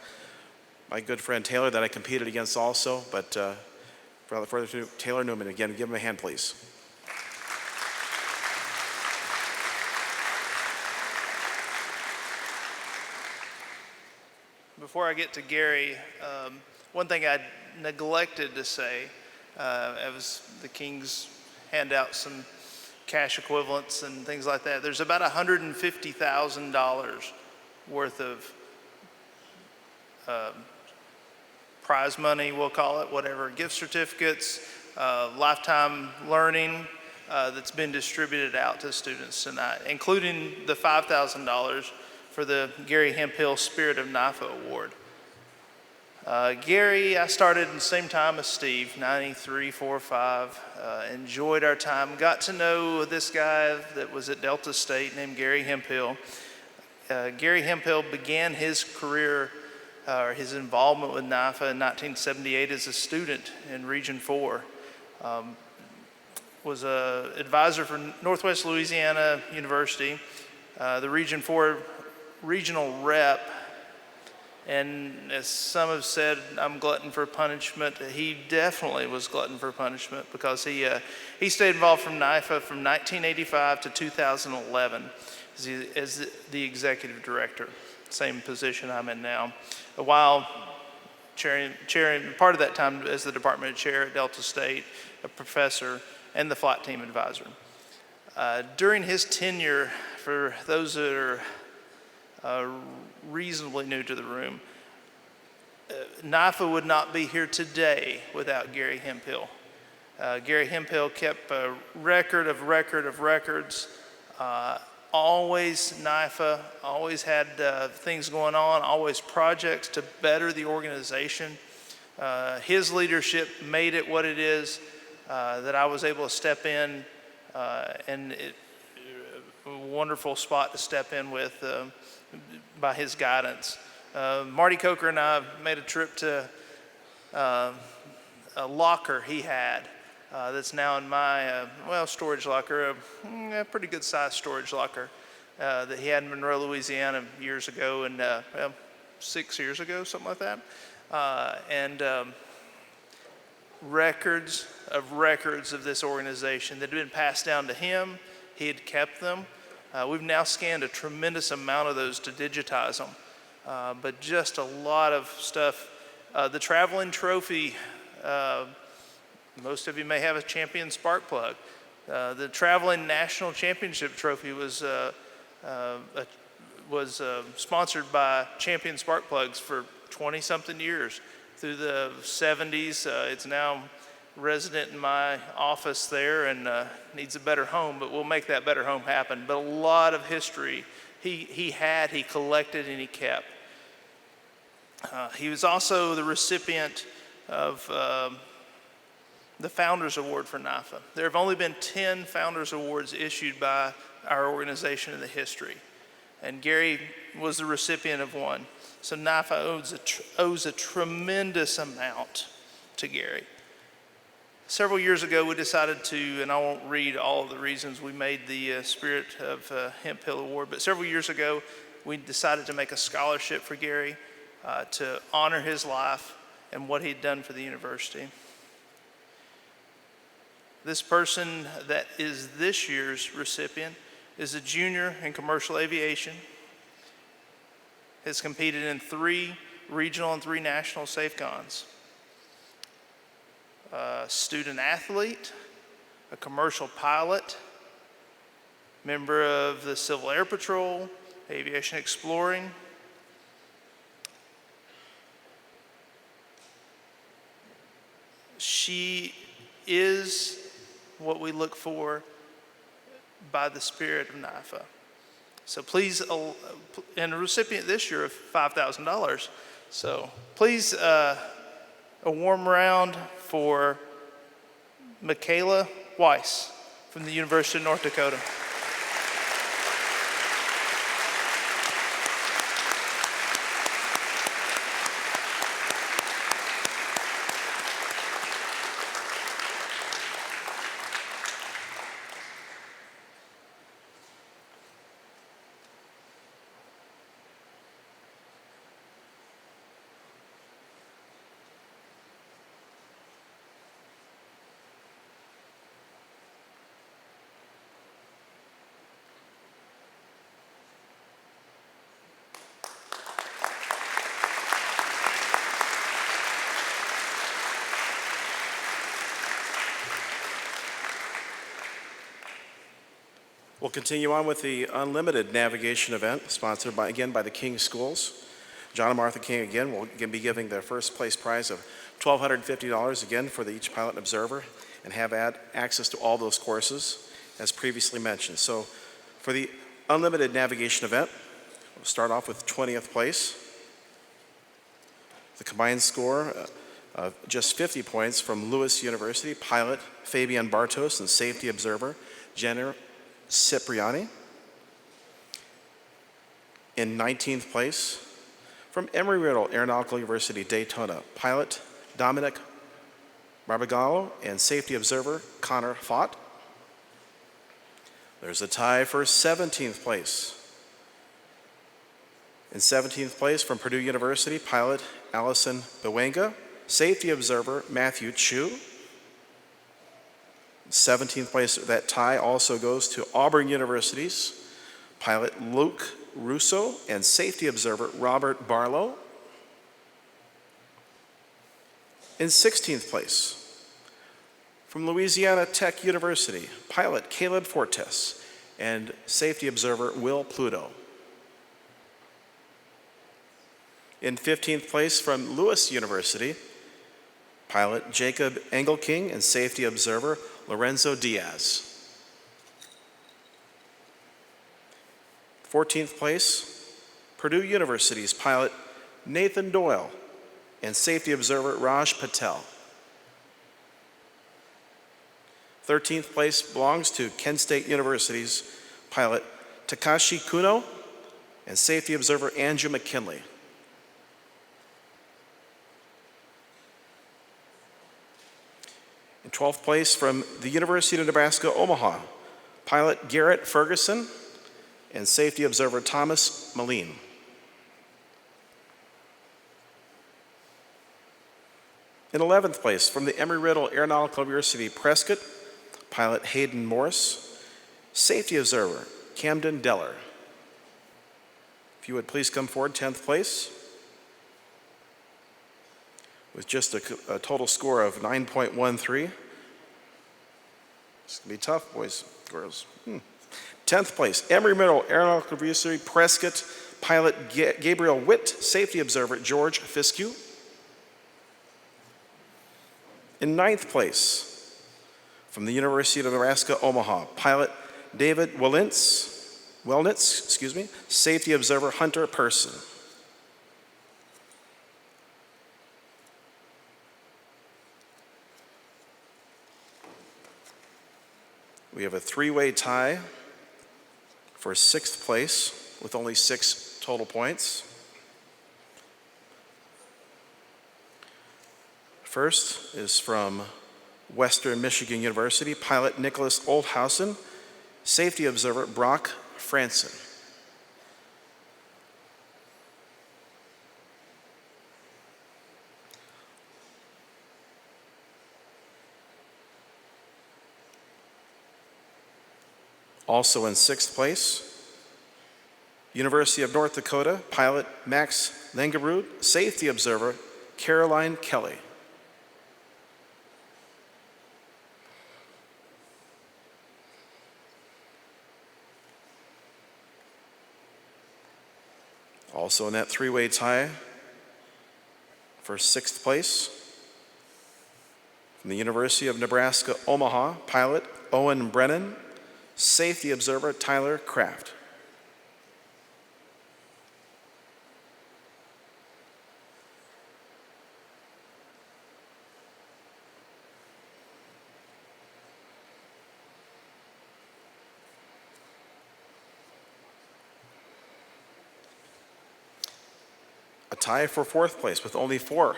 my good friend Taylor that I competed against also. But without further ado, Taylor Newman, again, give him a hand, please. Before I get to Gary, one thing I neglected to say, as the Kings hand out some cash equivalents and things like that, there's about $150,000 worth of prize money, we'll call it, whatever, gift certificates, lifetime learning that's been distributed out to students tonight, including the $5,000 for the Gary Hemphill Spirit of NIFA Award. Gary, I started in the same time as Steve, 93, 4, 5. Enjoyed our time. Got to know this guy that was at Delta State named Gary Hemphill. Gary Hemphill began his career, or his involvement with NIFA in 1978 as a student in Region 4. Was an advisor for Northwest Louisiana University, the Region 4 regional rep. And as some have said, I'm glutton for punishment. He definitely was glutton for punishment because he stayed involved from NIFA from 1985 to 2011 as the executive director, same position I'm in now. While chairing part of that time as the department chair at Delta State, a professor, and the flight team advisor. During his tenure, for those that are reasonably new to the room, NIFA would not be here today without Gary Hemphill. Gary Hemphill kept a record of records. Always NIFA, always had things going on, always projects to better the organization. His leadership made it what it is, that I was able to step in, and a wonderful spot to step in with by his guidance. Marty Coker and I made a trip to a locker he had that's now in my, storage locker, a pretty good sized storage locker that he had in Monroe, Louisiana years ago, and 6 years ago, something like that. And records of this organization that had been passed down to him. He had kept them. We've now scanned a tremendous amount of those to digitize them, but just a lot of stuff. The traveling trophy, most of you may have a champion spark plug. The traveling national championship trophy was sponsored by Champion Spark Plugs for 20-something years. Through the 70s, it's now resident in my office there and needs a better home, but we'll make that better home happen. But a lot of history he collected, and he kept. He was also the recipient of the Founders Award for NIFA. There have only been 10 Founders Awards issued by our organization in the history, and Gary was the recipient of one. So NIFA owes a tremendous amount to Gary. Several years ago, we decided to, and I won't read all of the reasons we made the Spirit of Hemphill Award, but several years ago, we decided to make a scholarship for Gary to honor his life and what he'd done for the university. This person that is this year's recipient is a junior in commercial aviation, has competed in 3 regional and 3 national SAFECONs. A student athlete, a commercial pilot, member of the Civil Air Patrol, aviation exploring. She is what we look for by the Spirit of NIFA. So please, and a recipient this year of $5,000. So please, a warm round for Michaela Weiss from the University of North Dakota. We'll continue on with the Unlimited Navigation event, sponsored again by the King Schools. John and Martha King again will be giving the first place prize of $1,250 again for each pilot and observer, and have access to all those courses as previously mentioned. So for the Unlimited Navigation event, we'll start off with 20th place. The combined score of just 50 points from Lewis University, pilot Fabian Bartos and safety observer Jenner Cipriani. In 19th place, from Embry-Riddle Aeronautical University, Daytona, pilot Dominic Barbagallo and safety observer Connor Fott. There's a tie for 17th place. In 17th place, from Purdue University, pilot Allison Bewenga, safety observer Matthew Chu. 17th place, that tie also goes to Auburn University's pilot Luke Russo and safety observer Robert Barlow. In 16th place, from Louisiana Tech University, pilot Caleb Fortes and safety observer Will Pluto. In 15th place, from Lewis University, pilot Jacob Engelking and safety observer Lorenzo Diaz. 14th place, Purdue University's pilot Nathan Doyle and safety observer Raj Patel. 13th place belongs to Kent State University's pilot Takashi Kuno and safety observer Andrew McKinley. In 12th place, from the University of Nebraska, Omaha, pilot Garrett Ferguson and safety observer Thomas Moline. In 11th place, from the Embry-Riddle Aeronautical University, Prescott, pilot Hayden Morris, safety observer Camden Deller. If you would please come forward, 10th place, with just a total score of 9.13. It's gonna be tough, boys, girls. 10th place, Embry-Riddle Aeronautical University, Prescott, pilot Gabriel Witt, safety observer George Fiskew. In 9th place, from the University of Nebraska, Omaha, pilot David Wellnitz, safety observer Hunter Person. We have a three-way tie for 6th place with only 6 total points. First is from Western Michigan University, pilot Nicholas Oldhausen, safety observer Brock Franson. Also in 6th place, University of North Dakota, pilot Max Langerud, safety observer Caroline Kelly. Also in that three-way tie for 6th place, from the University of Nebraska, Omaha, pilot Owen Brennan, safety observer Tyler Kraft. A tie for 4th place with only 4,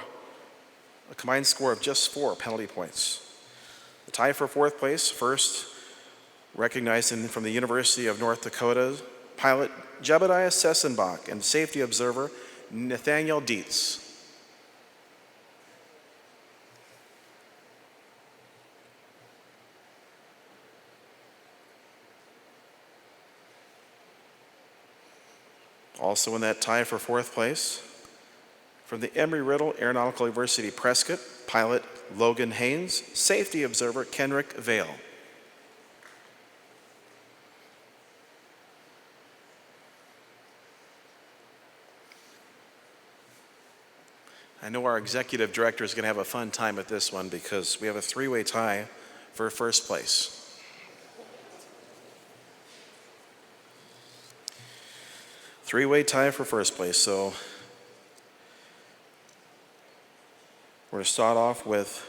a combined score of just 4 penalty points. The tie for 4th place, first recognized from the University of North Dakota, pilot Jebediah Sessenbach and safety observer Nathaniel Dietz. Also in that tie for 4th place, from the Embry-Riddle Aeronautical University Prescott, pilot Logan Haynes, safety observer Kenrick Vale. I know our executive director is going to have a fun time at this one because we have a three-way tie for 1st place. Three-way tie for 1st place, so we're going to start off with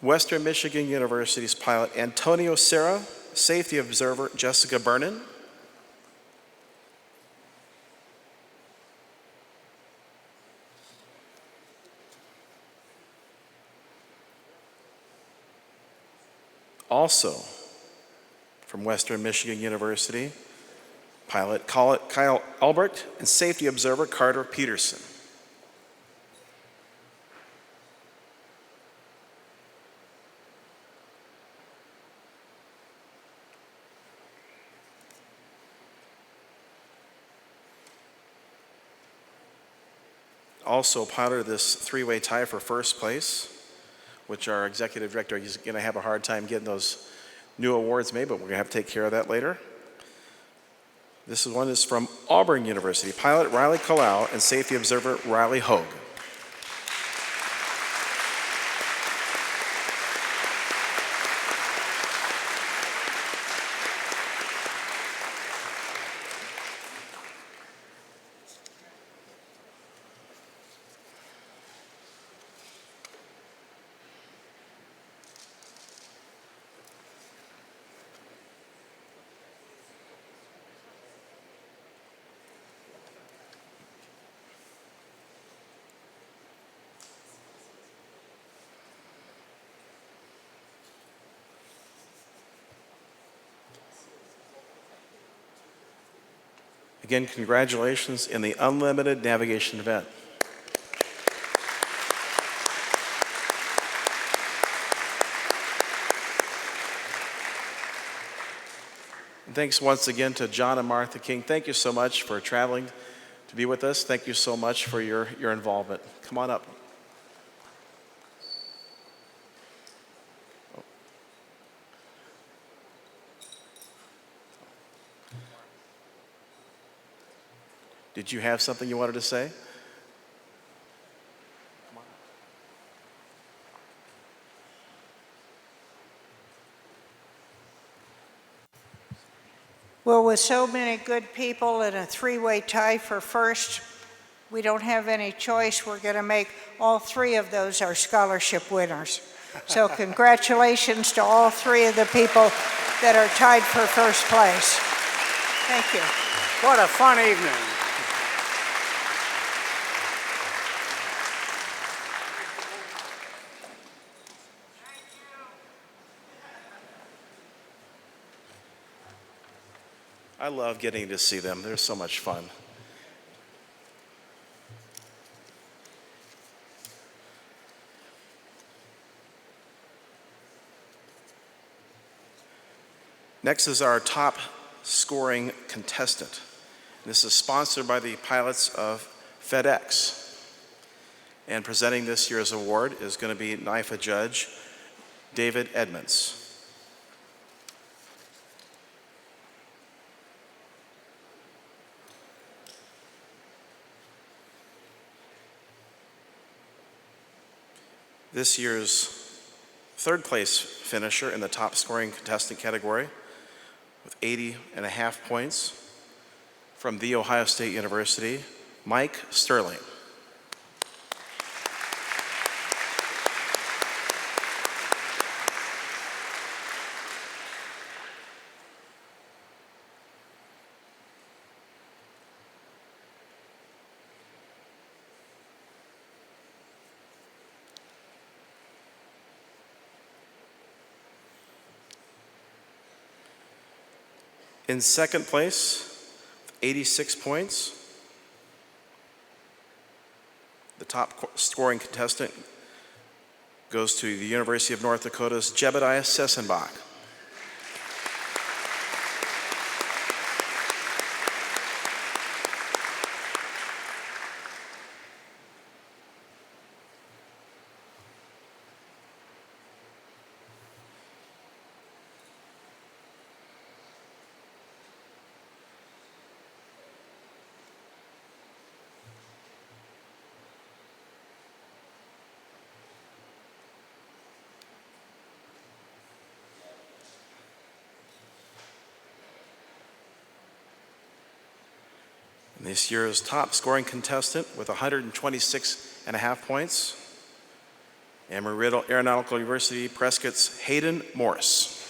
Western Michigan University's pilot Antonio Serra, safety observer Jessica Bernan. Also from Western Michigan University, pilot Kyle Albrecht and safety observer Carter Peterson. Also piloted this three-way tie for 1st place, which our executive director is going to have a hard time getting those new awards made, but we're going to have to take care of that later. This one is from Auburn University, pilot Riley Kalau and safety observer Riley Hogue. Again, congratulations in the unlimited navigation event. And thanks once again to John and Martha King. Thank you so much for traveling to be with us. Thank you so much for your involvement. Come on up. Did you have something you wanted to say? Well, with so many good people and a three-way tie for 1st, we don't have any choice. We're going to make all 3 of those our scholarship winners. So congratulations to all 3 of the people that are tied for 1st place. Thank you. What a fun evening. I love getting to see them. They're so much fun. Next is our top scoring contestant. This is sponsored by the pilots of FedEx. And presenting this year's award is going to be NIFA judge David Edmonds. This year's third place finisher in the top scoring contestant category with 80.5 points from The Ohio State University, Mike Sterling. In second place, 86 points, the top scoring contestant goes to the University of North Dakota's Jebediah Sessenbach. This year's top scoring contestant with 126.5 points, Embry-Riddle Aeronautical University Prescott's Hayden Morse.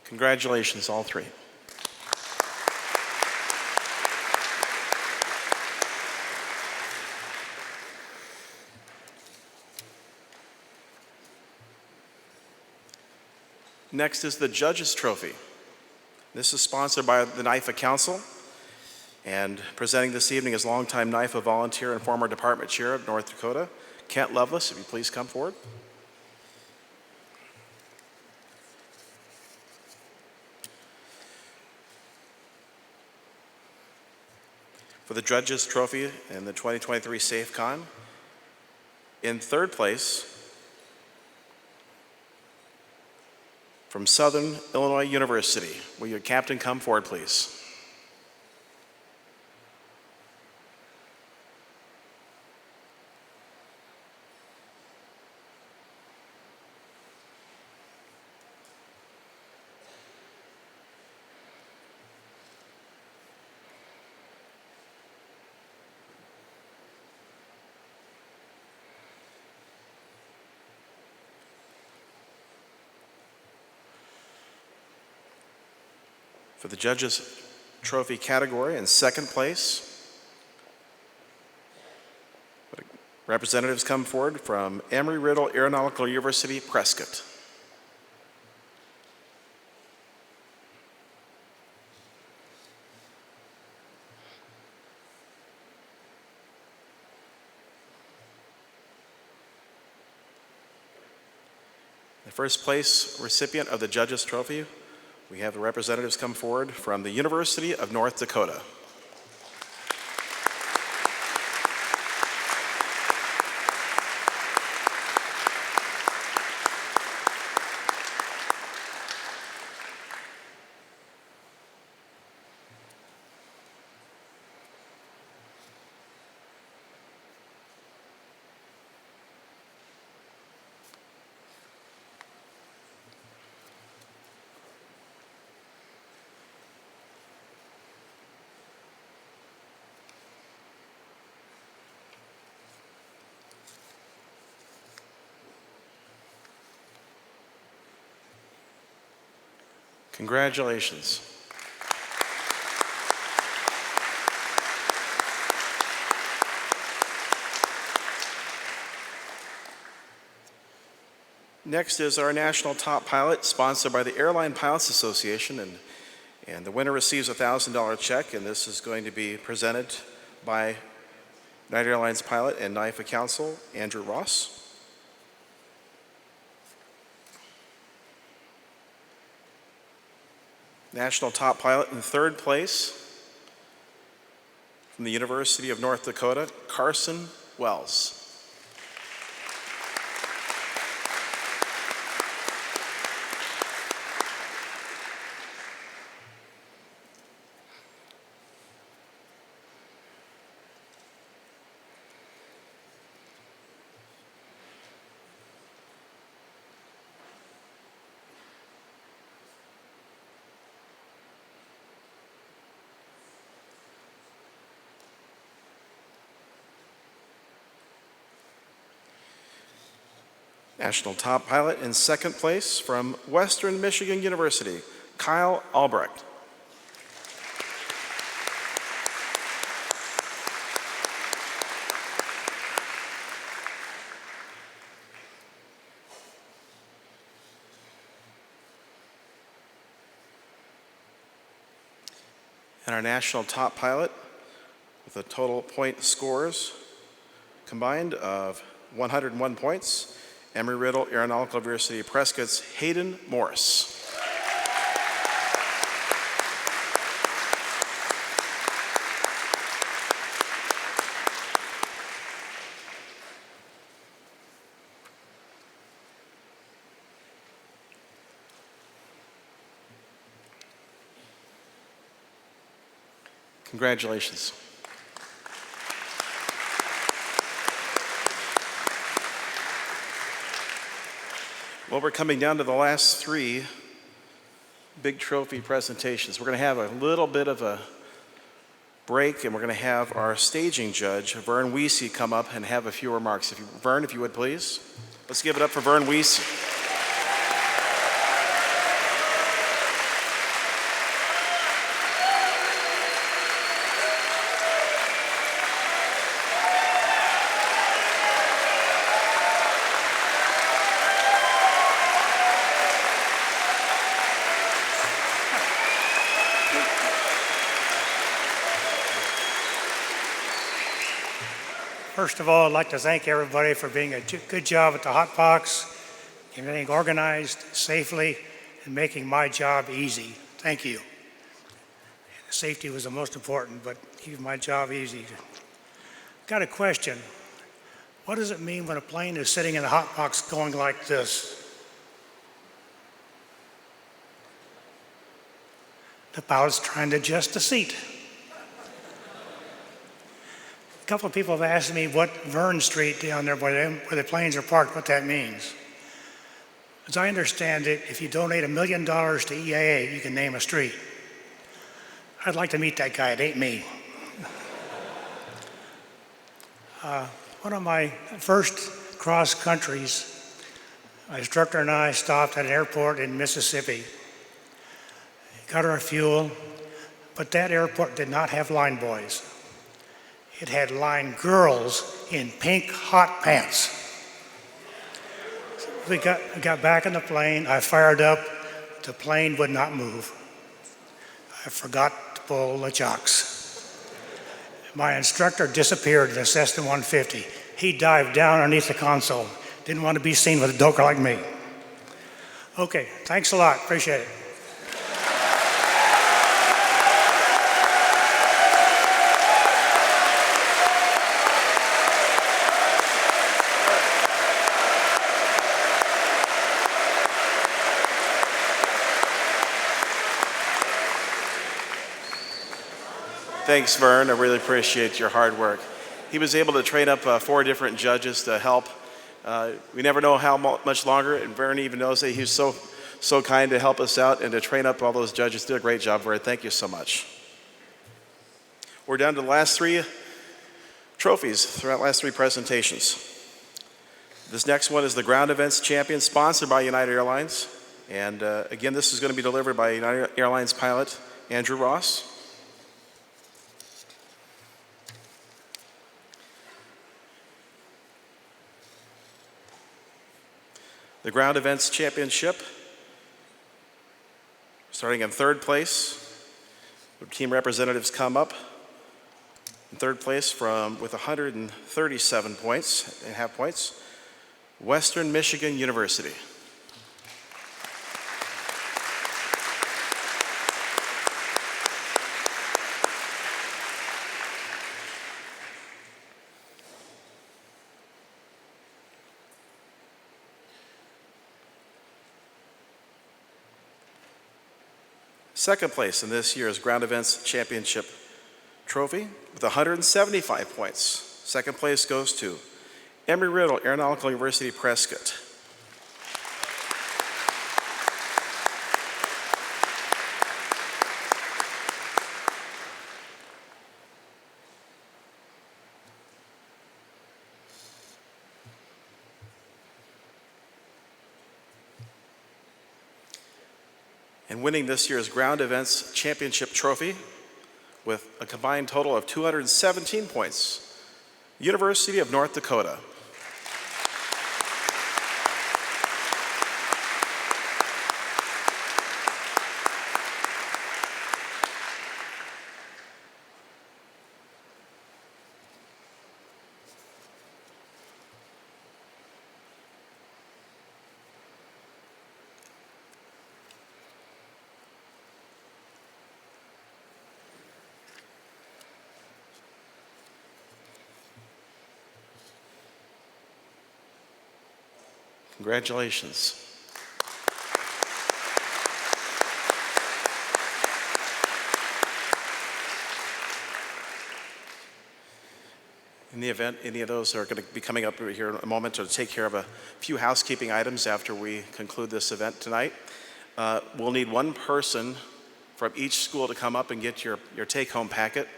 Congratulations, all three. Next is the Judges Trophy. This is sponsored by the NIFA Council, and presenting this evening is longtime NIFA volunteer and former department chair of North Dakota, Kent Lovelace. If you please come forward. For the Judges Trophy in the 2023 SAFECON, in third place, from Southern Illinois University. Will your captain come forward, please? For the Judges Trophy category in second place, representatives come forward from Embry-Riddle Aeronautical University, Prescott. The first place recipient of the Judges Trophy, we have the representatives come forward from the University of North Dakota. Congratulations. Next is our National Top Pilot, sponsored by the Airline Pilots Association, and the winner receives a $1,000 check, and this is going to be presented by United Airlines pilot and NIFA counsel, Andrew Ross. National Top Pilot in third place From the University of North Dakota, Carson Wells. National top pilot in second place from Western Michigan University, Kyle Albrecht. And our national top pilot with a total point scores combined of 101 points, Embry-Riddle Aeronautical University Prescott's Hayden Morris. Congratulations. Well, we're coming down to the last three big trophy presentations. We're going to have a little bit of a break, and we're going to have our staging judge, Vern Wiese, come up and have a few remarks. Vern, if you would please. Let's give it up for Vern Wiese. First of all, I'd like to thank everybody for being a good job at the hot box, getting organized safely, and making my job easy. Thank you. Safety was the most important, but keeping my job easy. Got a question. What does it mean when a plane is sitting in the hot box going like this? The pilot's trying to adjust the seat. A couple of people have asked me what Vern Street down there where the planes are parked, what that means. As I understand it, if you donate $1 million to EAA, you can name a street. I'd like to meet that guy. It ain't me. One of my first cross countries, my instructor and I stopped at an airport in Mississippi. Got our fuel, but that airport did not have line boys. It had line girls in pink hot pants. We got back in the plane. I fired up. The plane would not move. I forgot to pull the chocks. My instructor disappeared in a Cessna 150. He dived down underneath the console. Didn't want to be seen with a doker like me. Okay, thanks a lot. Appreciate it. Thanks, Vern. I really appreciate your hard work. He was able to train up 4 different judges to help. We never know how much longer, and Vern even knows that he was so kind to help us out and to train up all those judges. Did a great job, Vern. Thank you so much. We're down to the last 3 trophies throughout last 3 presentations. This next one is the Ground Events Champion, sponsored by United Airlines. And again, this is going to be delivered by United Airlines pilot Andrew Ross. The Ground Events Championship, starting in 3rd place. The team representatives come up in 3rd place with 137 points and half points, Western Michigan University. Second place in this year's Ground Events Championship Trophy with 175 points. Second place goes to Embry-Riddle Aeronautical University Prescott. And winning this year's Ground Events Championship Trophy with a combined total of 217 points, University of North Dakota. Congratulations. In the event any of those are going to be coming up here in a moment to take care of a few housekeeping items after we conclude this event tonight, we'll need one person from each school to come up and get your take-home packet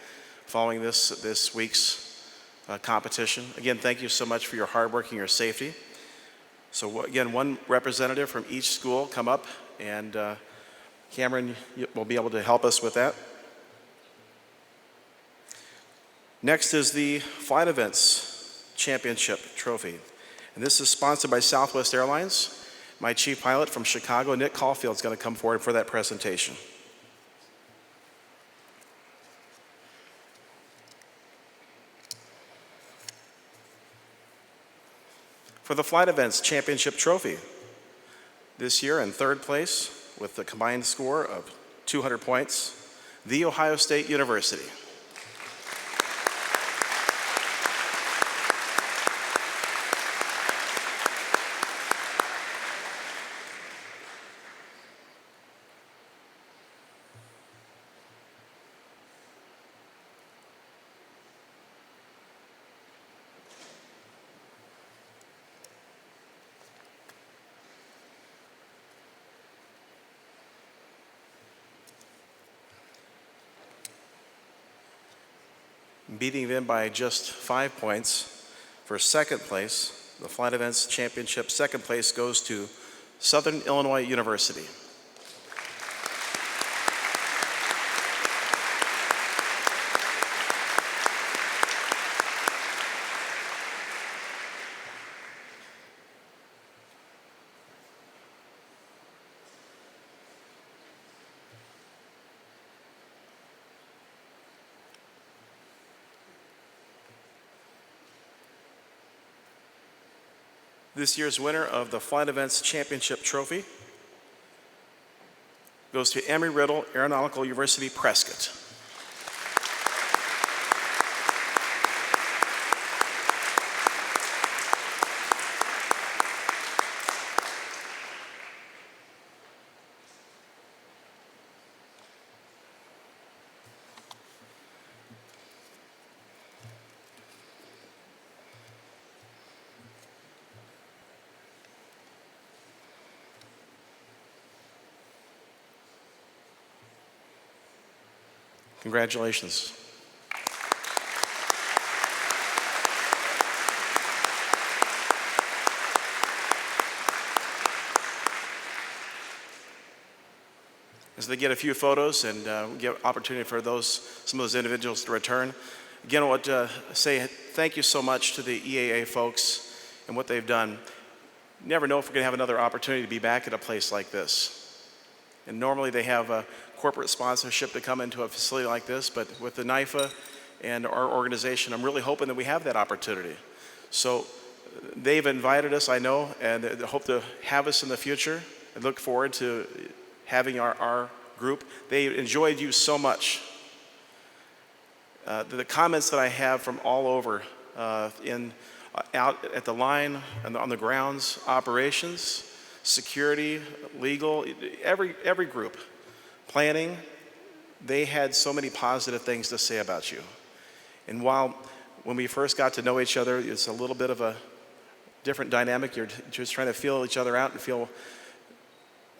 following this week's competition. Again, thank you so much for your hard work and your safety. So again, one representative from each school come up, and Cameron will be able to help us with that. Next is the Flight Events Championship Trophy. And this is sponsored by Southwest Airlines. My chief pilot from Chicago, Nick Caulfield, is going to come forward for that presentation. For the Flight Events Championship Trophy, this year in third place with the combined score of 200 points, The Ohio State University. Beating them by just 5 points for second place. The Flight Events Championship second place goes to Southern Illinois University. This year's winner of the Flight Events Championship Trophy goes to Embry-Riddle Aeronautical University Prescott. Congratulations. As they get a few photos and we get opportunity for some of those individuals to return. Again, I want to say thank you so much to the EAA folks and what they've done. You never know if we're going to have another opportunity to be back at a place like this. And normally they have a corporate sponsorship to come into a facility like this, but with the NIFA and our organization, I'm really hoping that we have that opportunity. So they've invited us, I know, and they hope to have us in the future. I look forward to having our group. They enjoyed you so much. The comments that I have from all over out at the line and on the grounds, operations, security, legal, every group, planning, they had so many positive things to say about you. And while when we first got to know each other, it's a little bit of a different dynamic. You're just trying to feel each other out and feel,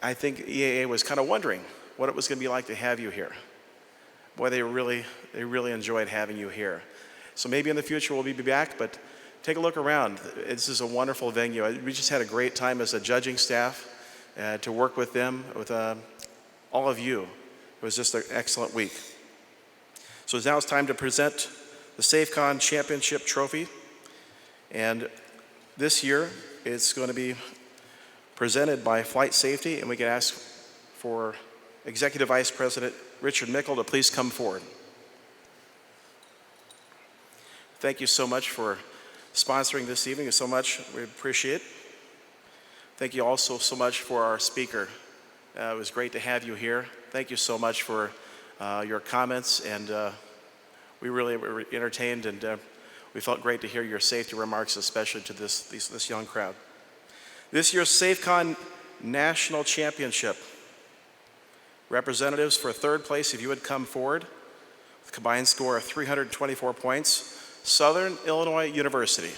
I think EAA was kind of wondering what it was going to be like to have you here. Boy, they really enjoyed having you here. So maybe in the future we'll be back, but take a look around. This is a wonderful venue. We just had a great time as a judging staff to work with them, with all of you. It was just an excellent week. So now it's time to present the SAFECON Championship Trophy. And this year it's going to be presented by Flight Safety, and we can ask for Executive Vice President Richard Mickle to please come forward. Thank you so much for sponsoring this evening. So much, we appreciate it. Thank you also so much for our speaker. It was great to have you here. Thank you so much for your comments, and we really were entertained, and we felt great to hear your safety remarks, especially to this young crowd. This year's SAFECON National Championship. Representatives for third place, if you would come forward, with a combined score of 324 points, Southern Illinois University.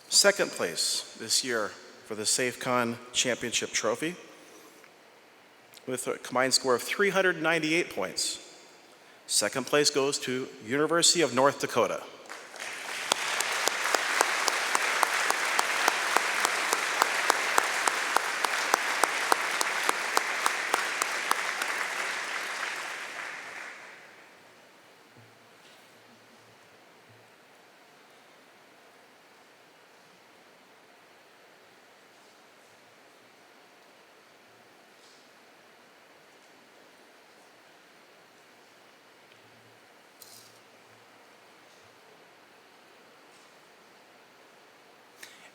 Second place this year for the SAFECON Championship Trophy with a combined score of 398 points. Second place goes to University of North Dakota.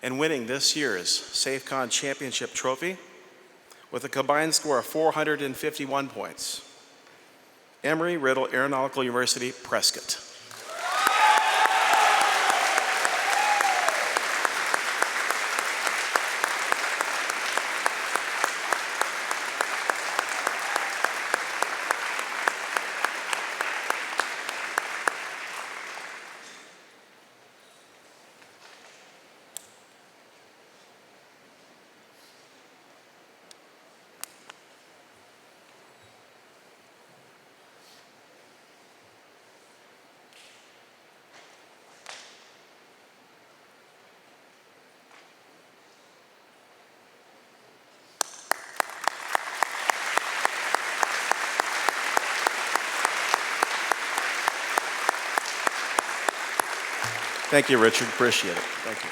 And winning this year's SAFECON Championship Trophy with a combined score of 451 points, Emory-Riddle Aeronautical University, Prescott. Thank you, Richard. Appreciate it. Thank you.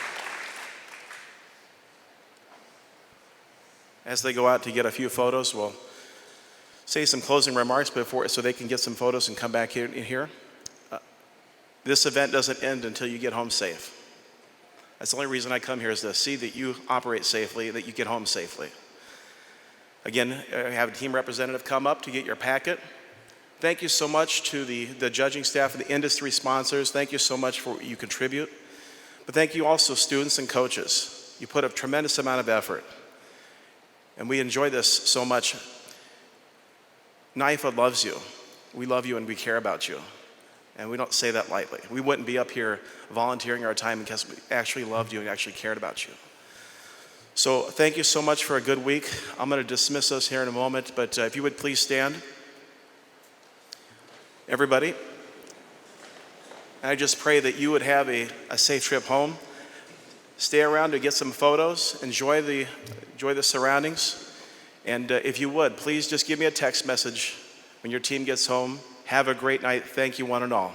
As they go out to get a few photos, we'll say some closing remarks before, so they can get some photos and come back here. This event doesn't end until you get home safe. That's the only reason I come here, is to see that you operate safely, that you get home safely. Again, have a team representative come up to get your packet. Thank you so much to the judging staff and the industry sponsors. Thank you so much for what you contribute. But thank you also, students and coaches. You put a tremendous amount of effort. And we enjoy this so much. NIFA loves you. We love you and we care about you. And we don't say that lightly. We wouldn't be up here volunteering our time because we actually loved you and actually cared about you. So thank you so much for a good week. I'm going to dismiss us here in a moment, but if you would please stand. Everybody, I just pray that you would have a safe trip home. Stay around to get some photos. Enjoy the surroundings. And if you would, please just give me a text message when your team gets home. Have a great night. Thank you, one and all.